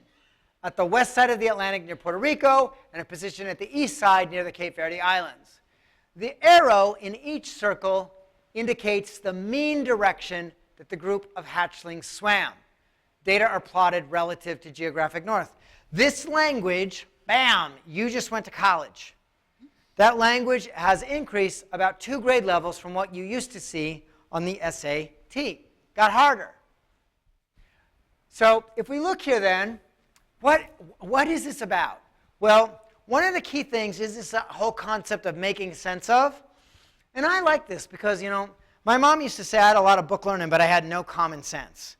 A: at the west side of the Atlantic near Puerto Rico and a position at the east side near the Cape Verde Islands. The arrow in each circle indicates the mean direction that the group of hatchlings swam. Data are plotted relative to geographic north. This language, bam, you just went to college. That language has increased about 2 grade levels from what you used to see on the SAT. Got harder. So if we look here then, what is this about? Well, one of the key things is this whole concept of making sense of. And I like this because, you know, my mom used to say I had a lot of book learning, but I had no common sense.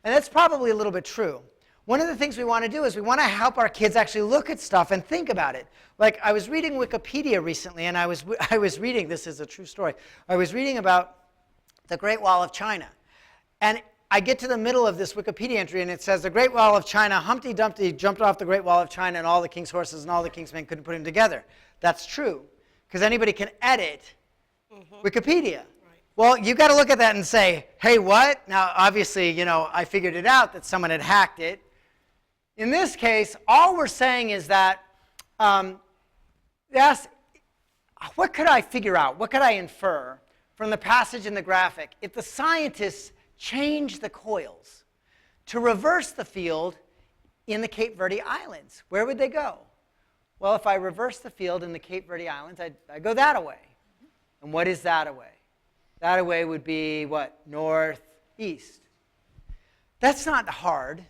A: And that's probably a little bit true. One of the things we want to do is we want to help our kids actually look at stuff and think about it. Like I was reading Wikipedia recently, and I was reading, this is a true story, I was reading about the Great Wall of China. And I get to the middle of this Wikipedia entry, and it says, the Great Wall of China, Humpty Dumpty jumped off the Great Wall of China, and all the king's horses and all the king's men couldn't put him together. That's true, because anybody can edit Wikipedia. Well, you've got to look at that and say, hey, what? Now, obviously, you know, I figured it out that someone had hacked it. In this case, all we're saying is that, what could I figure out? What could I infer from the passage in the graphic? If the scientists change the coils to reverse the field in the Cape Verde Islands, where would they go? Well, if I reverse the field in the Cape Verde Islands, I'd go that away. And what is that away? That away would be what? Northeast. That's not hard.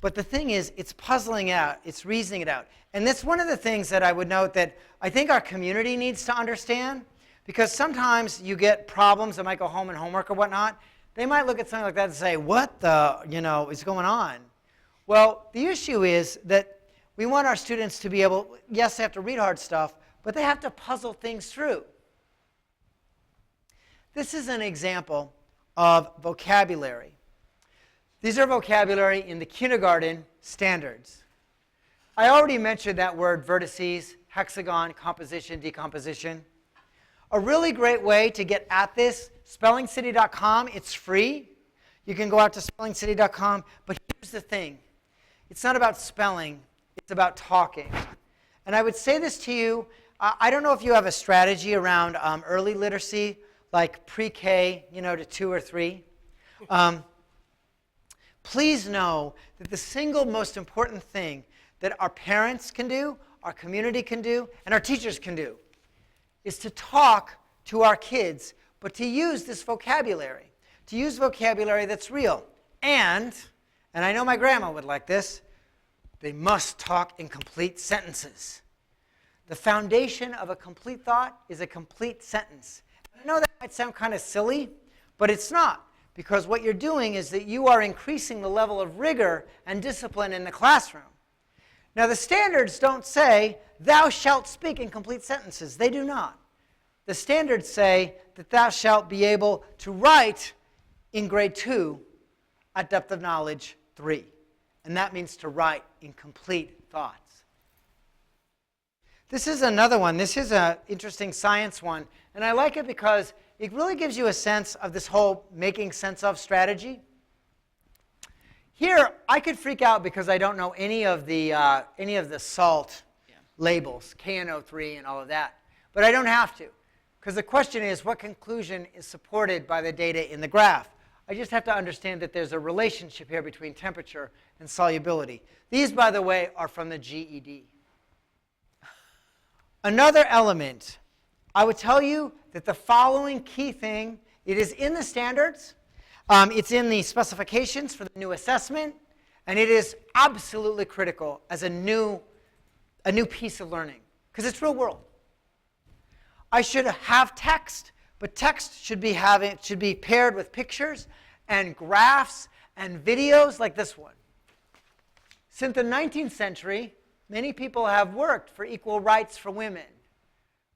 A: But the thing is, it's puzzling out, it's reasoning it out. And that's one of the things that I would note that I think our community needs to understand, because sometimes you get problems that might go home and homework or whatnot. They might look at something like that and say, what the, is going on? Well, the issue is that we want our students to be able, yes, they have to read hard stuff, but they have to puzzle things through. This is an example of vocabulary. These are vocabulary in the kindergarten standards. I already mentioned that word vertices, hexagon, composition, decomposition. A really great way to get at this, spellingcity.com, it's free. You can go out to spellingcity.com, but here's the thing. It's not about spelling, it's about talking. And I would say this to you, I don't know if you have a strategy around early literacy, like pre-K, to 2 or 3. Please know that the single most important thing that our parents can do, our community can do, and our teachers can do is to talk to our kids, but to use this vocabulary, to use vocabulary that's real. And I know my grandma would like this, they must talk in complete sentences. The foundation of a complete thought is a complete sentence. I know that might sound kind of silly, but it's not. Because what you're doing is that you are increasing the level of rigor and discipline in the classroom. Now, the standards don't say, thou shalt speak in complete sentences. They do not. The standards say that thou shalt be able to write in grade 2 at depth of knowledge 3. And that means to write in complete thoughts. This is another one. This is an interesting science one. And I like it because it really gives you a sense of this whole making sense of strategy. Here, I could freak out because I don't know any of the salt labels, KNO3 and all of that. But I don't have to, because the question is, what conclusion is supported by the data in the graph? I just have to understand that there's a relationship here between temperature and solubility. These, by the way, are from the GED. Another element, I would tell you that the following key thing, it is in the standards, it's in the specifications for the new assessment, and it is absolutely critical as a new piece of learning, because it's real world. I should have text, but text should be paired with pictures and graphs and videos like this one. Since the 19th century, many people have worked for equal rights for women.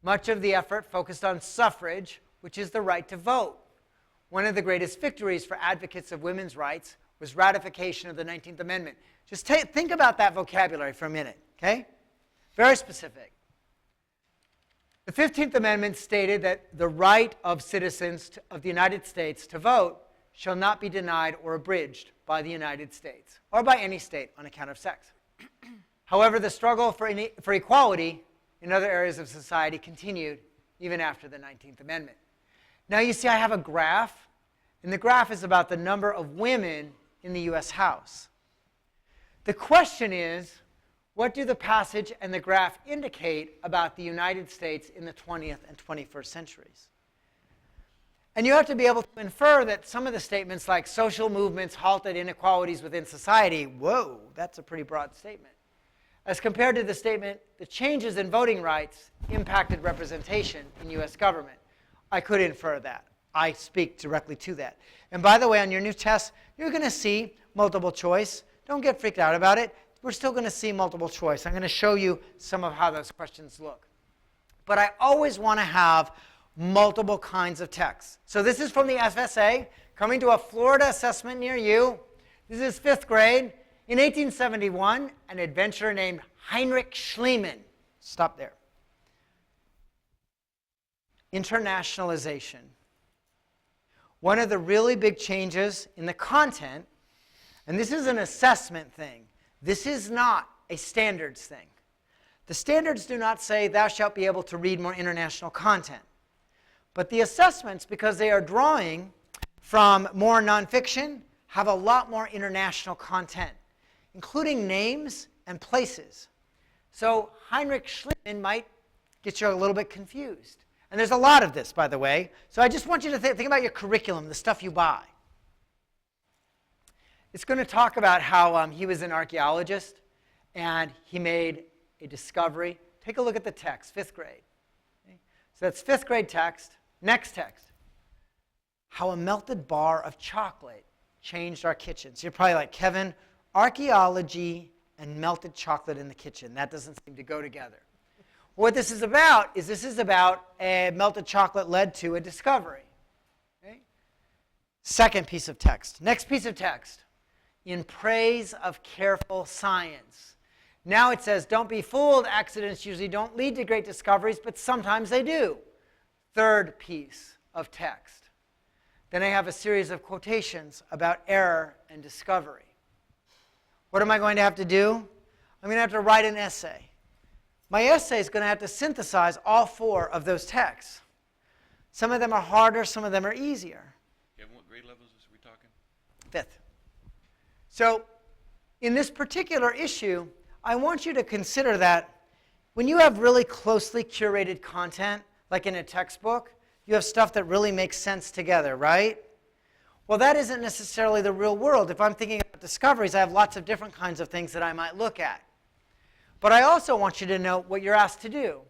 A: Much of the effort focused on suffrage, which is the right to vote. One of the greatest victories for advocates of women's rights was ratification of the 19th Amendment. Just think about that vocabulary for a minute, okay? Very specific. The 15th Amendment stated that the right of citizens of the United States to vote shall not be denied or abridged by the United States or by any state on account of sex. However, the struggle for equality in other areas of society continued even after the 19th Amendment. Now you see I have a graph, and the graph is about the number of women in the U.S. House. The question is, what do the passage and the graph indicate about the United States in the 20th and 21st centuries? And you have to be able to infer that some of the statements like social movements halted inequalities within society, whoa, that's a pretty broad statement. As compared to the statement, the changes in voting rights impacted representation in U.S. government. I could infer that. I speak directly to that. And by the way, on your new test, you're going to see multiple choice. Don't get freaked out about it. We're still going to see multiple choice. I'm going to show you some of how those questions look. But I always want to have multiple kinds of text. So this is from the FSA, coming to a Florida assessment near you. This is 5th grade. In 1871, an adventurer named Heinrich Schliemann. Stop there. Internationalization. One of the really big changes in the content, and this is an assessment thing. This is not a standards thing. The standards do not say thou shalt be able to read more international content. But the assessments, because they are drawing from more nonfiction, have a lot more international content, including names and places. So Heinrich Schliemann might get you a little bit confused. And there's a lot of this, by the way. So I just want you to think about your curriculum, the stuff you buy. It's going to talk about how he was an archaeologist, and he made a discovery. Take a look at the text, 5th grade. Okay? So that's 5th grade text. Next text. How a melted bar of chocolate changed our kitchen. So you're probably like, Kevin, archaeology and melted chocolate in the kitchen. That doesn't seem to go together. What this is about a melted chocolate led to a discovery. Okay? Second piece of text. Next piece of text. In praise of careful science. Now it says, don't be fooled. Accidents usually don't lead to great discoveries, but sometimes they do. Third piece of text. Then I have a series of quotations about error and discovery. What am I going to have to do? I'm going to have to write an essay. My essay is going to have to synthesize all 4 of those texts. Some of them are harder, some of them are easier.
E: Kevin, what grade levels are we talking?
A: 5th. So in this particular issue, I want you to consider that when you have really closely curated content, like in a textbook, you have stuff that really makes sense together, right? Well, that isn't necessarily the real world. If I'm thinking about discoveries, I have lots of different kinds of things that I might look at. But I also want you to know what you're asked to do.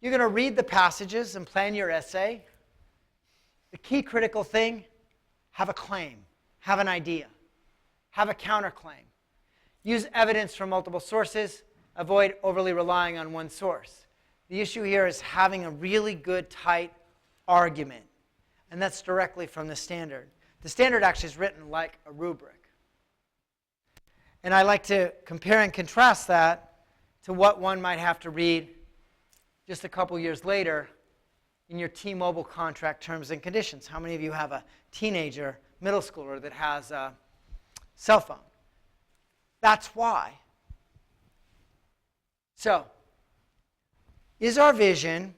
A: You're going to read the passages and plan your essay. The key critical thing, have a claim, have an idea, have a counterclaim. Use evidence from multiple sources. Avoid overly relying on one source. The issue here is having a really good, tight argument. And that's directly from the standard. The standard actually is written like a rubric. And I like to compare and contrast that to what one might have to read just a couple years later in your T-Mobile contract terms and conditions. How many of you have a teenager, middle schooler, that has a cell phone? That's why. So, is our vision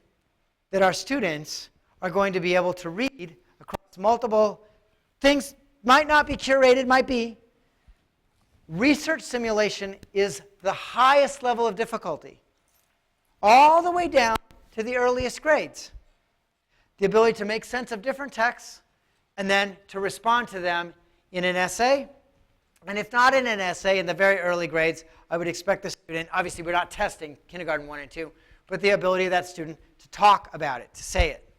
A: that our students are going to be able to read across multiple things? Might not be curated, might be. Research simulation is the highest level of difficulty, all the way down to the earliest grades. The ability to make sense of different texts and then to respond to them in an essay. And if not in an essay in the very early grades, I would expect the student, obviously we're not testing kindergarten 1 and 2, but the ability of that student to talk about it, to say it.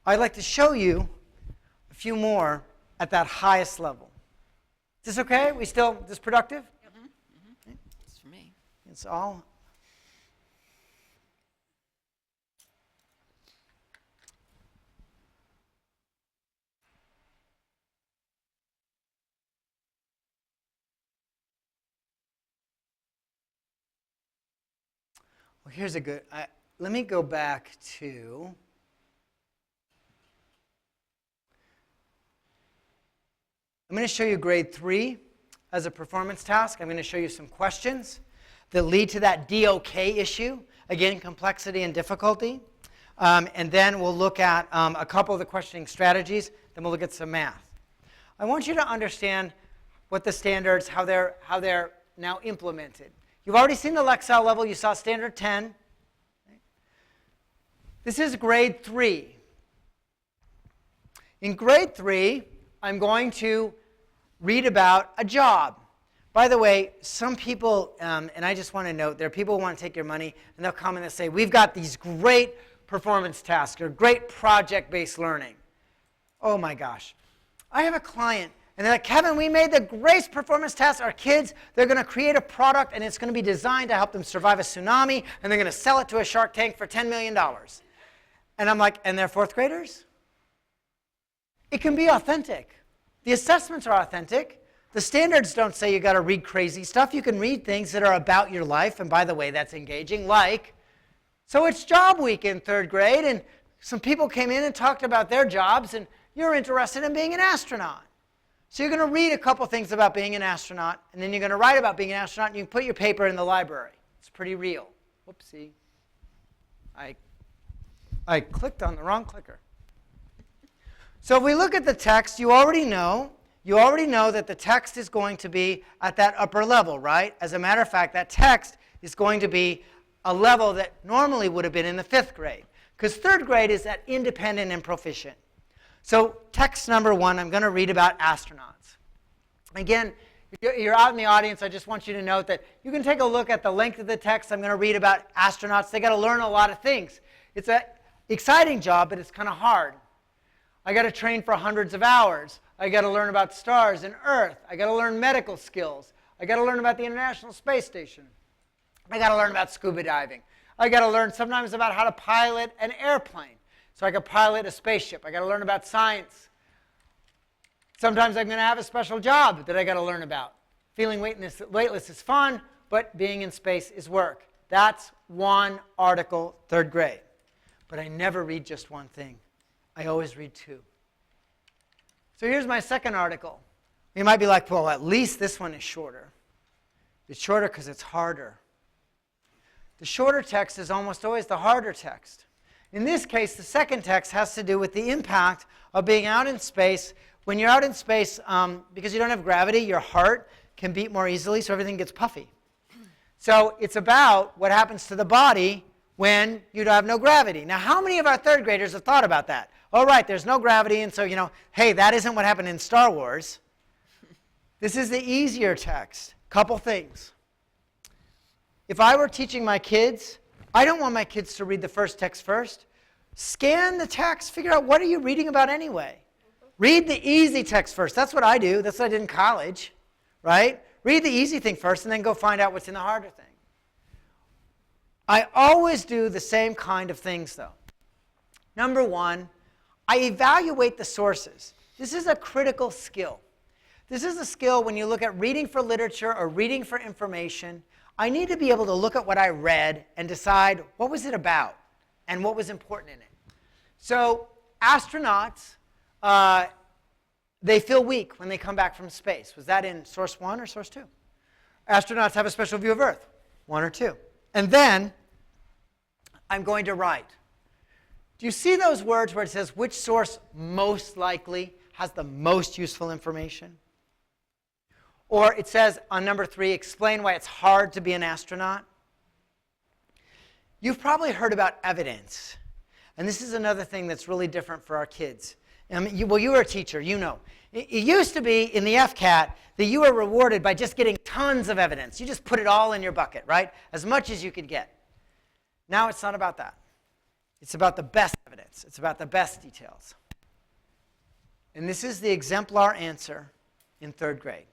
A: I'd like to show you a few more at that highest level. Is this okay? This productive?
C: Mm-hmm.
A: It's all. Well, here's a good. Let me go back to. I'm going to show you grade 3 as a performance task. I'm going to show you some questions that lead to that DOK issue. Again, complexity and difficulty. And then we'll look at a couple of the questioning strategies. Then we'll look at some math. I want you to understand what the standards, how they're now implemented. You've already seen the Lexile level. You saw standard 10. This is grade 3. In grade 3, I'm going to read about a job. By the way, some people, and I just want to note, there are people who want to take your money, and they'll come and they'll say, we've got these great performance tasks or great project-based learning. Oh my gosh. I have a client, and they're like, Kevin, we made the greatest performance task. Our kids, they're going to create a product, and it's going to be designed to help them survive a tsunami, and they're going to sell it to a Shark Tank for $10 million. And I'm like, and they're fourth graders? It can be authentic. The assessments are authentic. The standards don't say you got to read crazy stuff. You can read things that are about your life, and by the way, that's engaging, like, so it's job week in 3rd grade, and some people came in and talked about their jobs, and you're interested in being an astronaut. So you're going to read a couple things about being an astronaut, and then you're going to write about being an astronaut, and you can put your paper in the library. It's pretty real. Whoopsie. I clicked on the wrong clicker. So if we look at the text, you already know that the text is going to be at that upper level, right? As a matter of fact, that text is going to be a level that normally would have been in the 5th grade, because 3rd grade is that independent and proficient. So text number 1, I'm going to read about astronauts. Again, if you're out in the audience, I just want you to note that you can take a look at the length of the text. I'm going to read about astronauts. They got to learn a lot of things. It's an exciting job, but it's kind of hard. I got to train for hundreds of hours. I got to learn about stars and Earth. I got to learn medical skills. I got to learn about the International Space Station. I got to learn about scuba diving. I got to learn sometimes about how to pilot an airplane. So I can pilot a spaceship. I got to learn about science. Sometimes I'm going to have a special job that I got to learn about. Feeling weightless is fun, but being in space is work. That's one article, 3rd grade. But I never read just one thing. I always read 2. So here's my second article. You might be like, well, at least this one is shorter. It's shorter because it's harder. The shorter text is almost always the harder text. In this case, the second text has to do with the impact of being out in space. When you're out in space, because you don't have gravity, your heart can beat more easily, so everything gets puffy. So it's about what happens to the body when you have no gravity. Now, how many of our 3rd graders have thought about that? Oh, right, there's no gravity, and so, hey, that isn't what happened in Star Wars. This is the easier text. Couple things. If I were teaching my kids, I don't want my kids to read the first text first. Scan the text. Figure out, what are you reading about anyway? Read the easy text first. That's what I do. That's what I did in college, right? Read the easy thing first, and then go find out what's in the harder thing. I always do the same kind of things, though. Number 1, I evaluate the sources. This is a critical skill. This is a skill when you look at reading for literature or reading for information. I need to be able to look at what I read and decide what was it about and what was important in it. So astronauts, they feel weak when they come back from space. Was that in source 1 or source 2? Astronauts have a special view of Earth, 1 or 2. And then I'm going to write. Do you see those words where it says which source most likely has the most useful information? Or it says on number 3, explain why it's hard to be an astronaut. You've probably heard about evidence. And this is another thing that's really different for our kids. You were a teacher, you know. It used to be in the FCAT that you were rewarded by just getting tons of evidence. You just put it all in your bucket, right? As much as you could get. Now it's not about that. It's about the best evidence. It's about the best details. And this is the exemplar answer in 3rd grade.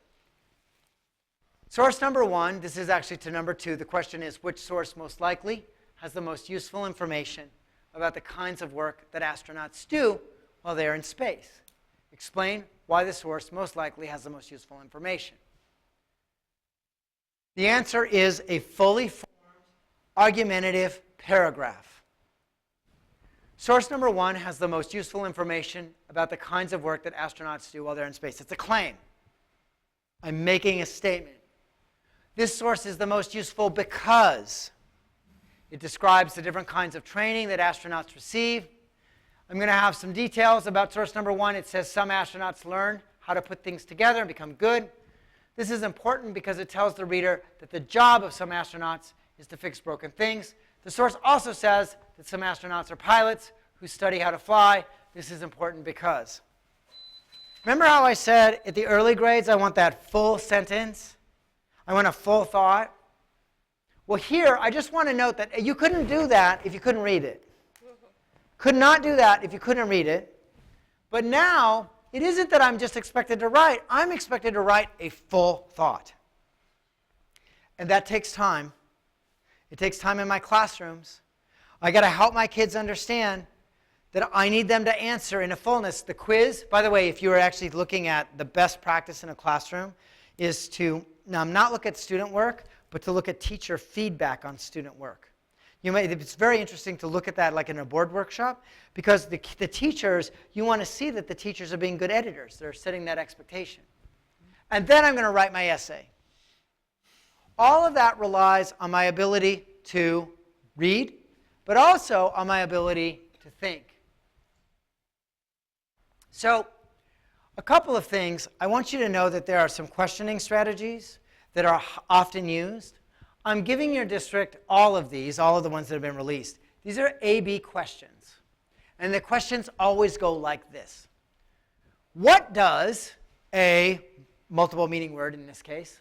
A: Source number one, this is actually to number two. The question is, which source most likely has the most useful information about the kinds of work that astronauts do while they're in space? Explain why the source most likely has the most useful information. The answer is a fully formed argumentative paragraph. Source number one has the most useful information about the kinds of work that astronauts do while they're in space. It's a claim. I'm making a statement. This source is the most useful because it describes the different kinds of training that astronauts receive. I'm going to have some details about source number one. It says some astronauts learn how to put things together and become good. This is important because it tells the reader that the job of some astronauts is to fix broken things. The source also says that some astronauts are pilots who study how to fly. This is important because. Remember how I said at the early grades I want that full sentence? I want a full thought. Well, here, I just want to note that you couldn't do that if you couldn't read it. Could not do that if you couldn't read it. But now, it isn't that I'm just expected to write. I'm expected to write a full thought. And that takes time. It takes time in my classrooms. I got to help my kids understand that I need them to answer in a fullness. The quiz, by the way, if you were actually looking at the best practice in a classroom, is to not look at student work, but to look at teacher feedback on student work. It's very interesting to look at that like in a board workshop, because the teachers, you want to see that the teachers are being good editors. They're setting that expectation. And then I'm going to write my essay. All of that relies on my ability to read, but also on my ability to think. So, a couple of things. I want you to know that there are some questioning strategies that are often used. I'm giving your district all of the ones that have been released. These are A-B questions. And the questions always go like this. What does a multiple meaning word, in this case,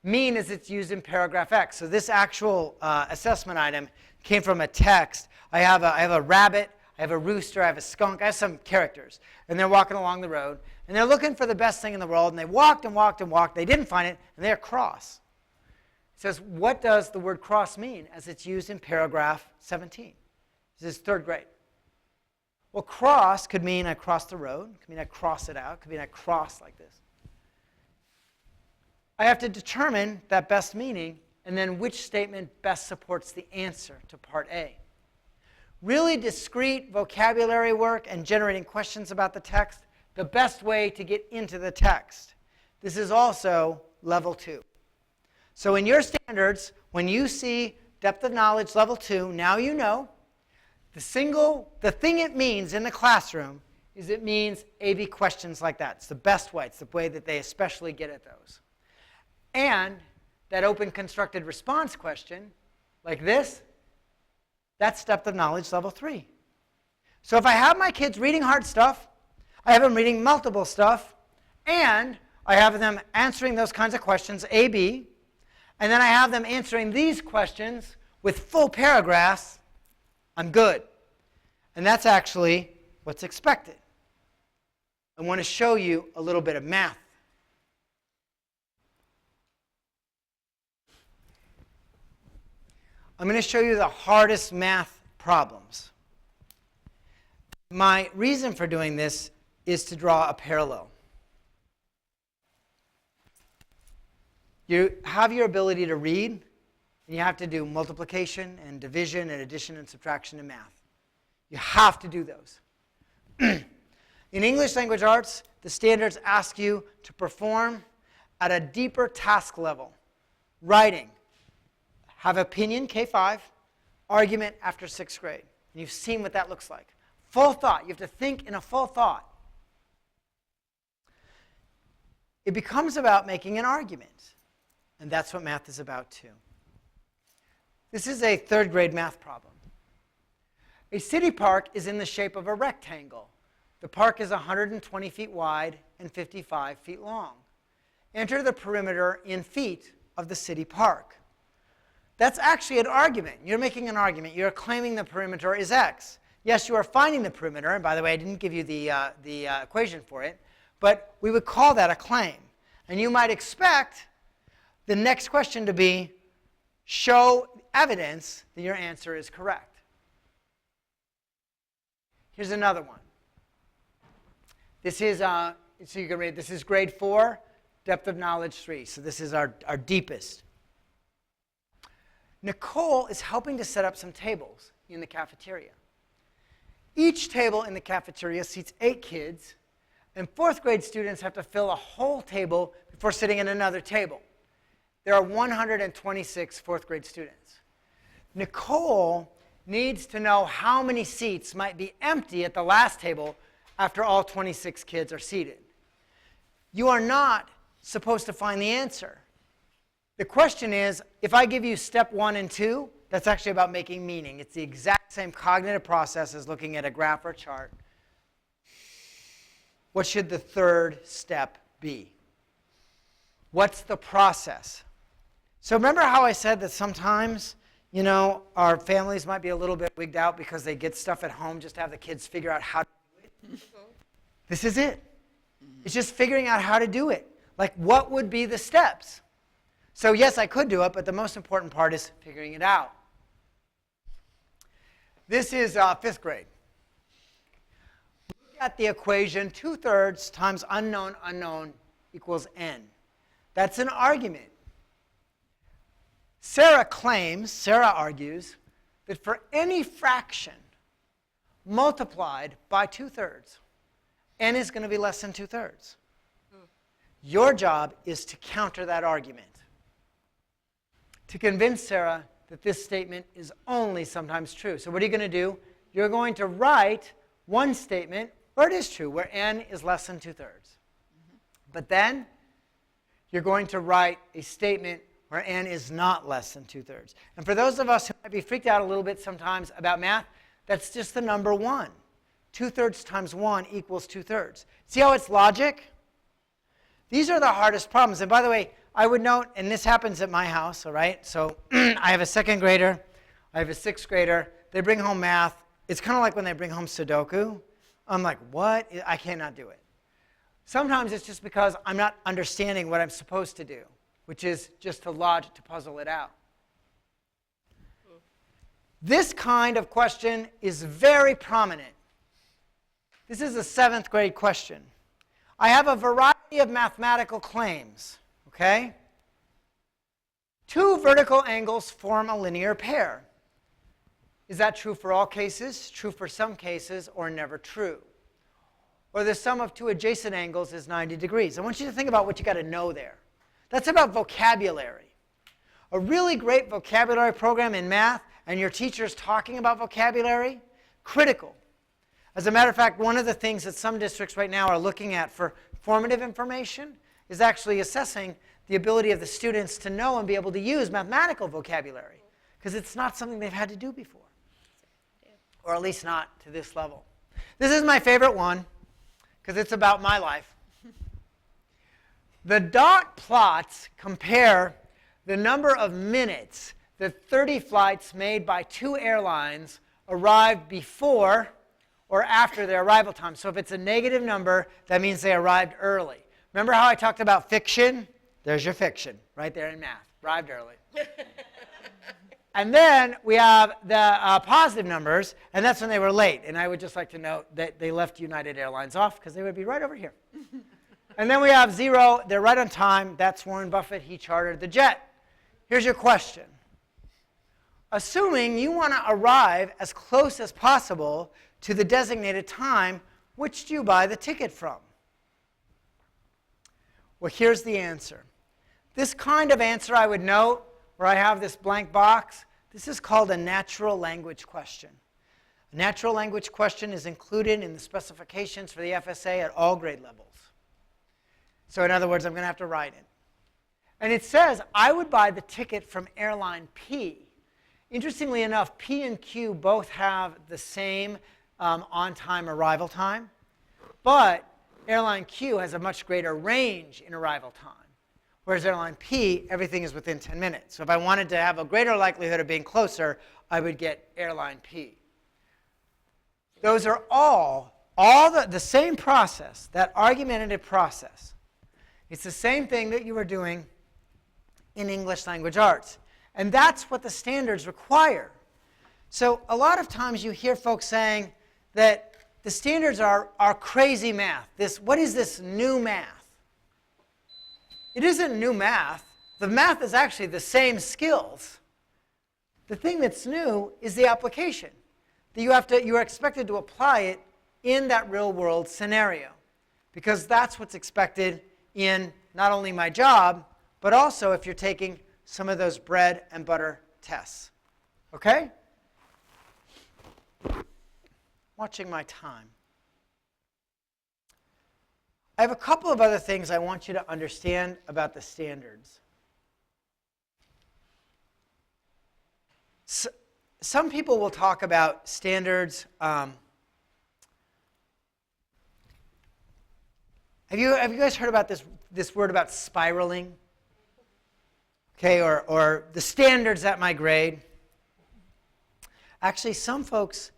A: mean as it's used in paragraph X? So this actual assessment item came from a text. I have a rabbit, I have a rooster, I have a skunk, I have some characters. And they're walking along the road. And they're looking for the best thing in the world. And they walked and walked and walked. They didn't find it. And they're cross. It says, what does the word cross mean as it's used in paragraph 17? This is third grade. Well, cross could mean I cross the road. It could mean I cross it out. It could mean I cross like this. I have to determine that best meaning and then which statement best supports the answer to part A. Really discrete vocabulary work and generating questions about the text, the best way to get into the text. This is also level 2. So in your standards, when you see depth of knowledge level 2, now you know the thing it means in the classroom is it means A-B questions like that. It's the best way. It's the way that they especially get at those. And that open constructed response question, like this, that's depth of knowledge level 3. So if I have my kids reading hard stuff, I have them reading multiple stuff, and I have them answering those kinds of questions, A, B, and then I have them answering these questions with full paragraphs, I'm good. And that's actually what's expected. I want to show you a little bit of math. I'm going to show you the hardest math problems. My reason for doing this is to draw a parallel. You have your ability to read, and you have to do multiplication and division and addition and subtraction in math. You have to do those. In English language arts, the standards ask you to perform at a deeper task level. Writing. Have opinion, K5, argument after 6th grade. And you've seen what that looks like. Full thought. You have to think in a full thought. It becomes about making an argument. And that's what math is about too. This is a 3rd grade math problem. A city park is in the shape of a rectangle. The park is 120 feet wide and 55 feet long. Enter the perimeter in feet of the city park. That's actually an argument. You're making an argument. You're claiming the perimeter is x. Yes, you are finding the perimeter. And by the way, I didn't give you the equation for it. But we would call that a claim. And you might expect the next question to be, show evidence that your answer is correct. Here's another one. This is, so you can read, this is grade 4, depth of knowledge 3. So this is our deepest. Nicole is helping to set up some tables in the cafeteria. Each table in the cafeteria seats 8 kids, and 4th grade students have to fill a whole table before sitting at another table. There are 126 4th grade students. Nicole needs to know how many seats might be empty at the last table after all 26 kids are seated. You are not supposed to find the answer. The question is, if I give you step 1 and 2, that's actually about making meaning. It's the exact same cognitive process as looking at a graph or chart. What should the 3rd step be? What's the process? So remember how I said that sometimes, you know, our families might be a little bit wigged out because they get stuff at home just to have the kids figure out how to do it? This is it. It's just figuring out how to do it. Like, what would be the steps? So yes, I could do it, but the most important part is figuring it out. This is 5th grade. Look at the equation 2/3 times unknown equals n. That's an argument. Sarah argues, that for any fraction multiplied by 2/3, n is going to be less than 2/3. Your job is to counter that argument, to convince Sarah that this statement is only sometimes true. So what are you going to do? You're going to write one statement where it is true, where n is less than 2/3. But then you're going to write a statement where n is not less than 2/3. And for those of us who might be freaked out a little bit sometimes about math, that's just the number 1. 2/3 times 1 equals 2/3. See how it's logic? These are the hardest problems. And by the way, I would note, and this happens at my house, all right? So I have a 2nd grader, I have a 6th grader. They bring home math. It's kind of like when they bring home Sudoku. I'm like, what? I cannot do it. Sometimes it's just because I'm not understanding what I'm supposed to do, which is just to puzzle it out. This kind of question is very prominent. This is a 7th grade question. I have a variety of mathematical claims, okay? 2 vertical angles form a linear pair. Is that true for all cases, true for some cases, or never true? Or the sum of 2 adjacent angles is 90 degrees. I want you to think about what you got to know there. That's about vocabulary. A really great vocabulary program in math, and your teacher's talking about vocabulary, critical. As a matter of fact, one of the things that some districts right now are looking at for formative information is actually assessing the ability of the students to know and be able to use mathematical vocabulary, because it's not something they've had to do before, or at least not to this level. This is my favorite one, because it's about my life. The dot plots compare the number of minutes that 30 flights made by 2 airlines arrived before or after their arrival time. So if it's a negative number, that means they arrived early. Remember how I talked about fiction? There's your fiction, right there in math. Arrived early. And then we have the positive numbers, and that's when they were late. And I would just like to note that they left United Airlines off because they would be right over here. And then we have 0. They're right on time. That's Warren Buffett. He chartered the jet. Here's your question. Assuming you want to arrive as close as possible to the designated time, which do you buy the ticket from? Well, here's the answer. This kind of answer I would note, where I have this blank box, this is called a natural language question. A natural language question is included in the specifications for the FSA at all grade levels. So in other words, I'm going to have to write it. And it says, I would buy the ticket from airline P. Interestingly enough, P and Q both have the same on-time arrival time, but airline Q has a much greater range in arrival time, whereas airline P, everything is within 10 minutes. So if I wanted to have a greater likelihood of being closer, I would get airline P. Those are all the same process, that argumentative process. It's the same thing that you were doing in English language arts. And that's what the standards require. So a lot of times you hear folks saying that the standards are crazy math. What is this new math? It isn't new math. The math is actually the same skills. The thing that's new is the application. That you are expected to apply it in that real world scenario. Because that's what's expected in not only my job, but also if you're taking some of those bread and butter tests. Okay? Watching my time. I have a couple of other things I want you to understand about the standards. Some people will talk about standards. Have you guys heard about this word about spiraling? Okay, or the standards at my grade. Actually, some folks,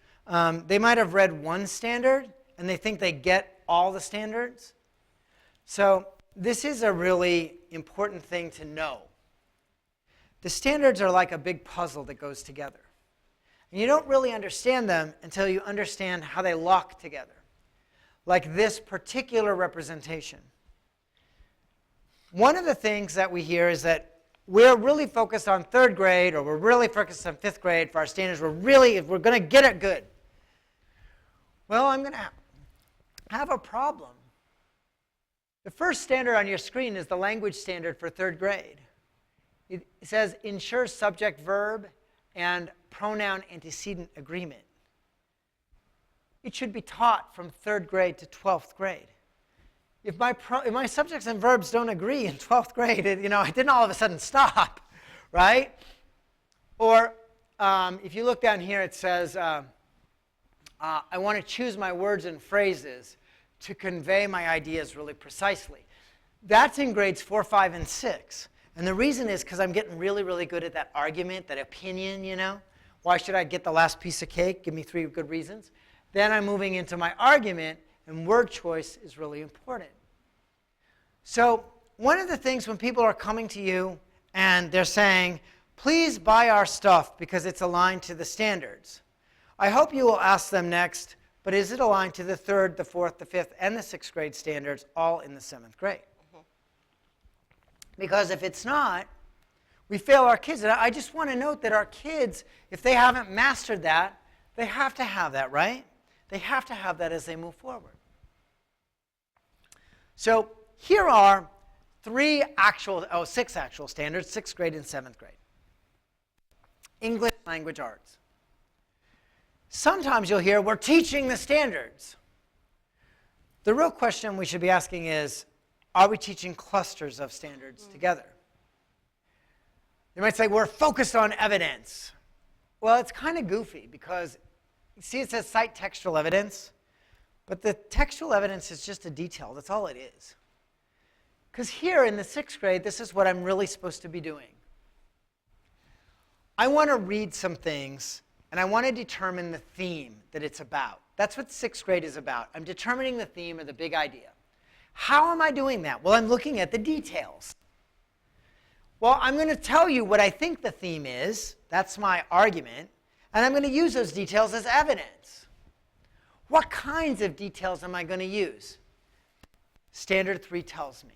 A: they might have read one standard and they think they get all the standards. So this is a really important thing to know. The standards are like a big puzzle that goes together. And you don't really understand them until you understand how they lock together. Like this particular representation. One of the things that we hear is that we're really focused on third grade, or we're really focused on fifth grade for our standards. If we're going to get it good. Well, I'm going to have a problem. The first standard on your screen is the language standard for third grade. It says ensure subject verb and pronoun antecedent agreement. It should be taught from third grade to 12th grade. If my subjects and verbs don't agree in 12th grade, it didn't all of a sudden stop, right? Or if you look down here, it says, I want to choose my words and phrases to convey my ideas really precisely. That's in grades 4, 5, and 6. And the reason is because I'm getting really, really good at that argument, that opinion, Why should I get the last piece of cake? Give me 3 good reasons. Then I'm moving into my argument, and word choice is really important. So one of the things when people are coming to you and they're saying, please buy our stuff because it's aligned to the standards, I hope you will ask them next, but is it aligned to the 3rd, the 4th, the 5th, and the 6th grade standards all in the 7th grade? Because if it's not, we fail our kids. And I just want to note that our kids, if they haven't mastered that, they have to have that, right? They have to have that as they move forward. So here are 6 actual standards, 6th grade and 7th grade. English language arts. Sometimes you'll hear, we're teaching the standards. The real question we should be asking is, are we teaching clusters of standards together? You might say, we're focused on evidence. Well, it's kind of goofy because, you see it says cite textual evidence, but the textual evidence is just a detail. That's all it is. Because here in the 6th grade, this is what I'm really supposed to be doing. I want to read some things, and I want to determine the theme that it's about. That's what 6th grade is about. I'm determining the theme or the big idea. How am I doing that? Well, I'm looking at the details. Well, I'm going to tell you what I think the theme is. That's my argument. And I'm going to use those details as evidence. What kinds of details am I going to use? Standard 3 tells me.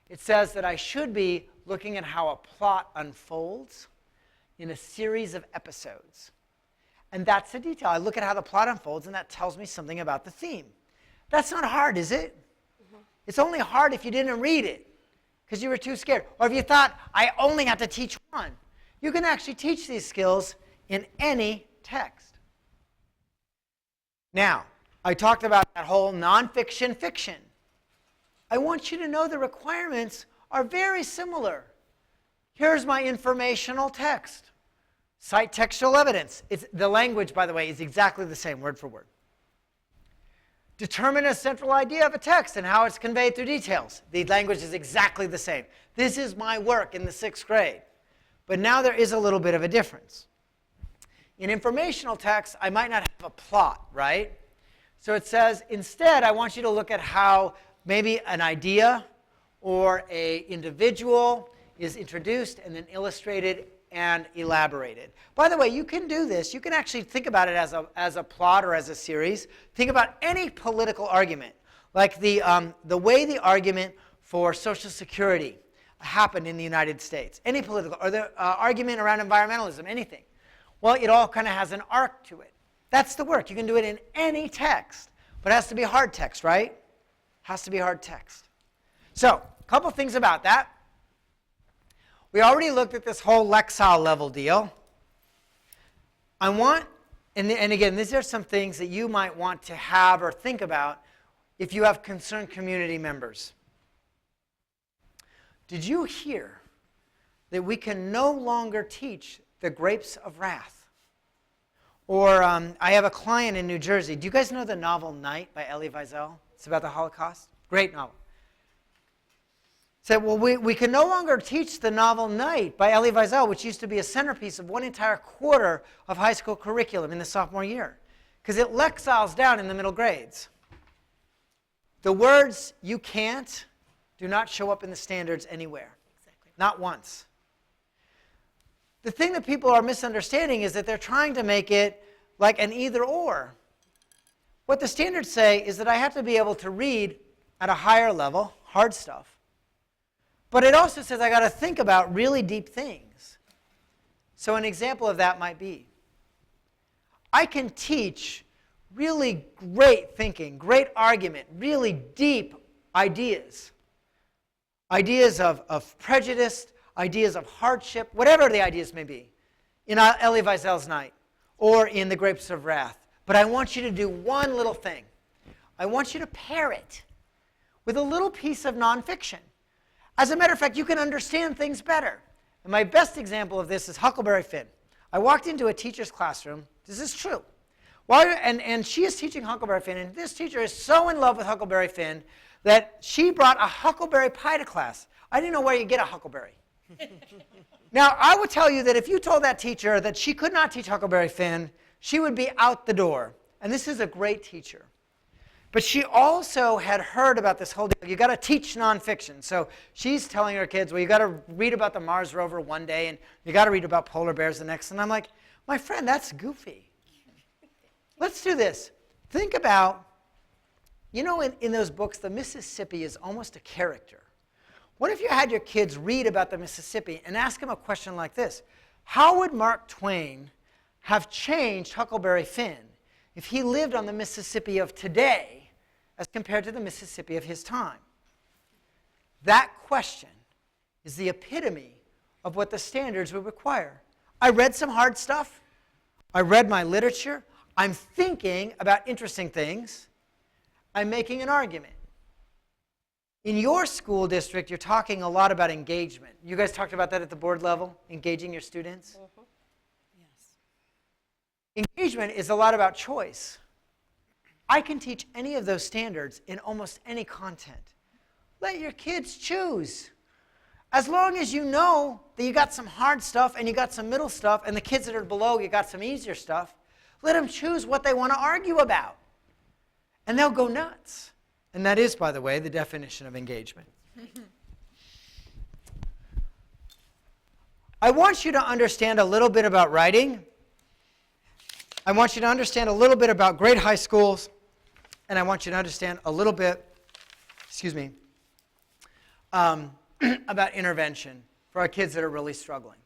A: It says that I should be looking at how a plot unfolds in a series of episodes. And that's the detail. I look at how the plot unfolds, and that tells me something about the theme. That's not hard, is it? It's only hard if you didn't read it because you were too scared. Or if you thought, I only have to teach one. You can actually teach these skills in any text. Now, I talked about that whole nonfiction fiction. I want you to know the requirements are very similar. Here's my informational text. Cite textual evidence. The language, by the way, is exactly the same, word for word. Determine a central idea of a text and how it's conveyed through details. The language is exactly the same. This is my work in the 6th grade. But now there is a little bit of a difference. In informational text, I might not have a plot, right? So it says, instead, I want you to look at how maybe an idea or an individual is introduced and then illustrated and elaborated. By the way, you can do this. You can actually think about it as a plot or as a series. Think about any political argument, like the way the argument for Social Security happened in the United States. Any political, or the argument around environmentalism, anything. Well, it all kind of has an arc to it. That's the work. You can do it in any text, but it has to be hard text, right? Has to be hard text. So, a couple things about that. We already looked at this whole Lexile level deal. I want, and again, these are some things that you might want to have or think about if you have concerned community members. Did you hear that we can no longer teach the grapes of wrath? Or I have a client in New Jersey. Do you guys know the novel Night by Elie Wiesel? It's about the Holocaust. Great novel. Said, well, we can no longer teach the novel Night by Elie Wiesel, which used to be a centerpiece of one entire quarter of high school curriculum in the sophomore year, because it lexiles down in the middle grades. The words "you can't" do not show up in the standards anywhere.
D: Exactly.
A: Not once. The thing that people are misunderstanding is that they're trying to make it like an either-or. What the standards say is that I have to be able to read at a higher level, hard stuff. But it also says I got to think about really deep things. So an example of that might be, I can teach really great thinking, great argument, really deep ideas. Ideas of prejudice, ideas of hardship, whatever the ideas may be, in Elie Wiesel's Night or in The Grapes of Wrath. But I want you to do one little thing. I want you to pair it with a little piece of nonfiction. As a matter of fact, you can understand things better. And my best example of this is Huckleberry Finn. I walked into a teacher's classroom. This is true. And she is teaching Huckleberry Finn, and this teacher is so in love with Huckleberry Finn that she brought a huckleberry pie to class. I didn't know where you get a huckleberry. Now, I would tell you that if you told that teacher that she could not teach Huckleberry Finn, she would be out the door. And this is a great teacher. But she also had heard about this whole deal. You got to teach nonfiction. So she's telling her kids, well, you got to read about the Mars rover one day, and you got to read about polar bears the next. And I'm like, my friend, that's goofy. Let's do this. Think about, you know, in those books, the Mississippi is almost a character. What if you had your kids read about the Mississippi and ask them a question like this? How would Mark Twain have changed Huckleberry Finn if he lived on the Mississippi of today as compared to the Mississippi of his time? That question is the epitome of what the standards would require. I read some hard stuff. I read my literature. I'm thinking about interesting things. I'm making an argument. In your school district, you're talking a lot about engagement. You guys talked about that at the board level, engaging your students?
C: Yes.
A: Engagement is a lot about choice. I can teach any of those standards in almost any content. Let your kids choose. As long as you know that you got some hard stuff and you got some middle stuff, and the kids that are below, you got some easier stuff, let them choose what they want to argue about. And they'll go nuts. And that is, by the way, the definition of engagement. I want you to understand a little bit about writing. I want you to understand a little bit about great high schools. And I want you to understand a little bit, about intervention for our kids that are really struggling.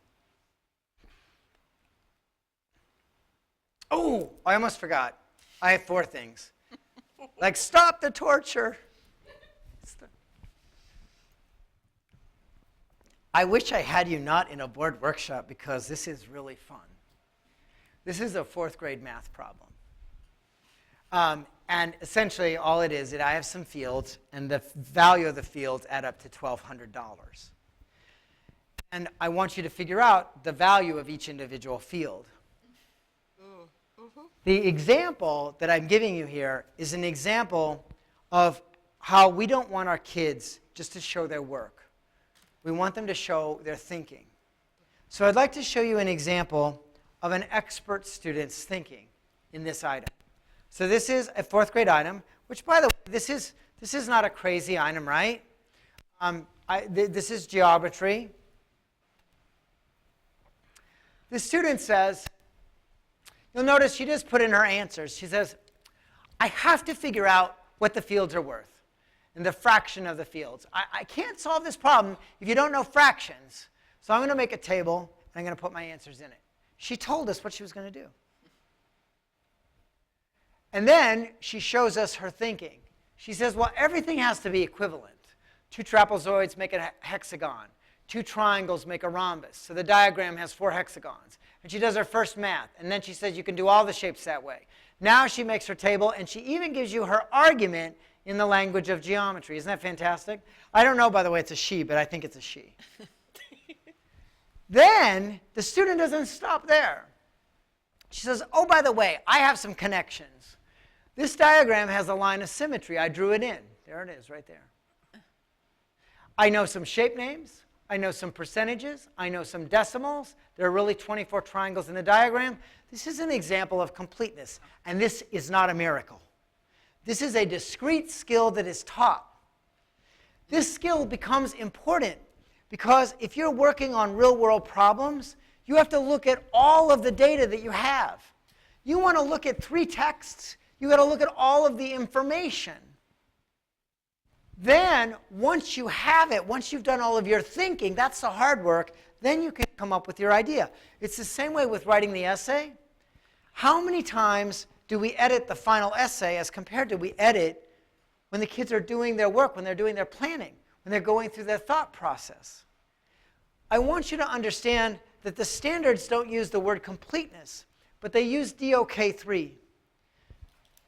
A: Oh, I almost forgot. I have 4 things. Like, stop the torture. I wish I had you not in a board workshop because this is really fun. This is a 4th grade math problem. And essentially all it is that I have some fields, and the value of the fields add up to $1,200. And I want you to figure out the value of each individual field. The example that I'm giving you here is an example of how we don't want our kids just to show their work. We want them to show their thinking. So I'd like to show you an example of an expert student's thinking in this item. So this is a 4th grade item, which, by the way, this is not a crazy item, right? This is geometry. the student says, you'll notice she just put in her answers. She says, I have to figure out what the fields are worth and the fraction of the fields. I can't solve this problem if you don't know fractions. So I'm going to make a table, and I'm going to put my answers in it. She told us what she was going to do. And then she shows us her thinking. She says, well, everything has to be equivalent. 2 trapezoids make a hexagon. 2 triangles make a rhombus. So the diagram has 4 hexagons. And she does her first math. And then she says you can do all the shapes that way. Now she makes her table, and she even gives you her argument in the language of geometry. Isn't that fantastic? I don't know, by the way, it's a she, but I think it's a she. Then the student doesn't stop there. She says, oh, by the way, I have some connections. This diagram has a line of symmetry. I drew it in. There it is, right there. I know some shape names. I know some percentages. I know some decimals. There are really 24 triangles in the diagram. This is an example of completeness, and this is not a miracle. This is a discrete skill that is taught. This skill becomes important because if you're working on real-world problems, you have to look at all of the data that you have. You want to look at 3 texts. You've got to look at all of the information. Then, once you have it, once you've done all of your thinking, that's the hard work, then you can come up with your idea. It's the same way with writing the essay. How many times do we edit the final essay as compared to we edit when the kids are doing their work, when they're doing their planning, when they're going through their thought process? I want you to understand that the standards don't use the word completeness, but they use DOK3.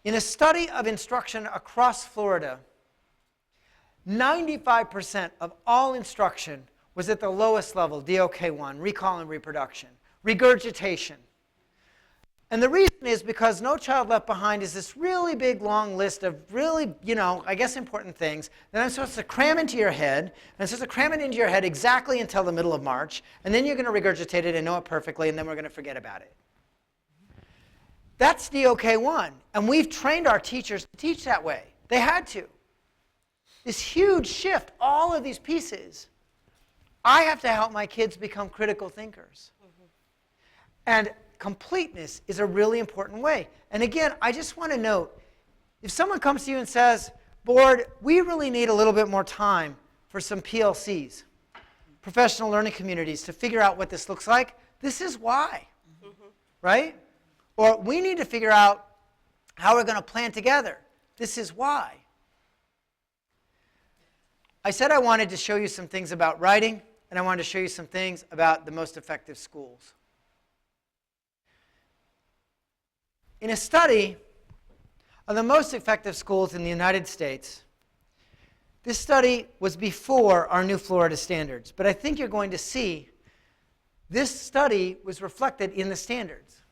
A: In a study of instruction across Florida, 95% of all instruction was at the lowest level, DOK1, recall and reproduction, regurgitation. And the reason is because No Child Left Behind is this really big, long list of really, I guess important things that I'm supposed to cram into your head. And I'm supposed to cram it into your head exactly until the middle of March. And then you're going to regurgitate it and know it perfectly, and then we're going to forget about it. That's DOK1. And we've trained our teachers to teach that way. They had to. This huge shift, all of these pieces. I have to help my kids become critical thinkers. And completeness is a really important way. And again, I just want to note, if someone comes to you and says, board, we really need a little bit more time for some PLCs, professional learning communities, to figure out what this looks like, this is why, right? Or we need to figure out how we're going to plan together. This is why. I said I wanted to show you some things about writing, and I wanted to show you some things about the most effective schools. In a study of the most effective schools in the United States, this study was before our new Florida standards, but I think you're going to see this study was reflected in the standards.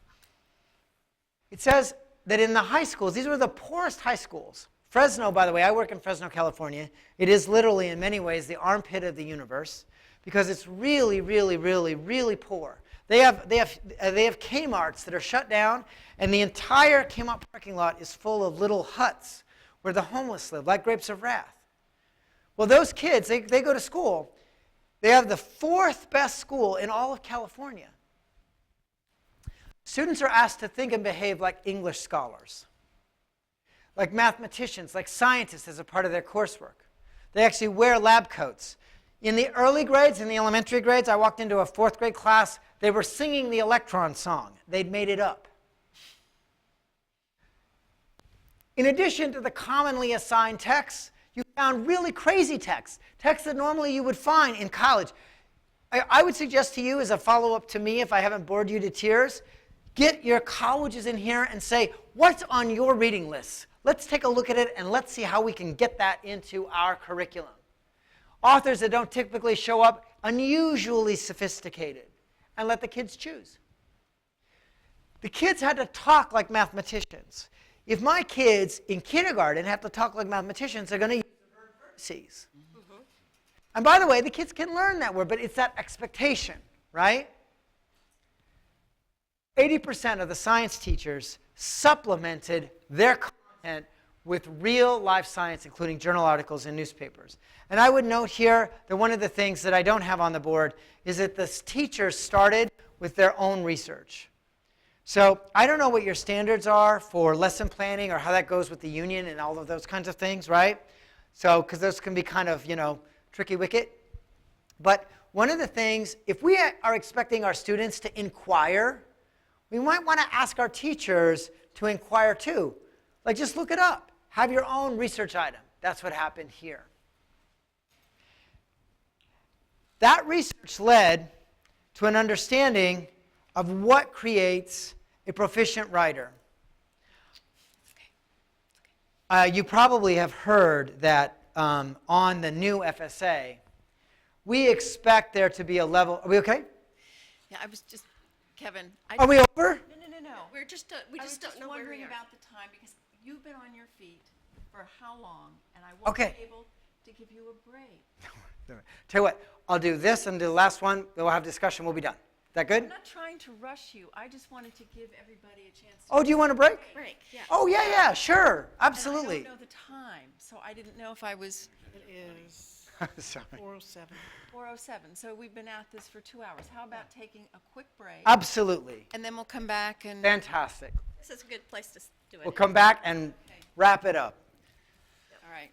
A: It says that in the high schools, these were the poorest high schools. Fresno, by the way, I work in Fresno, California. It is literally, in many ways, the armpit of the universe because it's really, really, really, really poor. They have Kmarts that are shut down, and the entire Kmart parking lot is full of little huts where the homeless live, like grapes of wrath. Well, those kids, they go to school. They have the 4th best school in all of California. Students are asked to think and behave like English scholars, like mathematicians, like scientists as a part of their coursework. They actually wear lab coats. In the early grades, in the elementary grades, I walked into a 4th grade class. They were singing the Electron song. They'd made it up. In addition to the commonly assigned texts, you found really crazy texts, texts that normally you would find in college. I would suggest to you, as a follow-up to me, if I haven't bored you to tears, get your colleges in here and say, what's on your reading list? Let's take a look at it, and let's see how we can get that into our curriculum. Authors that don't typically show up, unusually sophisticated, and let the kids choose. The kids had to talk like mathematicians. If my kids in kindergarten have to talk like mathematicians, they're going to use the verb vertices. And by the way, the kids can learn that word, but it's that expectation, right? 80% of the science teachers supplemented their content with real life science, including journal articles and newspapers. And I would note here that one of the things that I don't have on the board is that the teachers started with their own research. So I don't know what your standards are for lesson planning or how that goes with the union and all of those kinds of things, right? So, because those can be kind of, tricky wicket. But one of the things, if we are expecting our students to inquire, we might want to ask our teachers to inquire too. Like, just look it up. Have your own research item. That's what happened here. That research led to an understanding of what creates a proficient writer. You probably have heard that on the new FSA, we expect there to be a level. Are we okay?
B: Yeah, I was just, Kevin.
A: Are we over?
B: No.
D: We're just, we
B: I was
D: just don't know where we
B: wondering
D: are.
B: about the time because you've been on your feet for how long, and I wasn't
A: Okay.
B: able to give you a break.
A: Tell you what, I'll do this and do the last one, then we'll have discussion, we'll be done. Is that good?
B: I'm not trying to rush you. I just wanted to give everybody a chance to.
A: Oh, do you want a break?
D: Break, yeah.
A: Oh, yeah, sure,
B: And
A: absolutely.
B: I don't know the time, so I didn't know if I was
C: It is
A: Sorry.
C: 4:07.
B: 4:07. So we've been at this for 2 hours. How about taking a quick break?
A: Absolutely.
B: And then we'll come back and.
A: Fantastic.
D: This is a good place to do it.
A: We'll come back and wrap it up.
B: All right.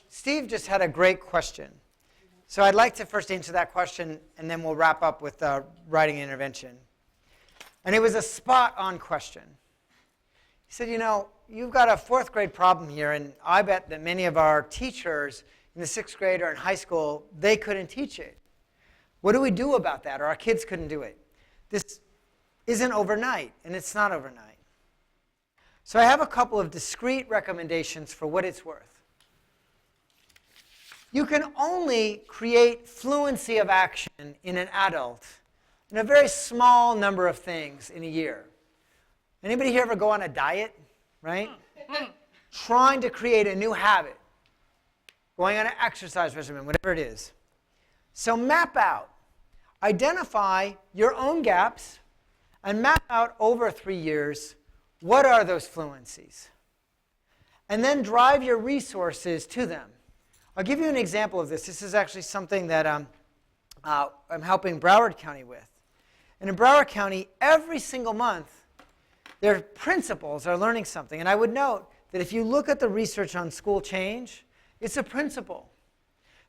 A: Steve just had a great question. So I'd like to first answer that question, and then we'll wrap up with writing intervention. And it was a spot-on question. He said, you've got a 4th grade problem here, and I bet that many of our teachers in the 6th grade or in high school, they couldn't teach it. What do we do about that? Or our kids couldn't do it. This isn't overnight, and it's not overnight. So I have a couple of discrete recommendations for what it's worth. You can only create fluency of action in an adult in a very small number of things in a year. Anybody here ever go on a diet, right? Trying to create a new habit, going on an exercise regimen, whatever it is. So map out, identify your own gaps, and map out over 3 years, what are those fluencies? And then drive your resources to them. I'll give you an example of this. This is actually something that I'm helping Broward County with. And in Broward County, every single month, their principals are learning something. And I would note that if you look at the research on school change, it's a principal.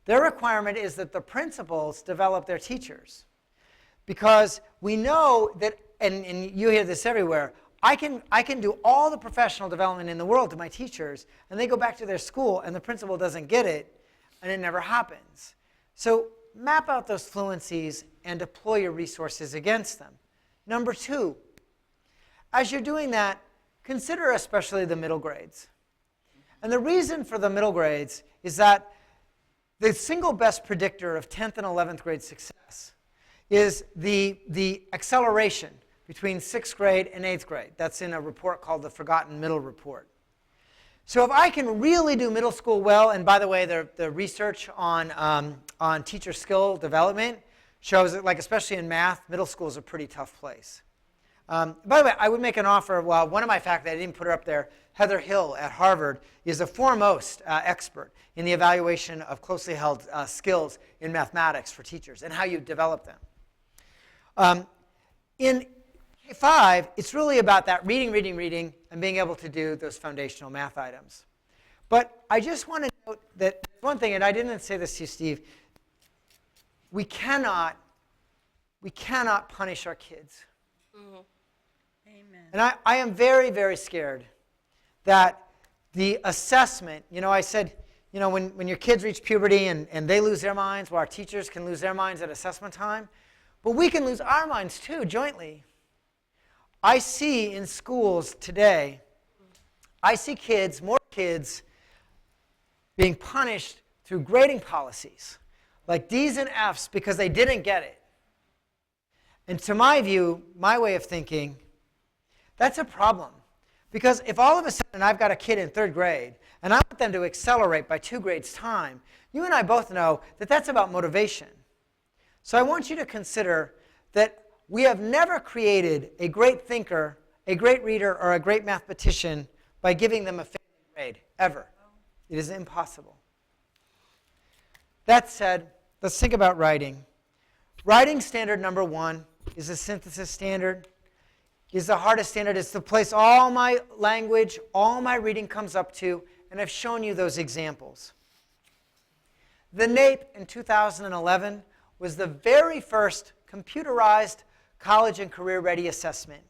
A: Their requirement is that the principals develop their teachers. Because we know that, and you hear this everywhere, I can do all the professional development in the world to my teachers, and they go back to their school, and the principal doesn't get it, and it never happens. So map out those fluencies and deploy your resources against them. Number 2, as you're doing that, consider especially the middle grades. And the reason for the middle grades is that the single best predictor of 10th and 11th grade success is the acceleration between 6th grade and 8th grade. That's in a report called the Forgotten Middle Report. So if I can really do middle school well, and by the way, the research on teacher skill development shows that, like especially in math, middle school is a pretty tough place. By the way, I would make an offer. Well, one of my faculty, I didn't put her up there, Heather Hill at Harvard, is a foremost expert in the evaluation of closely held skills in mathematics for teachers and how you develop them. In K-5, it's really about that reading, and being able to do those foundational math items. But I just want to note that one thing, and I didn't say this to you, Steve, we cannot punish our kids.
D: Mm-hmm.
C: Amen.
A: And I am very, very scared that the assessment, I said, when your kids reach puberty and they lose their minds, well, our teachers can lose their minds at assessment time, but we can lose our minds too, jointly. I see in schools today, I see more kids being punished through grading policies, like D's and F's because they didn't get it. And to my view, my way of thinking, that's a problem. Because if all of a sudden I've got a kid in 3rd grade, and I want them to accelerate by 2 grades' time, you and I both know that that's about motivation. So I want you to consider that we have never created a great thinker, a great reader, or a great mathematician by giving them a failing grade, ever. It is impossible. That said, let's think about writing. Writing standard number 1 is a synthesis standard. Is the hardest standard. It's the place all my language, all my reading comes up to, and I've shown you those examples. The NAEP in 2011 was the very first computerized college and career ready assessment.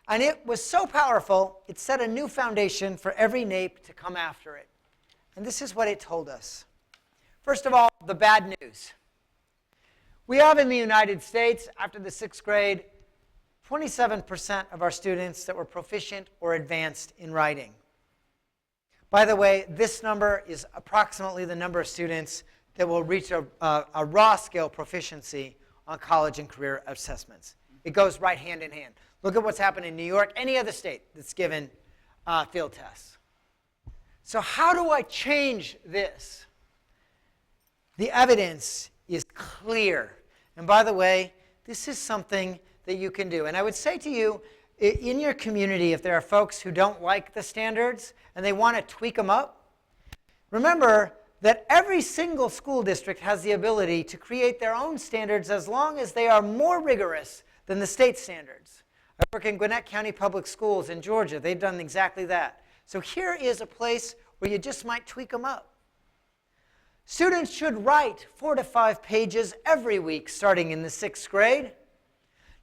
A: And it was so powerful, it set a new foundation for every NAEP to come after it. And this is what it told us. First of all, the bad news. We have in the United States, after the 6th grade, 27% of our students that were proficient or advanced in writing. By the way, this number is approximately the number of students that will reach a raw scale proficiency on college and career assessments. It goes right hand in hand. Look at what's happened in New York, any other state that's given field tests. So how do I change this? The evidence is clear. And by the way, this is something that you can do. And I would say to you, in your community, if there are folks who don't like the standards and they want to tweak them up, remember that every single school district has the ability to create their own standards as long as they are more rigorous than the state standards. I work in Gwinnett County Public Schools in Georgia. They've done exactly that. So here is a place where you just might tweak them up. Students should write 4 to 5 pages every week starting in the 6th grade.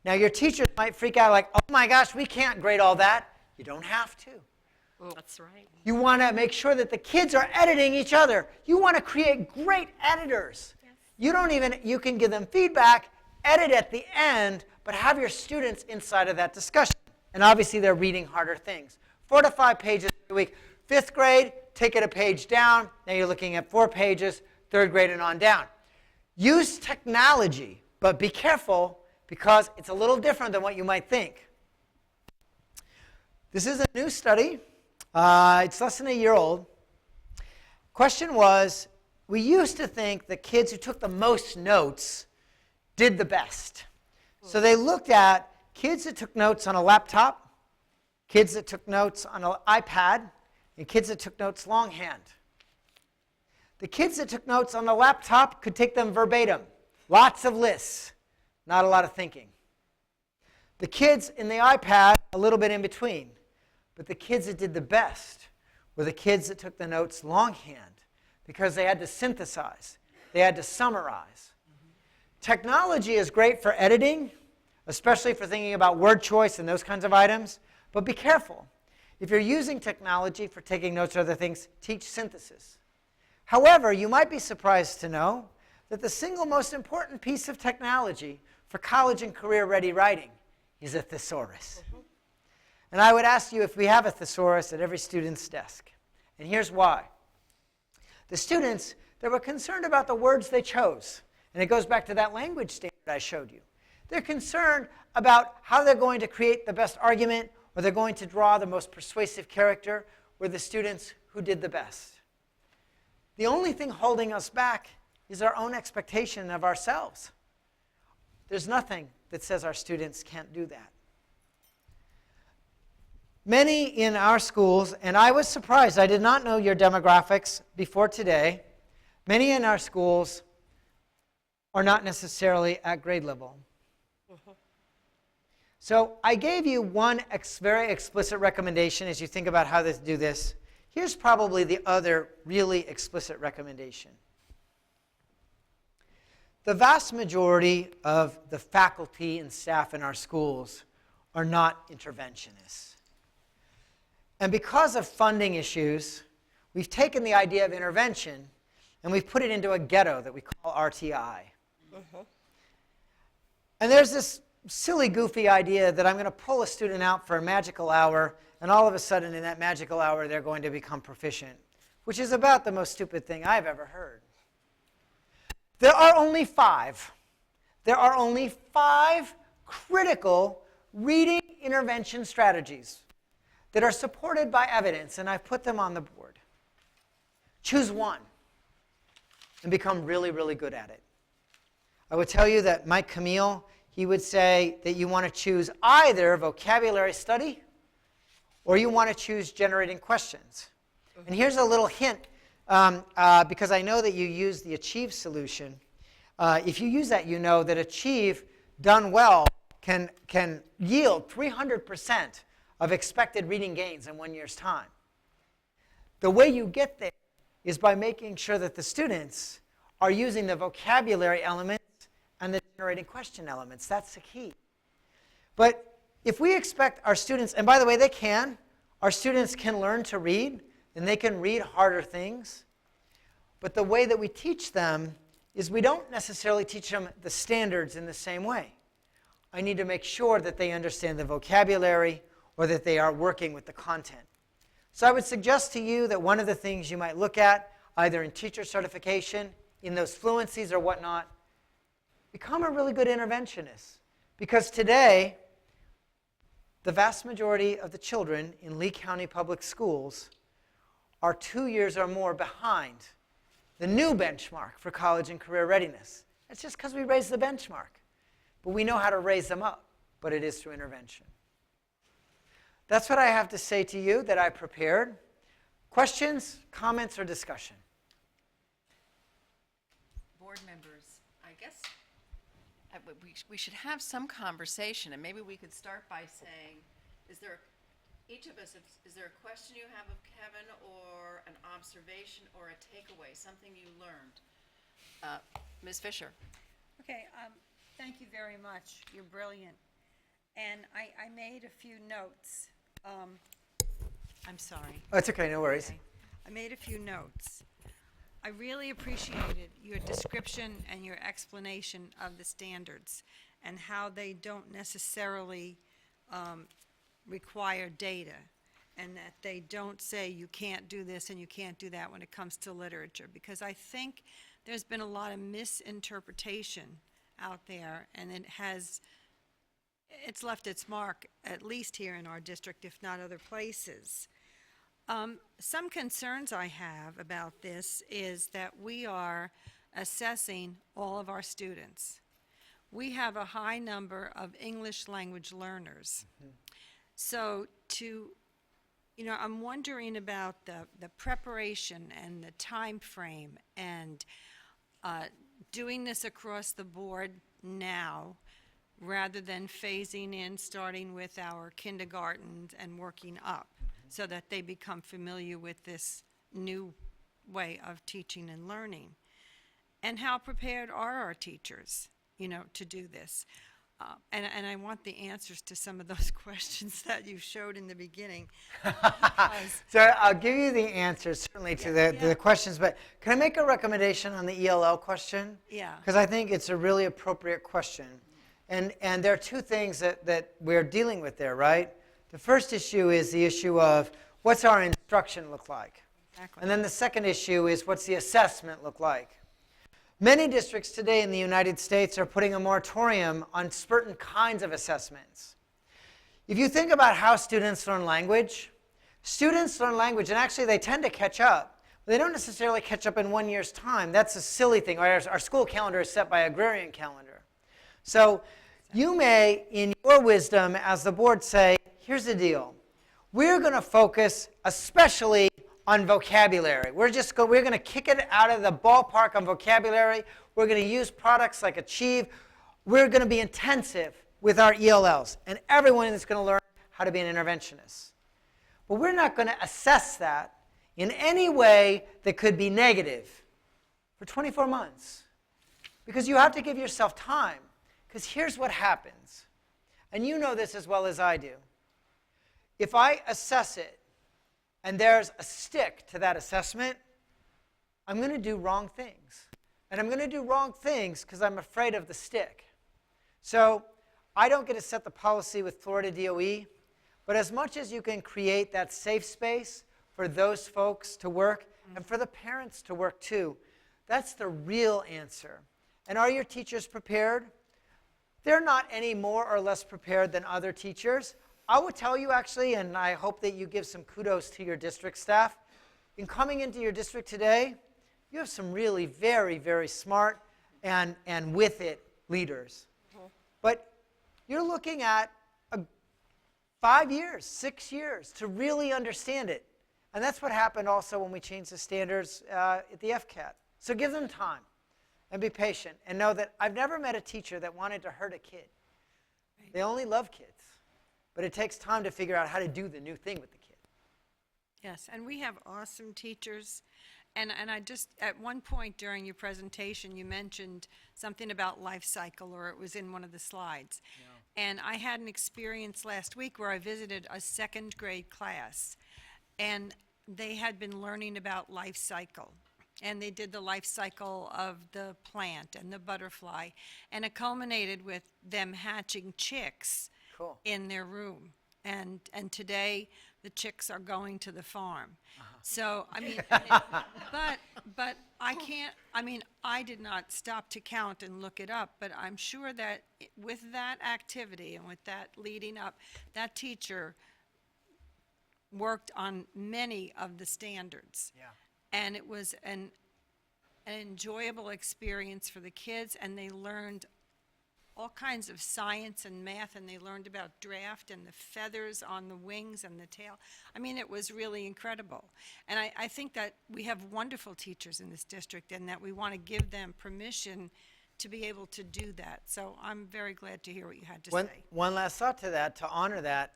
A: Now your teachers might freak out like, oh my gosh, we can't grade all that. You don't have to.
D: That's right.
A: You want to make sure that the kids are editing each other. You want to create great editors.
D: Yes.
A: You can give them feedback, edit at the end, but have your students inside of that discussion. And obviously they're reading harder things. 4 to 5 pages a week. 5th grade, take it a page down. Now you're looking at 4 pages, 3rd grade and on down. Use technology, but be careful because it's a little different than what you might think. This is a new study. It's less than a year old. Question was, we used to think that kids who took the most notes did the best. So they looked at kids that took notes on a laptop, kids that took notes on an iPad, and kids that took notes longhand. The kids that took notes on the laptop could take them verbatim. Lots of lists, not a lot of thinking. The kids in the iPad, a little bit in between. But the kids that did the best were the kids that took the notes longhand because they had to synthesize. They had to summarize. Technology is great for editing, especially for thinking about word choice and those kinds of items. But be careful. If you're using technology for taking notes or other things, teach synthesis. However, you might be surprised to know that the single most important piece of technology for college and career-ready writing is a thesaurus. And I would ask you if we have a thesaurus at every student's desk. And here's why. The students, they were concerned about the words they chose. And it goes back to that language standard I showed you. They're concerned about how they're going to create the best argument or they're going to draw the most persuasive character were the students who did the best. The only thing holding us back is our own expectation of ourselves. There's nothing that says our students can't do that. Many in our schools, and I was surprised, I did not know your demographics before today. Many in our schools are not necessarily at grade level. So I gave you one very explicit recommendation as you think about how to do this. Here's probably the other really explicit recommendation. The vast majority of the faculty and staff in our schools are not interventionists. And because of funding issues, we've taken the idea of intervention and we've put it into a ghetto that we call RTI. And there's this silly, goofy idea that I'm going to pull a student out for a magical hour, and all of a sudden in that magical hour they're going to become proficient, which is about the most stupid thing I've ever heard. There are only 5. There are only 5 critical reading intervention strategies that are supported by evidence, and I've put them on the board. Choose one and become really, really good at it. I would tell you that Mike Camille, he would say that you want to choose either vocabulary study or you want to choose generating questions. And here's a little hint, because I know that you use the Achieve solution. If you use that, you know that Achieve done well can yield 300% of expected reading gains in 1 year's time. The way you get there is by making sure that the students are using the vocabulary elements and the generating question elements. That's the key. But if we expect our students, and by the way, our students can learn to read, and they can read harder things. But the way that we teach them is we don't necessarily teach them the standards in the same way. I need to make sure that they understand the vocabulary or that they are working with the content. So I would suggest to you that one of the things you might look at, either in teacher certification, in those fluencies or whatnot, become a really good interventionist. Because today, the vast majority of the children in Lee County Public Schools are 2 years or more behind the new benchmark for college and career readiness. That's just because we raised the benchmark. But we know how to raise them up, but it is through intervention. That's what I have to say to you that I prepared. Questions, comments, or discussion?
B: Board members, I guess we should have some conversation, and maybe we could start by saying, is there Each of us, is there a question you have of Kevin, or an observation, or a takeaway, something you learned? Ms. Fisher?
F: Okay, thank you very much. You're brilliant. And I made a few notes. I'm sorry.
A: Oh, it's okay, no worries.
F: Okay. I made a few notes. I really appreciated your description and your explanation of the standards and how they don't necessarily require data, and that they don't say you can't do this and you can't do that when it comes to literature, because I think there's been a lot of misinterpretation out there, and it's left its mark, at least here in our district, if not other places. Some concerns I have about this is that we are assessing all of our students. We have a high number of English language learners. So I'm wondering about the preparation and the time frame, and doing this across the board now rather than phasing in, starting with our kindergarten and working up, so that they become familiar with this new way of teaching and learning. And how prepared are our teachers, to do this? And I want the answers to some of those questions that you showed in the beginning.
A: So I'll give you the answers, certainly, to the questions, but can I make a recommendation on the ELL question?
F: Yeah.
A: Because I think it's a really appropriate question. And there are two things that we're dealing with there, right? The first issue is the issue of what's our instruction look like?
F: Exactly.
A: And then the second issue is what's the assessment look like? Many districts today in the United States are putting a moratorium on certain kinds of assessments. If you think about how students learn language, and actually they tend to catch up. But they don't necessarily catch up in 1 year's time. That's a silly thing. Our school calendar is set by agrarian calendar. So you may, in your wisdom as the board, say, here's the deal. We're going to focus especially on vocabulary. We're going to kick it out of the ballpark on vocabulary. We're going to use products like Achieve. We're going to be intensive with our ELLs, and everyone is going to learn how to be an interventionist. But we're not going to assess that in any way that could be negative for 24 months, because you have to give yourself time. Because here's what happens, and you know this as well as I do. If I assess it and there's a stick to that assessment, I'm going to do wrong things. And I'm going to do wrong things because I'm afraid of the stick. So I don't get to set the policy with Florida DOE, but as much as you can create that safe space for those folks to work and for the parents to work too, that's the real answer. And are your teachers prepared? They're not any more or less prepared than other teachers. I would tell you, actually, and I hope that you give some kudos to your district staff, in coming into your district today, you have some really very, very smart and with it leaders. But you're looking at 5 years, 6 years to really understand it. And that's what happened also when we changed the standards at the FCAT. So give them time and be patient and know that I've never met a teacher that wanted to hurt a kid. Right. They only love kids. But it takes time to figure out how to do the new thing with the kid.
F: Yes, and we have awesome teachers. And I just, at one point during your presentation, you mentioned something about life cycle, or it was in one of the slides. Yeah. And I had an experience last week where I visited a second grade class, and they had been learning about life cycle. And they did the life cycle of the plant and the butterfly, and it culminated with them hatching chicks. Cool. In their room, and today the chicks are going to the farm. So I mean, but I can't. I mean, I did not stop to count and look it up, but I'm sure that with that activity and with that leading up, that teacher worked on many of the standards. Yeah. And it was an enjoyable experience for the kids, and they learned all kinds of science and math, and they learned about draft and the feathers on the wings and the tail. I mean, it was really incredible. And I think that we have wonderful teachers in this district, and that we want to give them permission to be able to do that. So I'm very glad to hear what you had to
A: One,
F: say.
A: one last thought to that, to honor that.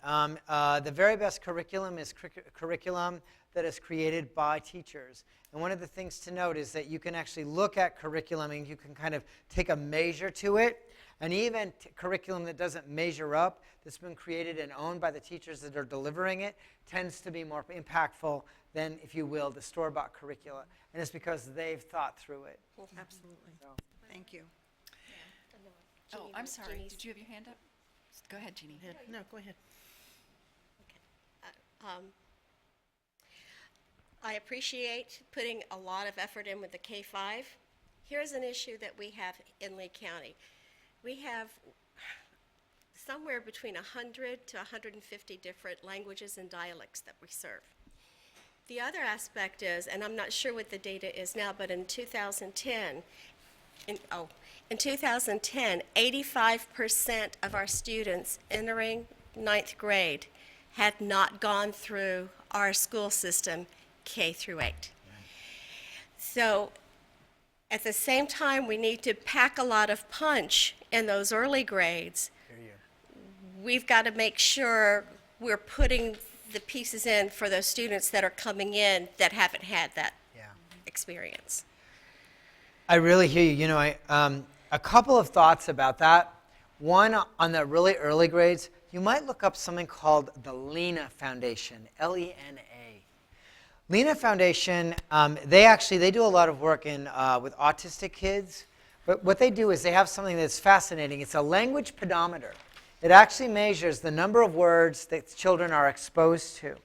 A: The very best curriculum is curriculum that is created by teachers. And one of the things to note is that you can actually look at curriculum and you can kind of take a measure to it. And even curriculum that doesn't measure up, that's been created and owned by the teachers that are delivering it, tends to be more impactful than, if you will, the store-bought curricula. And it's because they've thought through it.
F: Absolutely. Thank you.
B: Oh, I'm sorry. Did you have your hand up? Go ahead, Jeannie.
F: No, go ahead.
D: I appreciate putting a lot of effort in with the K-5. Here's an issue that we have in Lee County. We have somewhere between 100 to 150 different languages and dialects that we serve. The other aspect is, and I'm not sure what the data is now, but in 2010, 85% of our students entering 9th grade had not gone through our school system K through 8. So at the same time, we need to pack a lot of punch in those early grades. We've got to make sure we're putting the pieces in for those students that are coming in that haven't had that experience.
A: I really hear you. You know, a couple of thoughts about that. One, on the really early grades, you might look up something called the Lena Foundation, L-E-N-A. Lena Foundation, they do a lot of work with autistic kids. But what they do is they have something that's fascinating. It's a language pedometer. It actually measures the number of words that children are exposed to.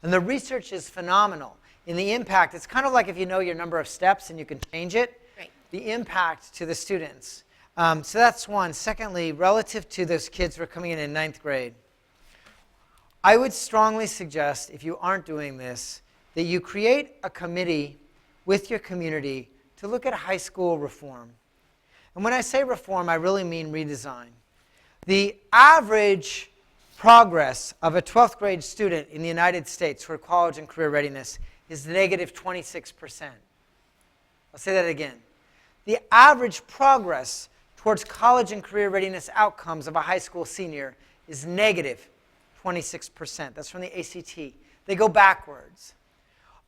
A: And the research is phenomenal. In the impact, it's kind of like if you know your number of steps and you can change it,
D: Right.
A: the impact to the students. So that's one. Secondly, relative to those kids who are coming in 9th grade, I would strongly suggest, if you aren't doing this, that you create a committee with your community to look at high school reform. And when I say reform, I really mean redesign. The average progress of a 12th grade student in the United States for college and career readiness is negative 26%. I'll say that again. The average progress towards college and career readiness outcomes of a high school senior is negative 26%. That's from the ACT. They go backwards.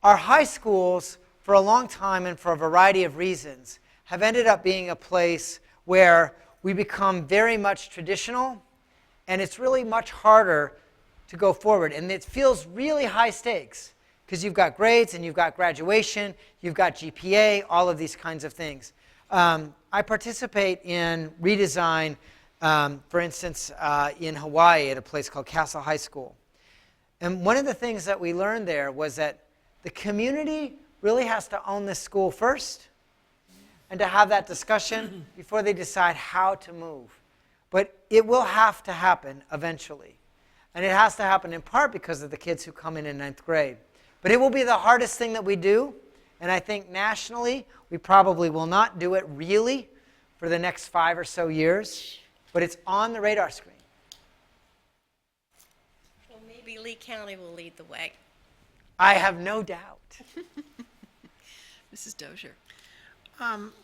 A: Our high schools, for a long time and for a variety of reasons, have ended up being a place where we become very much traditional, and it's really much harder to go forward. And it feels really high stakes because you've got grades and you've got graduation, you've got GPA, all of these kinds of things. I participate in redesign, for instance, in Hawaii at a place called Castle High School. And one of the things that we learned there was that the community really has to own this school first and to have that discussion before they decide how to move. But it will have to happen eventually. And it has to happen in part because of the kids who come in 9th grade. But it will be the hardest thing that we do. And I think nationally, we probably will not do it really for the next 5 or so years. But it's on the radar screen.
D: Well, maybe Lee County will lead the way.
A: I have no doubt.
B: Mrs. Dozier.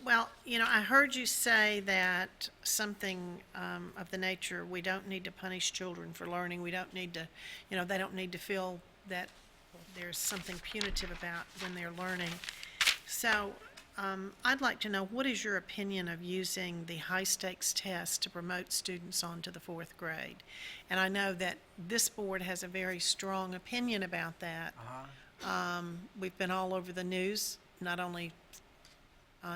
G: Well, you know, I heard you say that something of the nature, we don't need to punish children for learning. We don't need to, you know, they don't need to feel that there's something punitive about when they're learning. So I'd like to know, what is your opinion of using the high-stakes test to promote students on to the 4th grade? And I know that this board has a very strong opinion about that. We've been all over the news, not only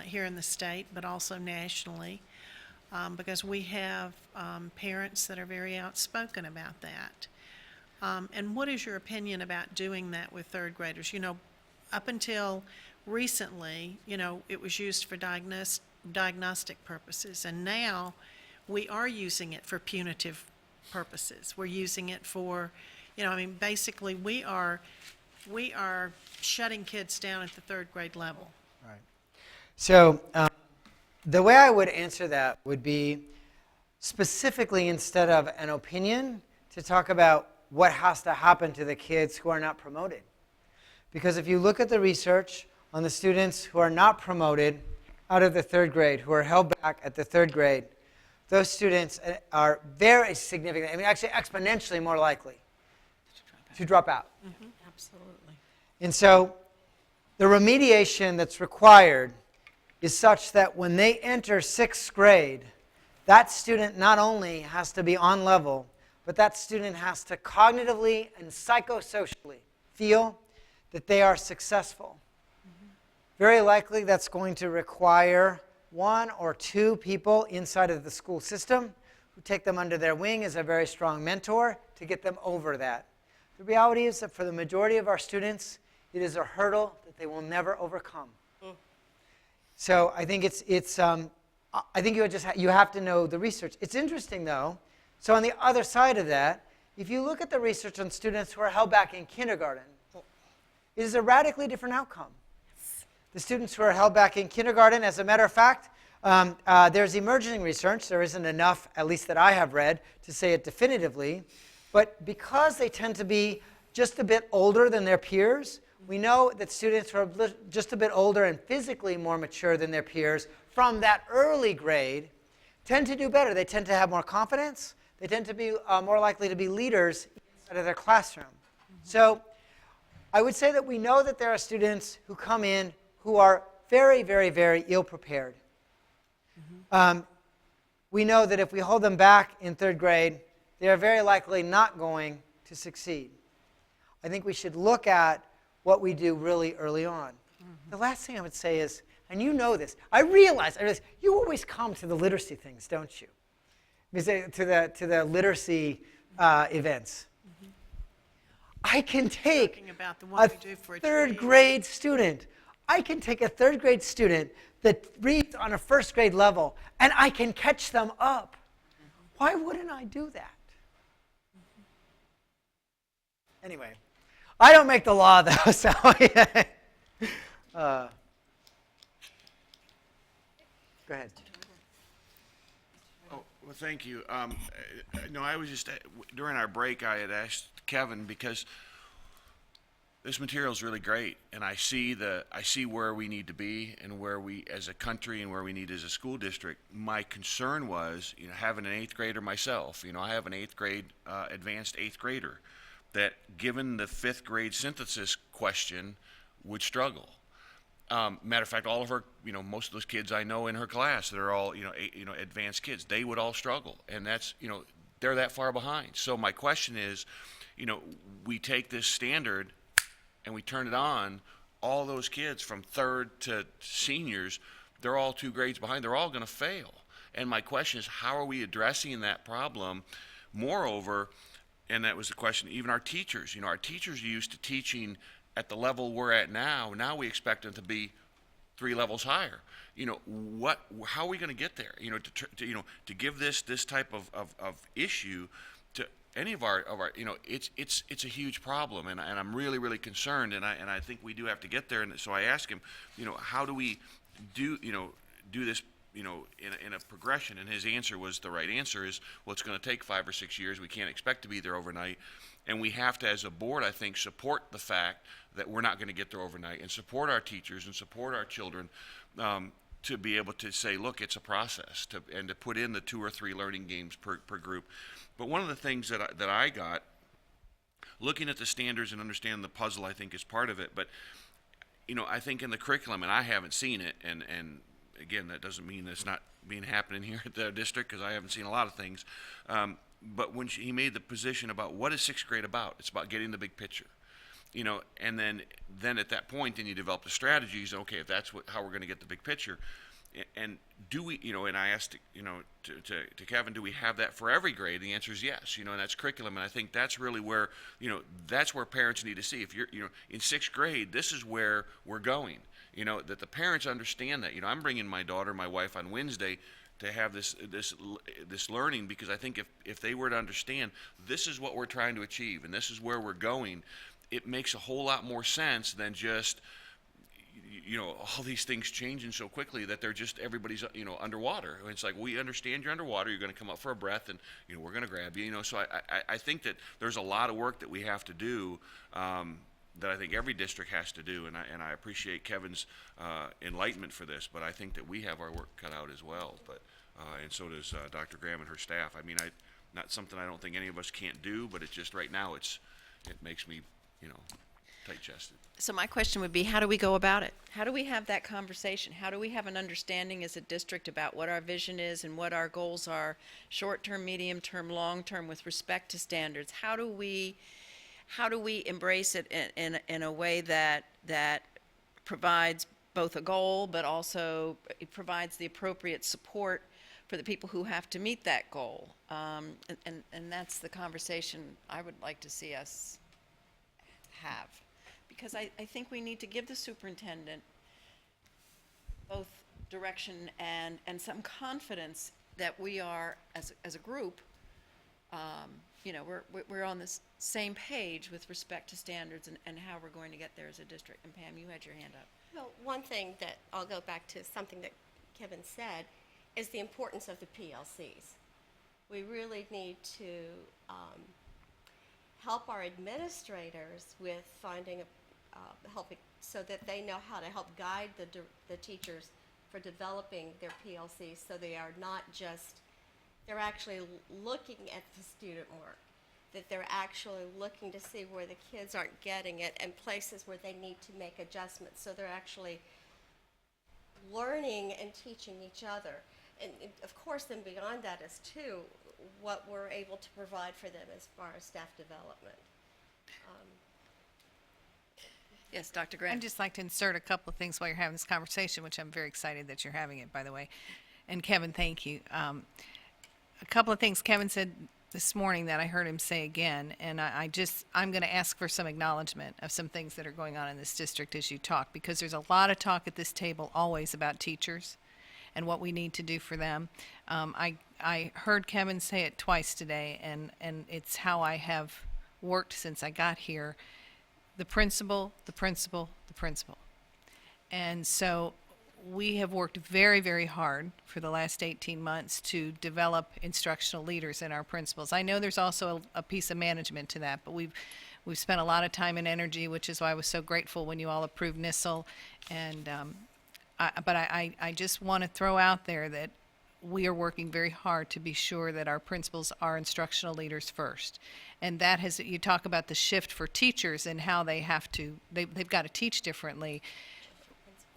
G: here in the state, but also nationally, because we have parents that are very outspoken about that. And what is your opinion about doing that with 3rd graders? You know, up until recently, you know, it was used for diagnostic purposes, and now we are using it for punitive purposes. We're using it for, you know, I mean, basically we are shutting kids down at the 3rd grade level.
A: Right. So the way I would answer that would be specifically, instead of an opinion, to talk about what has to happen to the kids who are not promoted. Because if you look at the research on the students who are not promoted, out of the third grade who are held back at the third grade, those students are very significant, I mean, actually exponentially more likely to drop out.
G: Absolutely.
A: And so the remediation that's required is such that when they enter sixth grade, that student not only has to be on level, but that student has to cognitively and psychosocially feel that they are successful. Very likely that's going to require one or two people inside of the school system who take them under their wing as a very strong mentor to get them over that. The reality is that for the majority of our students, it is a hurdle that they will never overcome. So I think I think you have to know the research. It's interesting though. So on the other side of that, if you look at the research on students who are held back in kindergarten, it is a radically different outcome. The students who are held back in kindergarten, as a matter of fact, there's emerging research. There isn't enough, at least that I have read, to say it definitively. But because they tend to be just a bit older than their peers, we know that students who are just a bit older and physically more mature than their peers from that early grade tend to do better. They tend to have more confidence. They tend to be more likely to be leaders inside of their classroom. So I would say that we know that there are students who come in who are very, very, very ill-prepared. We know that if we hold them back in third grade, they are very likely not going to succeed. I think we should look at what we do really early on. The last thing I would say is, and you know this, I realize you always come to the literacy things, don't you? To the literacy events. I can take
G: Talking about the one
A: a
G: we do for a
A: third
G: tree.
A: grade student. I can take a third grade student that reads on a first grade level, and I can catch them up. Why wouldn't I do that? Anyway, I don't make the law, though, so go ahead.
E: Oh, well, thank you. No, I was just, during our break, I had asked Kevin, because this material is really great, and I see where we need to be and where we as a country and where we need as a school district. My concern was, having an eighth grader myself, I have an eighth grade, advanced eighth grader, that given the fifth grade synthesis question would struggle. Matter of fact, all of her, most of those kids I know in her class that are all, advanced kids, they would all struggle, and that's, they're that far behind. So my question is, we take this standard and we turn it on, all those kids from third to seniors, they're all 2 grades behind. They're all going to fail. And my question is, how are we addressing that problem? Moreover, and that was the question, even our teachers, our teachers are used to teaching at the level we're at now. Now we expect them to be 3 levels higher. How are we going to get there? To give this type of issue to any of our it's a huge problem, and I'm really, really concerned, and I think we do have to get there. And so I asked him, how do we do this, in a progression? And his answer was, the right answer is, well, it's going to take 5 or 6 years. We can't expect to be there overnight, and we have to, as a board, I think, support the fact that we're not going to get there overnight, and support our teachers and support our children, to be able to say, look, it's a process, and to put in the 2 or 3 learning games per group. But one of the things that I got, looking at the standards and understanding the puzzle, I think is part of it. But I think in the curriculum, and I haven't seen it, and again, that doesn't mean it's not being happening here at the district, because I haven't seen a lot of things. But when he made the position about what is sixth grade about, it's about getting the big picture. And then at that point, then you develop the strategies. Okay, if that's how we're going to get the big picture, and do we, and I asked, to Kevin, do we have that for every grade? The answer is yes. And that's curriculum, and I think that's really where, that's where parents need to see. If you're, in sixth grade, this is where we're going. That the parents understand that. I'm bringing my daughter, my wife on Wednesday to have this learning, because I think if they were to understand this is what we're trying to achieve and this is where we're going, it makes a whole lot more sense than just all these things changing so quickly that they're just, everybody's underwater. It's like, we understand you're underwater, you're going to come up for a breath, and we're going to grab you. So I think that there's a lot of work that we have to do that I think every district has to do, and I appreciate Kevin's enlightenment for this, but I think that we have our work cut out as well. But and so does Dr. Graham and her staff. I mean, not something I don't think any of us can't do, but it's just right now it makes me, tight-chested.
B: So my question would be, how do we go about it? How do we have that conversation? How do we have an understanding as a district about what our vision is and what our goals are, short-term, medium-term, long-term, with respect to standards? How do we embrace it in a way that provides both a goal, but also it provides the appropriate support for the people who have to meet that goal? And that's the conversation I would like to see us have. Because I think we need to give the superintendent both direction and some confidence that we are, as a group, we're on the same page with respect to standards and how we're going to get there as a district. And Pam, you had your hand up.
D: Well, one thing that I'll go back to, something that Kevin said, is the importance of the PLCs. We really need to help our administrators with finding helping so that they know how to help guide the teachers for developing their PLCs, so they are not just, they're actually looking at the student work, that they're actually looking to see where the kids aren't getting it and places where they need to make adjustments. So they're actually learning and teaching each other. And of course, then beyond that is too what we're able to provide for them as far as staff development.
B: Yes, Dr. Graham.
C: I'd just like to insert a couple of things while you're having this conversation, which I'm very excited that you're having it, by the way. And Kevin, thank you. A couple of things Kevin said this morning that I heard him say again, and I'm going to ask for some acknowledgement of some things that are going on in this district as you talk, because there's a lot of talk at this table always about teachers and what we need to do for them. I heard Kevin say it twice today, and it's how I have worked since I got here. The principal, the principal, the principal. And so we have worked very, very hard for the last 18 months to develop instructional leaders in our principals. I know there's also a piece of management to that, but we've spent a lot of time and energy, which is why I was so grateful when you all approved NISL. And but I just want to throw out there that we are working very hard to be sure that our principals are instructional leaders first. And that has, you talk about the shift for teachers and how they have to, they've got to teach differently.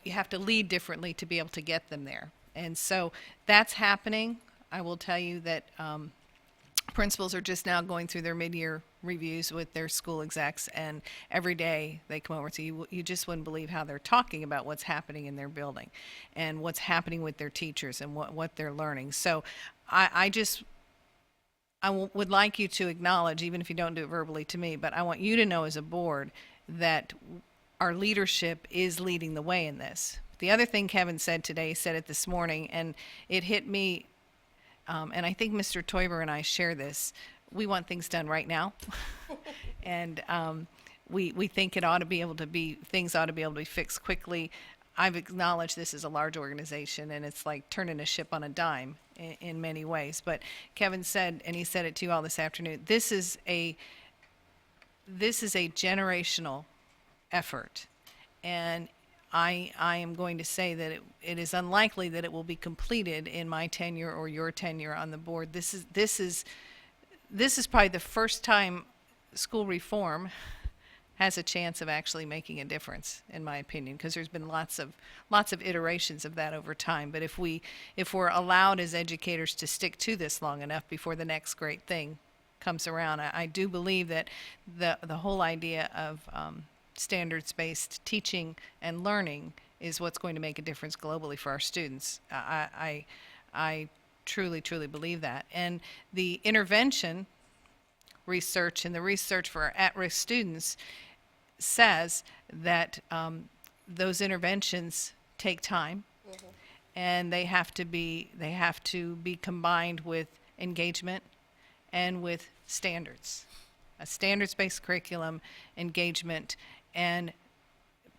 C: You have to lead differently to be able to get them there. And so that's happening. I will tell you that principals are just now going through their mid-year reviews with their school execs, and every day they come over and say, you just wouldn't believe how they're talking about what's happening in their building and what's happening with their teachers and what they're learning. So I would like you to acknowledge, even if you don't do it verbally to me, but I want you to know as a board that our leadership is leading the way in this. The other thing Kevin said today, he said it this morning, and it hit me, and I think Mr. Toiber and I share this. We want things done right now. And we think it ought to be able to be, things ought to be able to be fixed quickly. I've acknowledged this is a large organization, and it's like turning a ship on a dime in many ways. But Kevin said, and he said it to you all this afternoon, this is a generational effort. And I am going to say that it is unlikely that it will be completed in my tenure or your tenure on the board. This is probably the first time school reform has a chance of actually making a difference, in my opinion, because there's been lots of iterations of that over time. But if we're allowed as educators to stick to this long enough before the next great thing comes around, I do believe that the whole idea of standards-based teaching and learning is what's going to make a difference globally for our students. I truly, truly believe that. And the intervention research and the research for our at-risk students says that those interventions take time, and they have to be combined with engagement and with standards, a standards-based curriculum, engagement, and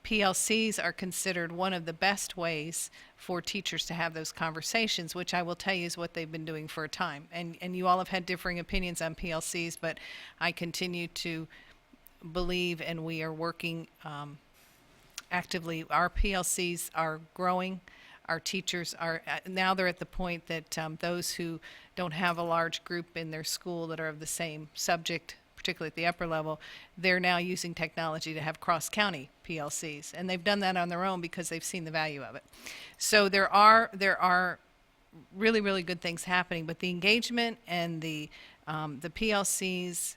C: PLCs are considered one of the best ways for teachers to have those conversations, which I will tell you is what they've been doing for a time. And you all have had differing opinions on PLCs, but I continue to believe, and we are working actively. Our PLCs are growing. Our teachers are, now they're at the point that those who don't have a large group in their school that are of the same subject, particularly at the upper level, they're now using technology to have cross-county PLCs. And they've done that on their own because they've seen the value of it. So there are really, really good things happening, but the engagement and the PLCs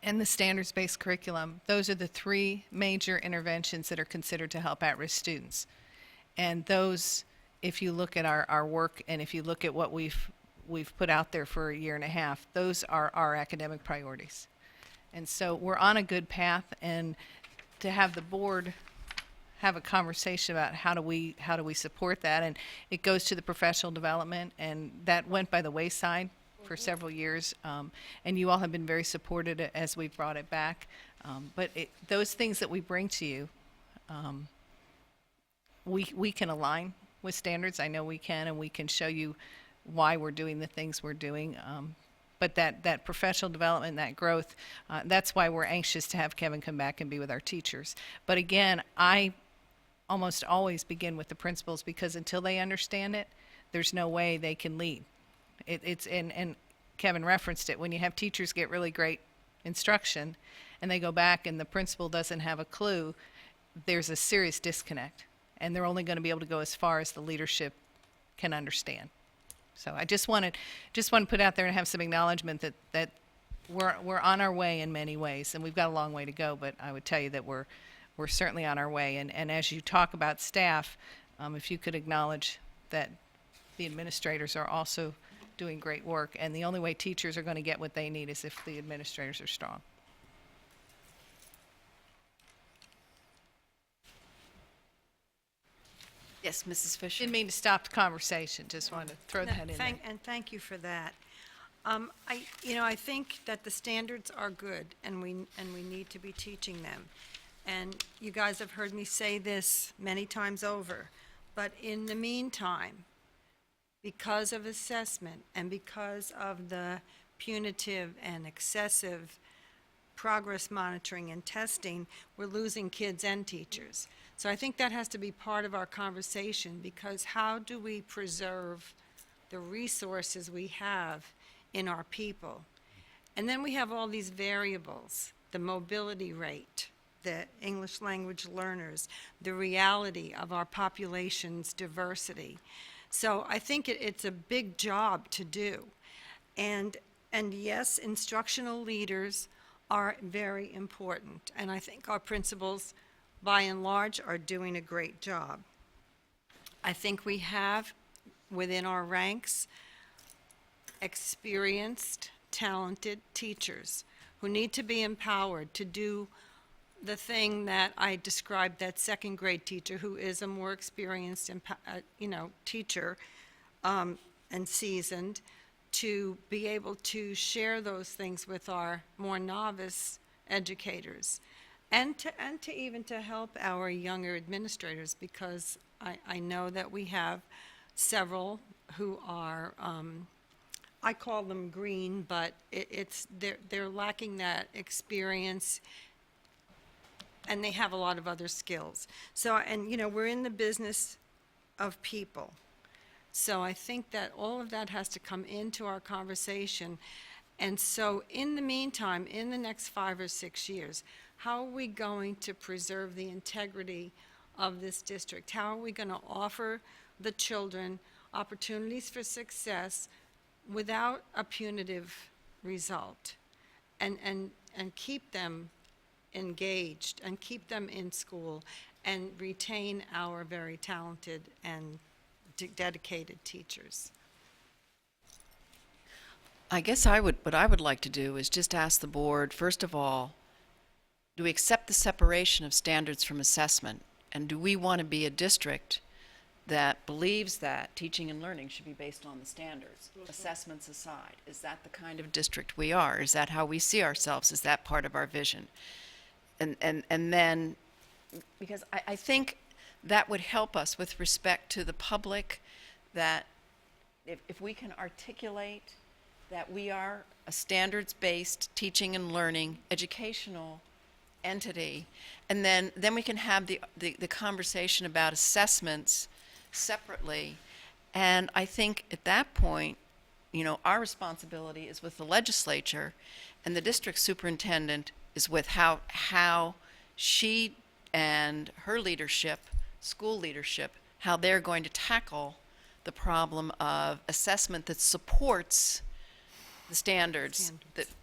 C: and the standards-based curriculum, those are the three major interventions that are considered to help at-risk students. And those, if you look at our work and if you look at what we've put out there for a year and a half, those are our academic priorities. And so we're on a good path, and to have the board have a conversation about how do we support that, and it goes to the professional development, and that went by the wayside for several years, and you all have been very supportive as we've brought it back. But those things that we bring to you, we can align with standards. I know we can, and we can show you why we're doing the things we're doing. But that professional development, that growth, that's why we're anxious to have Kevin come back and be with our teachers. But again, I almost always begin with the principals, because until they understand it, there's no way they can lead. And Kevin referenced it, when you have teachers get really great instruction and they go back and the principal doesn't have a clue, there's a serious disconnect, and they're only going to be able to go as far as the leadership can understand. So I just want to put out there and have some acknowledgement that we're on our way in many ways, and we've got a long way to go, but I would tell you that we're certainly on our way. And as you talk about staff, if you could acknowledge that the administrators are also doing great work, and the only way teachers are going to get what they need is if the administrators are strong.
B: Yes, Mrs. Fisher.
C: Didn't mean to stop the conversation, just wanted to throw that in there.
F: And thank you for that. I think that the standards are good, and we need to be teaching them. And you guys have heard me say this many times over, but in the meantime, because of assessment and because of the punitive and excessive progress monitoring and testing, we're losing kids and teachers. So I think that has to be part of our conversation, because how do we preserve the resources we have in our people? And then we have all these variables, the mobility rate, the English language learners, the reality of our population's diversity. So I think it's a big job to do. And yes, instructional leaders are very important, and I think our principals, by and large, are doing a great job. I think we have within our ranks experienced, talented teachers who need to be empowered to do the thing that I described, that second grade teacher who is a more experienced teacher and seasoned, to be able to share those things with our more novice educators, and to even to help our younger administrators, because I know that we have several who are, I call them green, but they're lacking that experience, and they have a lot of other skills. So, we're in the business of people. So I think that all of that has to come into our conversation. And so in the meantime, in the next 5 or 6 years, how are we going to preserve the integrity of this district? How are we going to offer the children opportunities for success without a punitive result, and keep them engaged and keep them in school and retain our very talented and dedicated teachers?
B: I guess what I would like to do is just ask the board, first of all, do we accept the separation of standards from assessment? And do we want to be a district that believes that teaching and learning should be based on the standards, assessments aside? Is that the kind of district we are? Is that how we see ourselves? Is that part of our vision? And then, because I think that would help us with respect to the public, that if we can articulate that we are a standards-based teaching and learning educational entity, and then we can have the conversation about assessments separately. And I think at that point, our responsibility is with the legislature, and the district superintendent is with how she and her leadership, school leadership, how they're going to tackle the problem of assessment that supports the standards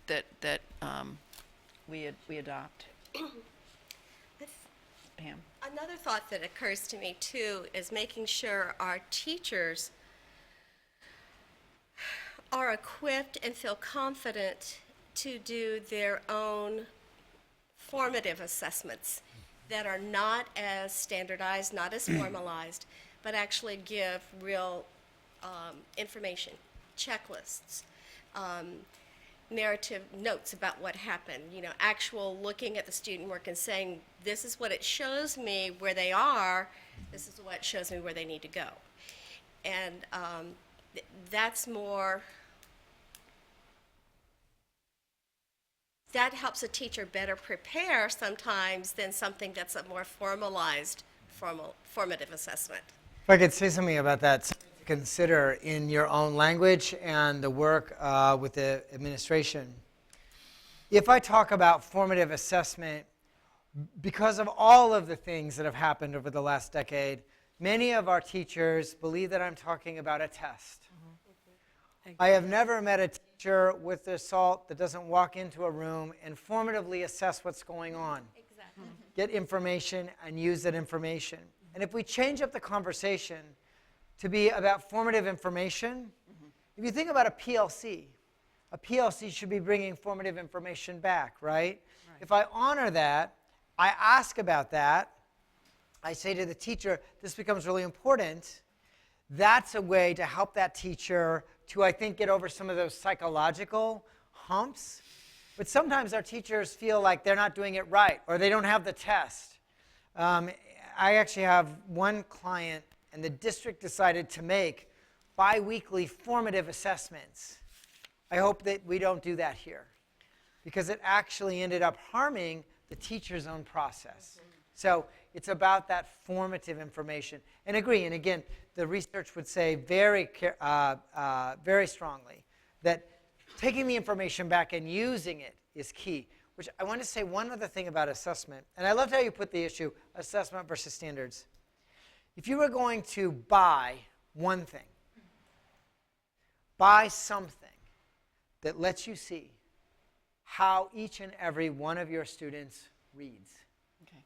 B: that we adopt. Pam?
D: Another thought that occurs to me too is making sure our teachers are equipped and feel confident to do their own formative assessments that are not as standardized, not as formalized, but actually give real information, checklists, narrative notes about what happened, actual looking at the student work and saying, this is what it shows me where they are, this is what it shows me where they need to go. And that's more, that helps a teacher better prepare sometimes than something that's a more formalized, formative assessment.
A: If I could say something about that, something to consider in your own language and the work with the administration. If I talk about formative assessment, because of all of the things that have happened over the last decade, many of our teachers believe that I'm talking about a test. I have never met a teacher with their salt that doesn't walk into a room and formatively assess what's going on.
D: Exactly.
A: Get information and use that information. And if we change up the conversation to be about formative information, if you think about a PLC should be bringing formative information back, right? If I honor that, I ask about that, I say to the teacher, this becomes really important, that's a way to help that teacher to, I think, get over some of those psychological humps. But sometimes our teachers feel like they're not doing it right, or they don't have the test. I actually have one client, and the district decided to make bi-weekly formative assessments. I hope that we don't do that here, because it actually ended up harming the teacher's own process. So it's about that formative information. And agree, and again, the research would say very strongly that taking the information back and using it is key. Which I want to say one other thing about assessment, and I loved how you put the issue, assessment versus standards. If you were going to buy one thing, buy something that lets you see how each and every one of your students reads.
B: Okay.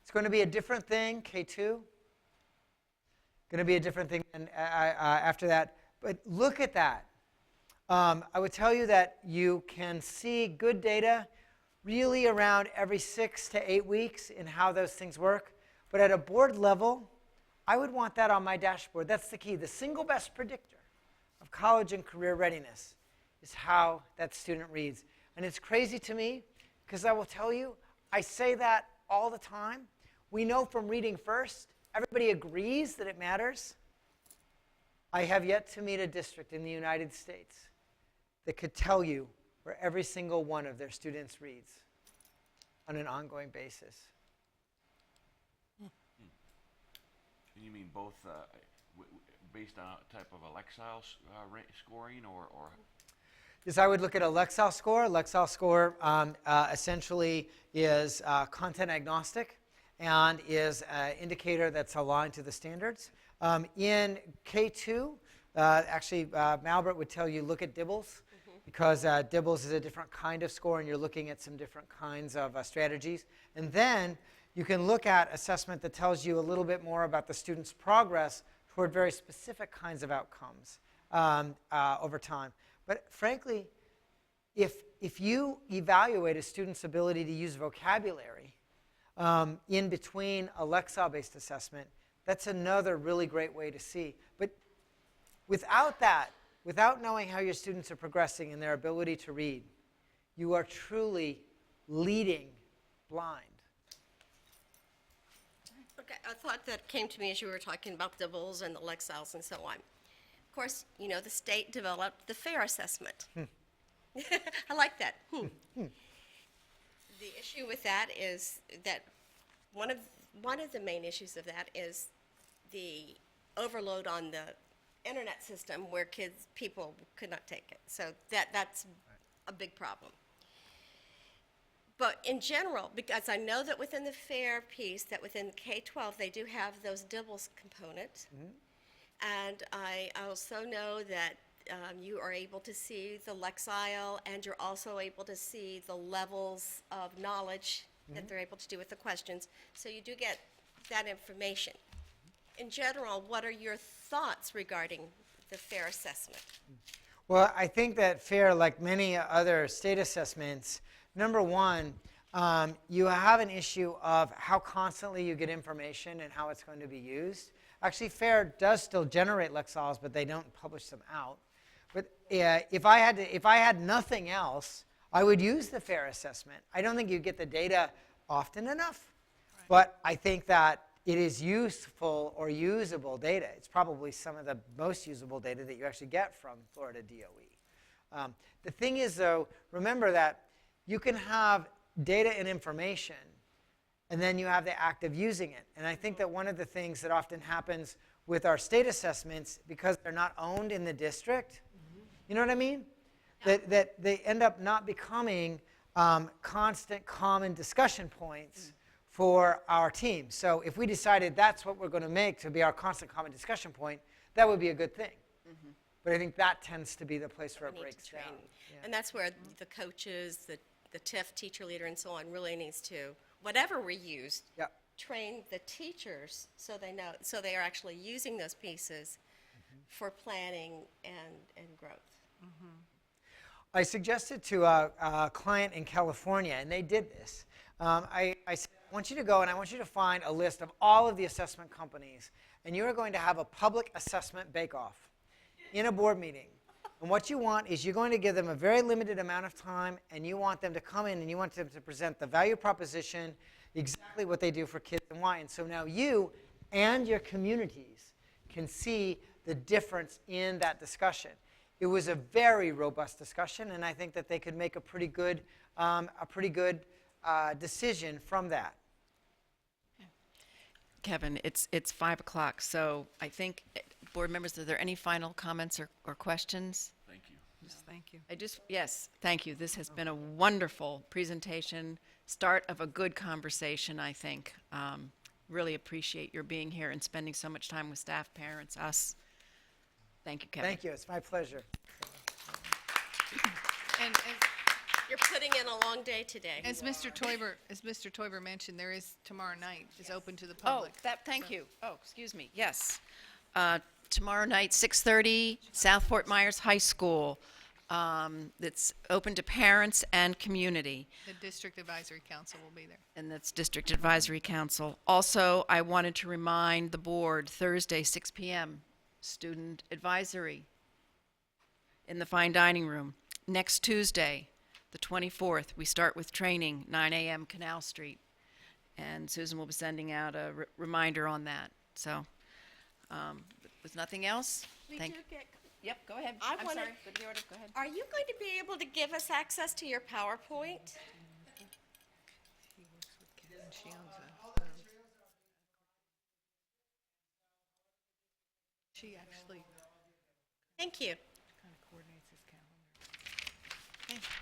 A: It's going to be a different thing, K2. Going to be a different thing after that. But look at that. I would tell you that you can see good data really around every 6 to 8 weeks in how those things work. But at a board level, I would want that on my dashboard. That's the key. The single best predictor of college and career readiness is how that student reads. And it's crazy to me because I will tell you, I say that all the time. We know from reading first, everybody agrees that it matters. I have yet to meet a district in the United States that could tell you where every single one of their students reads on an ongoing basis.
E: You mean both based on a type of a Lexile scoring or?
A: Yes, I would look at a Lexile score. Lexile score essentially is content agnostic and is an indicator that's aligned to the standards. In K2, actually, Malbert would tell you look at DIBELS, because DIBELS is a different kind of score, and you're looking at some different kinds of strategies. And then you can look at assessment that tells you a little bit more about the student's progress toward very specific kinds of outcomes over time. But frankly, if you evaluate a student's ability to use vocabulary in between a Lexile-based assessment, that's another really great way to see. But without that, without knowing how your students are progressing in their ability to read, you are truly leading blind.
D: Okay, a thought that came to me as you were talking about the DIBELS and the Lexiles and so on. Of course, the state developed the FAIR assessment. I like that. The issue with that is that one of the main issues of that is the overload on the internet system where people could not take it. So that's a big problem. But in general, because I know that within the FAIR piece, that within K-12, they do have those DIBELS component. And I also know that you are able to see the Lexile, and you're also able to see the levels of knowledge that they're able to do with the questions. So you do get that information. In general, what are your thoughts regarding the FAIR assessment?
A: Well, I think that FAIR, like many other state assessments, number one, you have an issue of how constantly you get information and how it's going to be used. Actually, FAIR does still generate Lexiles, but they don't publish them out. But if I had nothing else, I would use the FAIR assessment. I don't think you get the data often enough, but I think that it is useful or usable data. It's probably some of the most usable data that you actually get from Florida DOE. The thing is, though, remember that you can have data and information, and then you have the act of using it. And I think that one of the things that often happens with our state assessments, because they're not owned in the district, you know what I mean? That they end up not becoming constant common discussion points for our team. So if we decided that's what we're going to make to be our constant common discussion point, that would be a good thing. But I think that tends to be the place where it
D: We need
A: breaks
D: to train.
A: down.
D: And that's where the coaches, the TIF, teacher leader, and so on, really needs to, whatever we use,
A: Yep.
D: train the teachers so they know, so they are actually using those pieces for planning and growth.
A: I suggested to a client in California, and they did this. I said, I want you to go and I want you to find a list of all of the assessment companies, and you are going to have a public assessment bake-off in a board meeting. And what you want is you're going to give them a very limited amount of time, and you want them to come in and you want them to present the value proposition, exactly what they do for kids and why. And so now you and your communities can see the difference in that discussion. It was a very robust discussion, and I think that they could make a pretty good decision from that.
B: Kevin, it's 5 o'clock, so I think, board members, are there any final comments or questions?
E: Thank you.
F: Yes, thank you.
B: Yes, thank you. This has been a wonderful presentation, start of a good conversation, I think. Really appreciate your being here and spending so much time with staff, parents, us. Thank you, Kevin.
A: Thank you. It's my pleasure.
C: And
D: You're putting in a long day today.
C: as Mr. Toiber mentioned, there is tomorrow night, is open to the
B: Oh,
C: public.
B: thank you. Oh, excuse me, yes. Tomorrow night, 6:30, South Fort Myers High School. It's open to parents and community,
C: The District Advisory Council will be there.
B: and that's District Advisory Council. Also, I wanted to remind the board, Thursday, 6 p.m., Student Advisory in the Fine Dining Room. Next Tuesday, the 24th, we start with training, 9 a.m. Canal Street. And Susan will be sending out a reminder on that. So, with nothing else?
D: We
B: thank-
D: do get,
B: Yep, go ahead.
D: I
B: I'm
D: wanna-
B: sorry, go to the order, go ahead.
D: are you going to be able to give us access to your PowerPoint?
C: And she owns she actually
D: Thank you.
C: kind of coordinates his calendar.